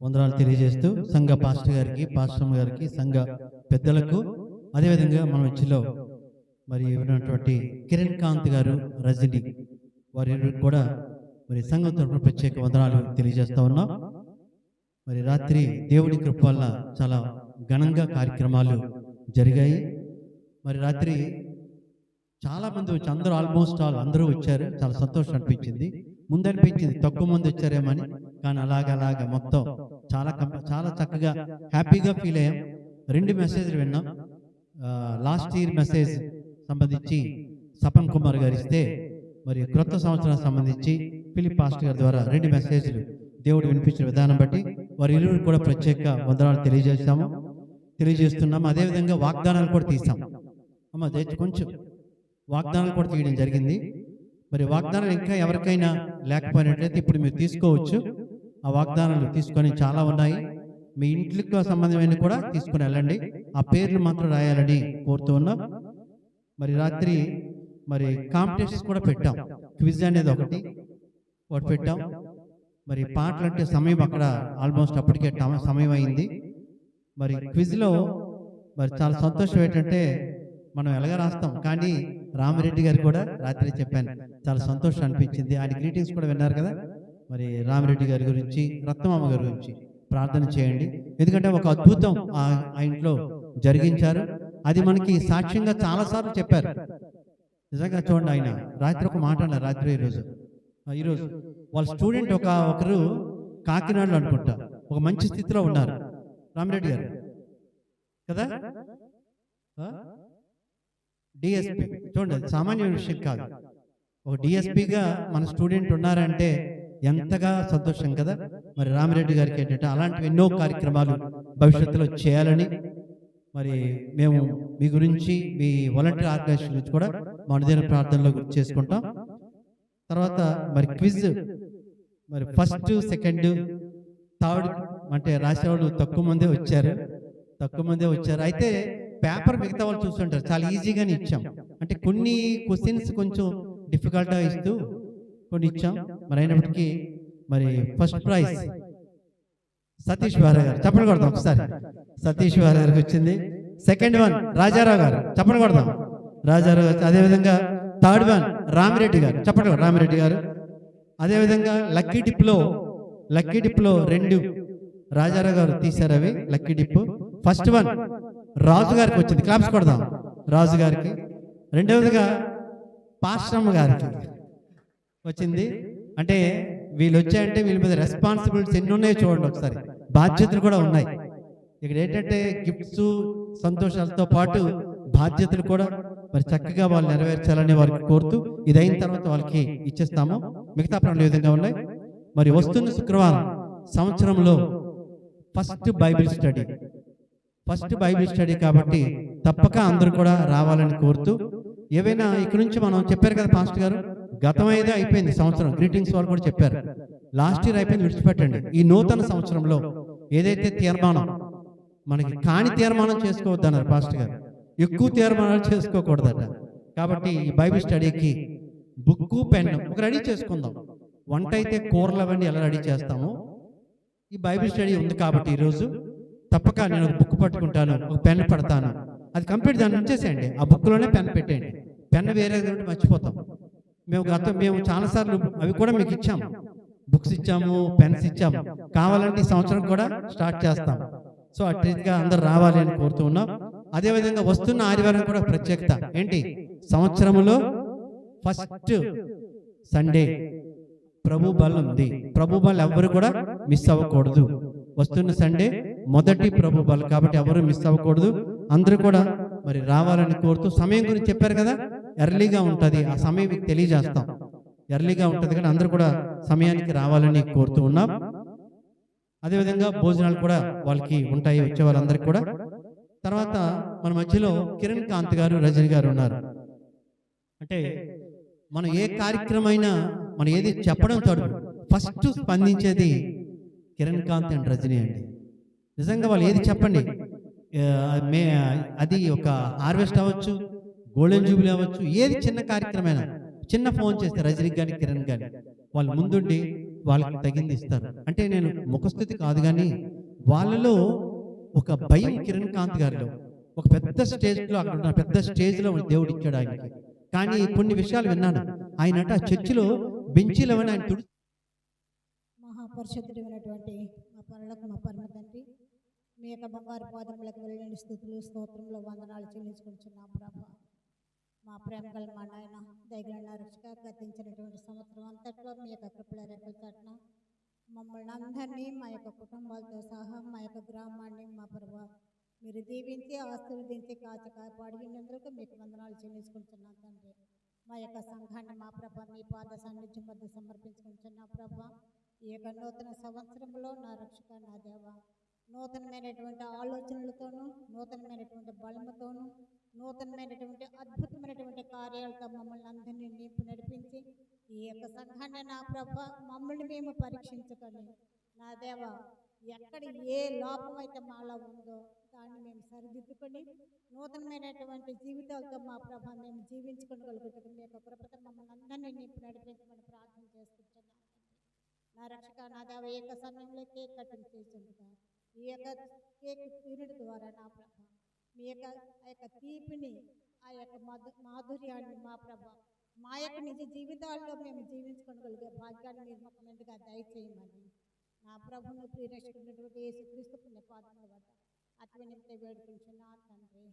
వందనాలు తెలియజేస్తూ సంఘ పాస్టర్ గారికి, పాస్టర్ గారికి, సంఘ పెద్దలకు, అదేవిధంగా మన మధ్యలో మరి ఉన్నటువంటి కిరణ్ కాంత్ గారు, రజని వారి కూడా మరి సంఘం తరపున ప్రత్యేక వందనాలు తెలియజేస్తా ఉన్నాం. మరి రాత్రి దేవుడి కృప వల్ల చాలా ఘనంగా కార్యక్రమాలు జరిగాయి. మరి రాత్రి చాలా మంది వచ్చి అందరూ ఆల్మోస్ట్ అందరూ వచ్చారు. చాలా సంతోషం అనిపించింది. ముందు అనిపించింది తక్కువ మంది వచ్చారేమని, కానీ అలాగ మొత్తం చాలా చక్కగా హ్యాపీగా ఫీల్ అయ్యాం. 2 మెసేజ్లు విన్నాం. లాస్ట్ ఇయర్ మెసేజ్ సంబంధించి సపన్ కుమార్ గారు ఇస్తే, మరి క్రొత్త సంవత్సరానికి సంబంధించి ఫిలిప్ పాస్టర్ గారి ద్వారా 2 మెసేజ్లు దేవుడు వినిపించిన విధానం బట్టి వారి ఇరువురు కూడా ప్రత్యేక వందనాలు తెలియజేస్తున్నాము. అదేవిధంగా వాగ్దానాలు కూడా తీసాం. అమ్మ దయచేసి కొంచెం వాగ్దానాలు కూడా తీయడం జరిగింది. మరి వాగ్దానాలు ఇంకా ఎవరికైనా లేకపోయినట్లయితే ఇప్పుడు మీరు తీసుకోవచ్చు. ఆ వాగ్దానాలు తీసుకొని చాలా ఉన్నాయి. మీ ఇంట్లోకి సంబంధమైన కూడా తీసుకుని వెళ్ళండి. ఆ పేర్లు మాత్రం రాయాలని కోరుతూ ఉన్నాం. మరి రాత్రి మరి కాంపిటీషన్స్ కూడా పెట్టాం. క్విజ్ అనేది ఒకటి పెట్టాం. మరి పాటలు అంటే సమయం అక్కడ ఆల్మోస్ట్ అప్పటికే సమయం అయింది. మరి క్విజ్లో మరి చాలా సంతోషం ఏంటంటే మనం ఎలాగ రాస్తాం, కానీ రామిరెడ్డి గారు కూడా రాత్రి చెప్పాను, చాలా సంతోషం అనిపించింది. ఆయన గ్రీటింగ్స్ కూడా విన్నారు కదా. మరి రామిరెడ్డి గారి గురించి, రత్నమామ గారి గురించి ప్రార్థన చేయండి. ఎందుకంటే ఒక అద్భుతం ఆ ఇంట్లో జరిగించారు. అది మనకి సాక్ష్యంగా చాలాసార్లు చెప్పారు. నిజంగా చూడండి, ఆయన రాత్రి ఒక మాట అన్నారు. రాత్రి ఈరోజు వాళ్ళ స్టూడెంట్ ఒకరు కాకినాడలో అనుకుంటా ఒక మంచి స్థితిలో ఉన్నారు. రామిరెడ్డి గారు కదా, డిఎస్పి. చూడండి, అది సామాన్య విషయం కాదు. ఒక డిఎస్పిగా మన స్టూడెంట్ ఉన్నారంటే ఎంతగా సంతోషం కదా. మరి రామిరెడ్డి గారికి ఏంటంటే అలాంటివి ఎన్నో కార్యక్రమాలు భవిష్యత్తులో చేయాలని, మరి మేము మీ గురించి, మీ వాలంటీర్ ఆర్గనైజేషన్ గురించి కూడా మా అనుదిన ప్రార్థనలో గుర్తు చేసుకుంటాం. తర్వాత మరి క్విజ్, మరి ఫస్ట్, సెకండ్, థర్డ్ అంటే రాసేవాళ్ళు తక్కువ మందే వచ్చారు. అయితే పేపర్ మిగతా వాళ్ళు చూస్తుంటారు, చాలా ఈజీగానే ఇచ్చాం. అంటే కొన్ని క్వశ్చన్స్ కొంచెం డిఫికల్ట్గా ఇస్తూ కొన్ని ఇచ్చాం. మరి అయినప్పటికీ మరి ఫస్ట్ ప్రైజ్ సతీష్ వారి గారు, చెప్పలు కొడదాం ఒకసారి. సతీష్ వారి గారికి వచ్చింది. సెకండ్ వన్ రాజారావు గారు, చెప్పలు కొడదాం, రాజారావు గారు. అదేవిధంగా థర్డ్ వన్ రామిరెడ్డి గారు, చెప్పలు రామిరెడ్డి గారు. అదేవిధంగా లక్కీ డిప్లో 2 రాజారావు గారు తీశారు. అవి లక్కీ డిప్. ఫస్ట్ వన్ రాజు గారికి వచ్చింది, క్లాప్స్ కొడదాం రాజు గారికి. రెండవదిగా పాశ్రమ గారికి వచ్చింది. అంటే వీళ్ళు వచ్చాయంటే వీళ్ళ మీద రెస్పాన్సిబిలిటీస్ ఎన్ని ఉన్నాయో చూడండి ఒకసారి, బాధ్యతలు కూడా ఉన్నాయి. ఇక్కడ ఏంటంటే గిఫ్ట్స్, సంతోషాలతో పాటు బాధ్యతలు కూడా మరి చక్కగా వాళ్ళు నెరవేర్చాలని వారికి కోరుతూ, ఇది అయిన తర్వాత వాళ్ళకి ఇచ్చేస్తాము. మిగతా పనులు ఏ విధంగా ఉన్నాయి. మరి వస్తున్న శుక్రవారం సంవత్సరంలో ఫస్ట్ బైబిల్ స్టడీ కాబట్టి తప్పక అందరూ కూడా రావాలని కోరుతూ, ఏవైనా ఇక్కడ నుంచి మనం చెప్పారు కదా పాస్టర్ గారు, గతం అయితే అయిపోయింది సంవత్సరం, గ్రీటింగ్స్ వాళ్ళు కూడా చెప్పారు. లాస్ట్ ఇయర్ అయిపోయింది, విడిచిపెట్టండి. ఈ నూతన సంవత్సరంలో ఏదైతే తీర్మానం మనకి కాని తీర్మానం చేసుకోవద్దన్నారు పాస్టర్ గారు, ఎక్కువ తీర్మానాలు చేసుకోకూడదట. కాబట్టి ఈ బైబిల్ స్టడీకి బుక్కు, పెన్ ఒక రెడీ చేసుకుందాం. వంట అయితే కూరలు అవన్నీ ఎలా రెడీ చేస్తామో, ఈ బైబిల్ స్టడీ ఉంది కాబట్టి ఈరోజు తప్పక నేను ఒక బుక్ పట్టుకుంటాను, ఒక పెన్ పడతాను, అది కంప్లీట్ దాన్ని ఉంచేసేయండి. ఆ బుక్లోనే పెన్ పెట్టేయండి. పెన్ వేరే మర్చిపోతాం. మేము చాలాసార్లు అవి కూడా మీకు ఇచ్చాము, బుక్స్ ఇచ్చాము, పెన్స్ ఇచ్చాము. కావాలంటే ఈ సంవత్సరం కూడా స్టార్ట్ చేస్తాం. సో అట్లా అందరు రావాలి అని కోరుతూ ఉన్నాం. అదేవిధంగా వస్తున్న ఆదివారం కూడా ప్రత్యేకత ఏంటి, సంవత్సరంలో ఫస్ట్ సండే ప్రభు బల్ ఉంది. ప్రభు బల్ ఎవరు కూడా మిస్ అవ్వకూడదు. వస్తున్న సండే మొదటి ప్రభు బల్ కాబట్టి ఎవరు మిస్ అవ్వకూడదు. అందరూ కూడా మరి రావాలని కోరుతూ, సమయం గురించి చెప్పారు కదా, ఎర్లీగా ఉంటుంది. ఆ సమయం మీకు తెలియజేస్తాం, ఎర్లీగా ఉంటుంది కానీ అందరూ కూడా సమయానికి రావాలని కోరుతూ ఉన్నాం. అదేవిధంగా భోజనాలు కూడా వాళ్ళకి ఉంటాయి, వచ్చే వాళ్ళందరికీ కూడా. తర్వాత మన మధ్యలో కిరణ్ కాంత్ గారు, రజని గారు ఉన్నారు. అంటే మనం ఏ కార్యక్రమైనా మనం ఏది చెప్పడం తోడు ఫస్ట్ స్పందించేది కిరణ్ కాంత్ అండ్ రజని అండి. నిజంగా వాళ్ళు ఏది చెప్పండి, అది ఒక హార్వెస్ట్ అవ్వచ్చు, గోల్డెన్ జూబిలీ అవ్వచ్చు, ఏది చిన్న కార్యక్రమైనా చిన్న ఫోన్ చేస్తే రజనీకి కానీ కిరణ్ కానీ వాళ్ళు ముందుండి వాళ్ళకి తగింది ఇస్తారు. అంటే నేను ముఖస్థుతి కాదు, కానీ వాళ్ళలో ఒక భయం కిరణ్ కాంత్ గారిలో ఒక పెద్ద స్టేజ్లో అక్కడ ఉన్న పెద్ద స్టేజ్లో దేవుడు ఇచ్చాడు ఆయనకి. కానీ కొన్ని విషయాలు విన్నాను. ఆయనట ఆ చర్చిలో బెంచీలో ఆయన మహాపరిశుద్ధుడైనటువంటి మా పరులకు మా పరమ తండ్రి, మీ యొక్క బంగారు పాదములకు వెళ్ళని స్థుతులు స్తోత్రంలో వందనాలు చెల్లించుకుంటున్నాం ప్రభా. మా ప్రేమ గల మా నాయన దయగల రక్షక గతించినటువంటి సంవత్సరం అంతట్లో మీ యొక్క కృపల రెక్కల చాటున మమ్మల్ని అందరినీ మా యొక్క కుటుంబాలతో సహా మా యొక్క గ్రామాన్ని మా ప్రభా మీరు దీవించి ఆశీర్వదించి కాచి కాపాడినందుకు మీకు వందనాలు చెల్లించుకుంటున్నాం తండ్రి. మా యొక్క సంఘాన్ని మా ప్రభా మీ పాద సాన్నిధ్యం వద్ద సమర్పించుకుంటున్నాం ప్రభా. ఈ యొక్క నూతన సంవత్సరంలో నా రక్షక నా దేవ నూతనమైనటువంటి ఆలోచనలతోనూ నూతనమైనటువంటి బలముతోనూ నూతనమైనటువంటి అద్భుతమైనటువంటి కార్యాలతో మమ్మల్ని అందరినీ నింపి నడిపించి ఈ యొక్క సంఘాన్ని నా ప్రభ మమ్మల్ని మేము పరీక్షించుకొని నా దేవ ఎక్కడ ఏ లోపం అయితే మాలో ఉందో దాన్ని మేము సరిదిద్దుకొని నూతనమైనటువంటి జీవితాలతో మా ప్రభ మేము జీవించుకోగలుగుతాం. మీ యొక్క కృపతో మమ్మల్ని అందరినీ నింపి నడిపించమని ప్రార్థన చేసుకుంటున్నాను నా రక్షక నా దేవ. ఈ యొక్క సమయంలో కేక్ కటింగ్ చేస్తుండగా ఈ యొక్క కేక్ తినడం ద్వారా నా ప్రభ మీ యొక్క ఆ యొక్క తీపిని ఆ యొక్క మాధుర్యాన్ని మా ప్రభ మా యొక్క నిజ జీవితాల్లో మేము జీవించుకోగలిగే భాగ్యాన్ని మీరు మాకు మెండుగా దయచేయమని నా ప్రభును ప్రియరక్షకున్నటువంటి యేసుక్రీస్తు పుణ్య పాదముల వద్ద అతి వినయంతో వేడుకుంటున్నా తండ్రి.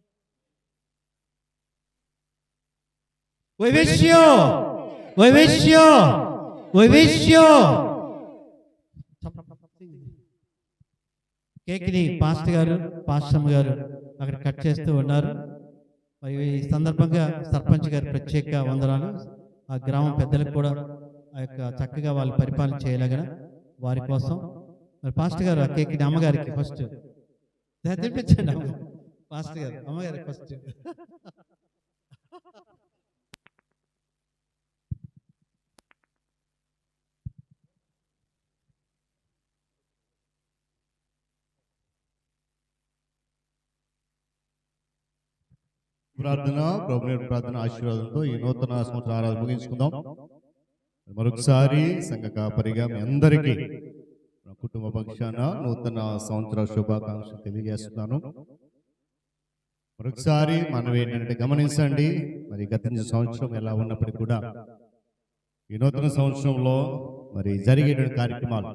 కేక్ని పాస్టర్ గారు పాస్టమ్ గారు అక్కడ కట్ చేస్తూ ఉన్నారు. మరి ఈ సందర్భంగా సర్పంచ్ గారు ప్రత్యేక వందనాలు. ఆ గ్రామం పెద్దలకు కూడా ఆ యొక్క చక్కగా వాళ్ళు పరిపాలన చేయలేగన వారి కోసం మరి పాస్టర్ గారు ఆ కేక్ని అమ్మగారికి ఫస్ట్ తెప్పించండి. పాస్టర్ గారు అమ్మగారికి ఫస్ట్. ప్రార్థన ప్రభుని ప్రార్థన ఆశీర్వాదంతో ఈ నూతన సంవత్సర ఆరాధన ముగించుకుందాం. మరొకసారి సంఘ కాపరిగా మీ అందరికీ కుటుంబ పక్షాన నూతన సంవత్సర శుభాకాంక్షలు తెలియజేస్తున్నాను. మరొకసారి మనం ఏంటంటే గమనించండి, మరి గత సంవత్సరం ఎలా ఉన్నప్పటికీ కూడా ఈ నూతన సంవత్సరంలో మరి జరిగేటువంటి కార్యక్రమాలు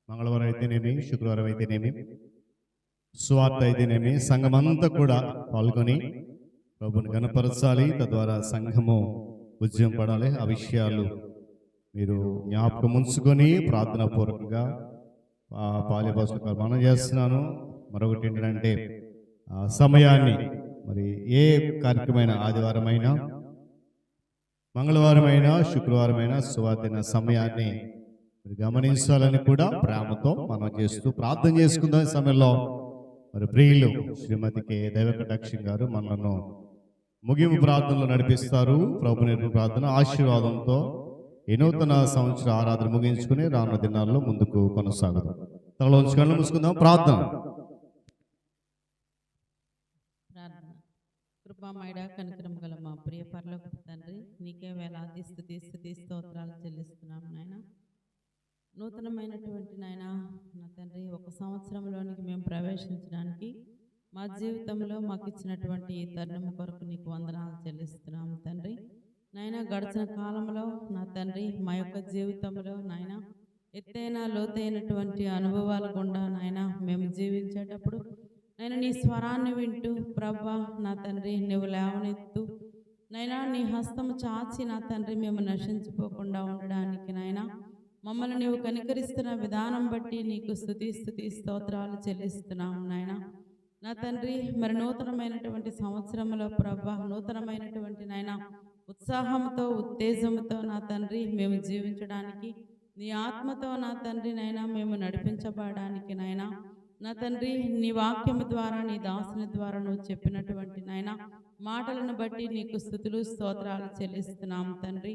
మంగళవారం అయితేనేమి, శుక్రవారం అయితేనేమి, సువార్త అయితేనేమి సంఘమంతా కూడా పాల్గొని ప్రభుని గణపరచాలి. తద్వారా సంఘము ఉద్యమం పడాలి. ఆ విషయాలు మీరు జ్ఞాపకం ఉంచుకొని ప్రార్థనా పూర్వకంగా పాలిభాషకు మనం చేస్తున్నాను. మరొకటి ఏంటంటే సమయాన్ని మరి ఏ కార్యక్రమమైన ఆదివారమైనా, మంగళవారమైనా, శుక్రవారమైనా, సువార్తైన సమయాన్ని మీరు గమనించాలని కూడా ప్రేమతో మనం చేస్తూ ప్రార్థన చేసుకుందాం. ఈ సమయంలో మరి ప్రియులు శ్రీమతి కె దైవకటాక్షి గారు మనను ముగింపు ప్రార్థనలో నడిపిస్తారు. ప్రభు నేర్పు ప్రార్థన ఆశీర్వాదంతో ఈ నూతన సంవత్సర ఆరాధన ముగించుకుని రానున్న దినాల్లో ముందుకు కొనసాగుతాం. తలలోంచి కళ్ళు మూసుకుందాం. ప్రార్థన. కృపామయుడ కనికరం గల మా ప్రియ పరలోకపు తండ్రి, నీకే వేలాది స్తుతి స్తోత్రాలు చెల్లిస్తున్నాం నాయన. నూతనమైనటువంటి నాయన నా తండ్రి ఒక సంవత్సరంలోనికి మేము ప్రవేశించడానికి మా జీవితంలో మాకు ఇచ్చినటువంటి ఈ తరుణం కొరకు నీకు వందనాలు చెల్లిస్తున్నాము తండ్రి. నాయన గడిచిన కాలంలో నా తండ్రి మా యొక్క జీవితంలో నాయన ఎత్తైన లోతైనటువంటి అనుభవాల గుండా నాయన మేము జీవించేటప్పుడు నాయన నీ స్వరాన్ని వింటూ ప్రభా నా తండ్రి నువ్వు లేవనెత్తు నైనా నీ హస్తము చాచి నా తండ్రి మేము నశించిపోకుండా ఉండడానికి నాయన మమ్మల్ని నీవు కనికరిస్తున్న విధానం బట్టి నీకు స్తుతి స్తోత్రాలు చెల్లిస్తున్నాము నాయన. నా తండ్రి మరి నూతనమైనటువంటి సంవత్సరంలో ప్రభా నూతనమైనటువంటి నాయన ఉత్సాహంతో ఉత్తేజంతో నా తండ్రి మేము జీవించడానికి నీ ఆత్మతో నా తండ్రి నైనా మేము నడిపించబడడానికి నాయన నా తండ్రి నీ వాక్యము ద్వారా నీ దాసుని ద్వారా నువ్వు చెప్పినటువంటి నాయన మాటలను బట్టి నీకు స్తుతులు స్తోత్రాలు చెల్లిస్తున్నాము తండ్రి.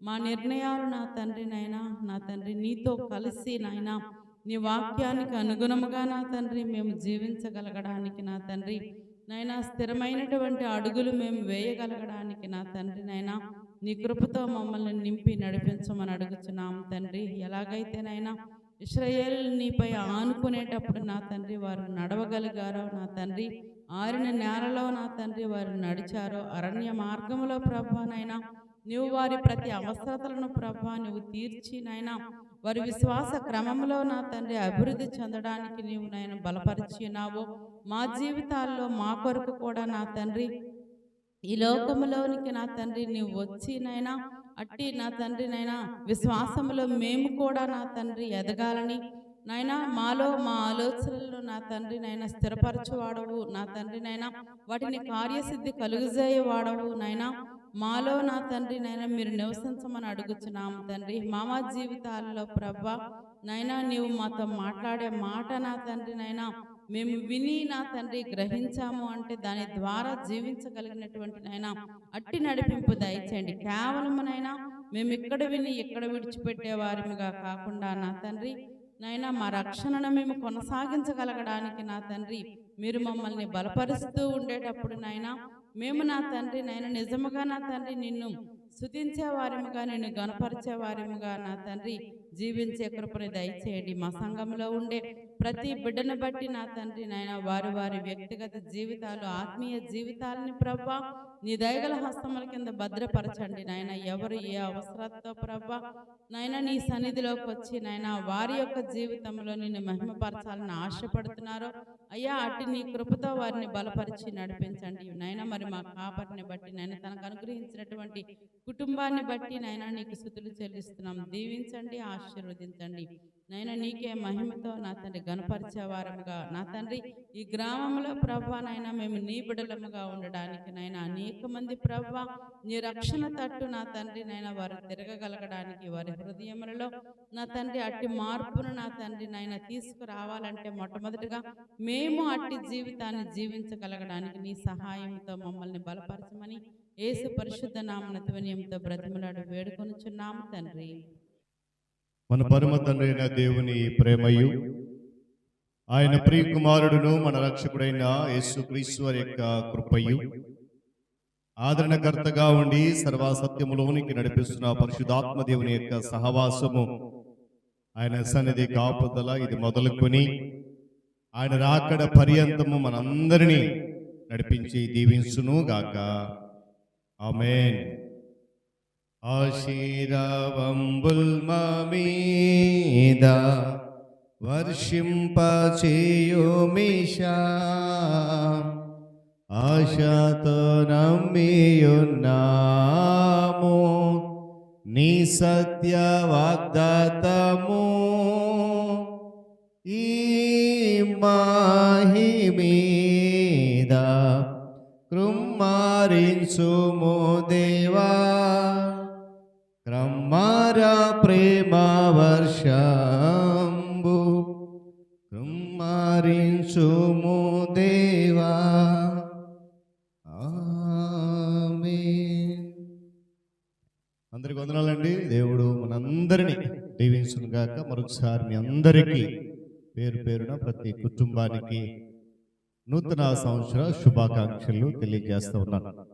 మా నిర్ణయాలు నా తండ్రి నైనా నా తండ్రి నీతో కలిసి నాయనా నీ వాక్యానికి అనుగుణముగా నా తండ్రి మేము జీవించగలగడానికి నా తండ్రి నైనా స్థిరమైనటువంటి అడుగులు మేము వేయగలగడానికి నా తండ్రి నైనా నీ కృపతో మమ్మల్ని నింపి నడిపించమని అడుగుచున్నాం తండ్రి. ఎలాగైతేనైనా ఇశ్రాయేలు నీపై ఆనుకునేటప్పుడు నా తండ్రి వారు నడవగలిగారో నా తండ్రి, ఆరిన నేలలో నా తండ్రి వారు నడిచారో, అరణ్య మార్గంలో ప్రభానైనా నువ్వు వారి ప్రతి అవసరతలను ప్రభా నువ్వు తీర్చి నైనా వారి విశ్వాస క్రమంలో నా తండ్రి అభివృద్ధి చెందడానికి నీవు నాయన బలపరిచినావు. మా జీవితాల్లో మా కొరకు కూడా నా తండ్రి ఈ లోకములోనికి నా తండ్రి నీవు వచ్చి నైనా అట్టి నా తండ్రి నైనా విశ్వాసంలో మేము కూడా నా తండ్రి ఎదగాలని నైనా మాలో మా ఆలోచనలు నా తండ్రి నైనా స్థిరపరచువాడవు నా తండ్రి నైనా వాటిని కార్యసిద్ధి కలుగజేయవాడవు నైనా మాలో నా తండ్రి నైనా మీరు నివసించమని అడుగుచున్నాము తండ్రి. మా జీవితాల్లో ప్రభా నైనా నీవు మాతో మాట్లాడే మాట నా తండ్రి నైనా మేము విని నా తండ్రి గ్రహించాము అంటే దాని ద్వారా జీవించగలిగినటువంటి నైనా అట్టి నడిపింపు దయచేయండి. కేవలమునైనా మేము ఇక్కడ విని ఇక్కడ విడిచిపెట్టే వారిగా కాకుండా నా తండ్రి నైనా మా రక్షణను మేము కొనసాగించగలగడానికి నా తండ్రి మీరు మమ్మల్ని బలపరుస్తూ ఉండేటప్పుడు నైనా మేము నా తండ్రి నైనా నిజముగా నా తండ్రి నిన్ను స్తుతించే వారిముగా నిన్ను గణపరిచే వారిముగా నా తండ్రి జీవించే కృపని దయచేయండి. మా సంఘంలో ఉండే ప్రతి బిడ్డను బట్టి నా తండ్రి నైనా వారి వారి వ్యక్తిగత జీవితాలు ఆత్మీయ జీవితాలని ప్రభా నీ దయగల హస్తముల కింద భద్రపరచండి నాయన. ఎవరు ఏ అవసరంతో ప్రభా నైనా నీ సన్నిధిలోకి వచ్చి నైనా వారి యొక్క జీవితంలో నిన్ను మహిమపరచాలని ఆశపడుతున్నారో అయ్యా అట్టి నీ కృపతో వారిని బలపరిచి నడిపించండి నైనా. మరి మా కాపరిని బట్టి నైనా తనకు అనుగ్రహించినటువంటి కుటుంబాన్ని బట్టి నైనా నీకు స్తుతులు చెల్లిస్తున్నాం. దీవించండి, ఆశీర్వదించండి నైనా. నీకే మహిమతో నా తండ్రి గణపరిచే వారముగా నా తండ్రి ఈ గ్రామంలో ప్రభా నైనా మేము నీ బిడ్డలముగా ఉండడానికి నైనా అనేక మంది ప్రభా నీ రక్షణ తట్టు నా తండ్రి నైనా వారు తిరగగలగడానికి వారి హృదయములలో నా తండ్రి అట్టి మార్పును నా తండ్రి నైనా తీసుకురావాలంటే మొట్టమొదటిగా మేము అట్టి జీవితాన్ని జీవించగలగడానికి నీ సహాయంతో మమ్మల్ని బలపరచమని యేసు పరిశుద్ధ నామమున ధ్వనియంతో బ్రతిమలాడి వేడుకొనుచున్నాము తండ్రి. మన పరమ తండ్రి అయిన దేవుని ప్రేమయు ఆయన ప్రియకుమారుడును మన రక్షకుడైన యేసుక్రీస్తు వారి యొక్క కృపయు ఆదరణకర్తగా ఉండి సర్వసత్యములోనికి నడిపిస్తున్న పరిశుద్ధాత్మ దేవుని యొక్క సహవాసము ఆయన సన్నిధి కాపుదల ఇది మొదలుకొని ఆయన రాకడ పర్యంతము మనందరినీ నడిపించి దీవించును గాక. ఆమేన్. ఆశీర్వాదంబుల్ మమీద వర్షింపచేయుమిషా ఆశతో నమ్మియున్నాము నీ సత్య వాగ్దాతము ఈ మహిమీద కృమ్మారించుము దేవా క్రమ్మార ప్రేమ వర్షంబు కృమ్మారించుము దేవా. ఆమేన్. అందరికి వందనాలండి. దేవుడు మనందరినీ దీవించును గాక. మరొకసారి మీ అందరికీ పేరు పేరున ప్రతి కుటుంబానికి నూతన సంవత్సర శుభాకాంక్షలు తెలియజేస్తూ ఉన్నాను.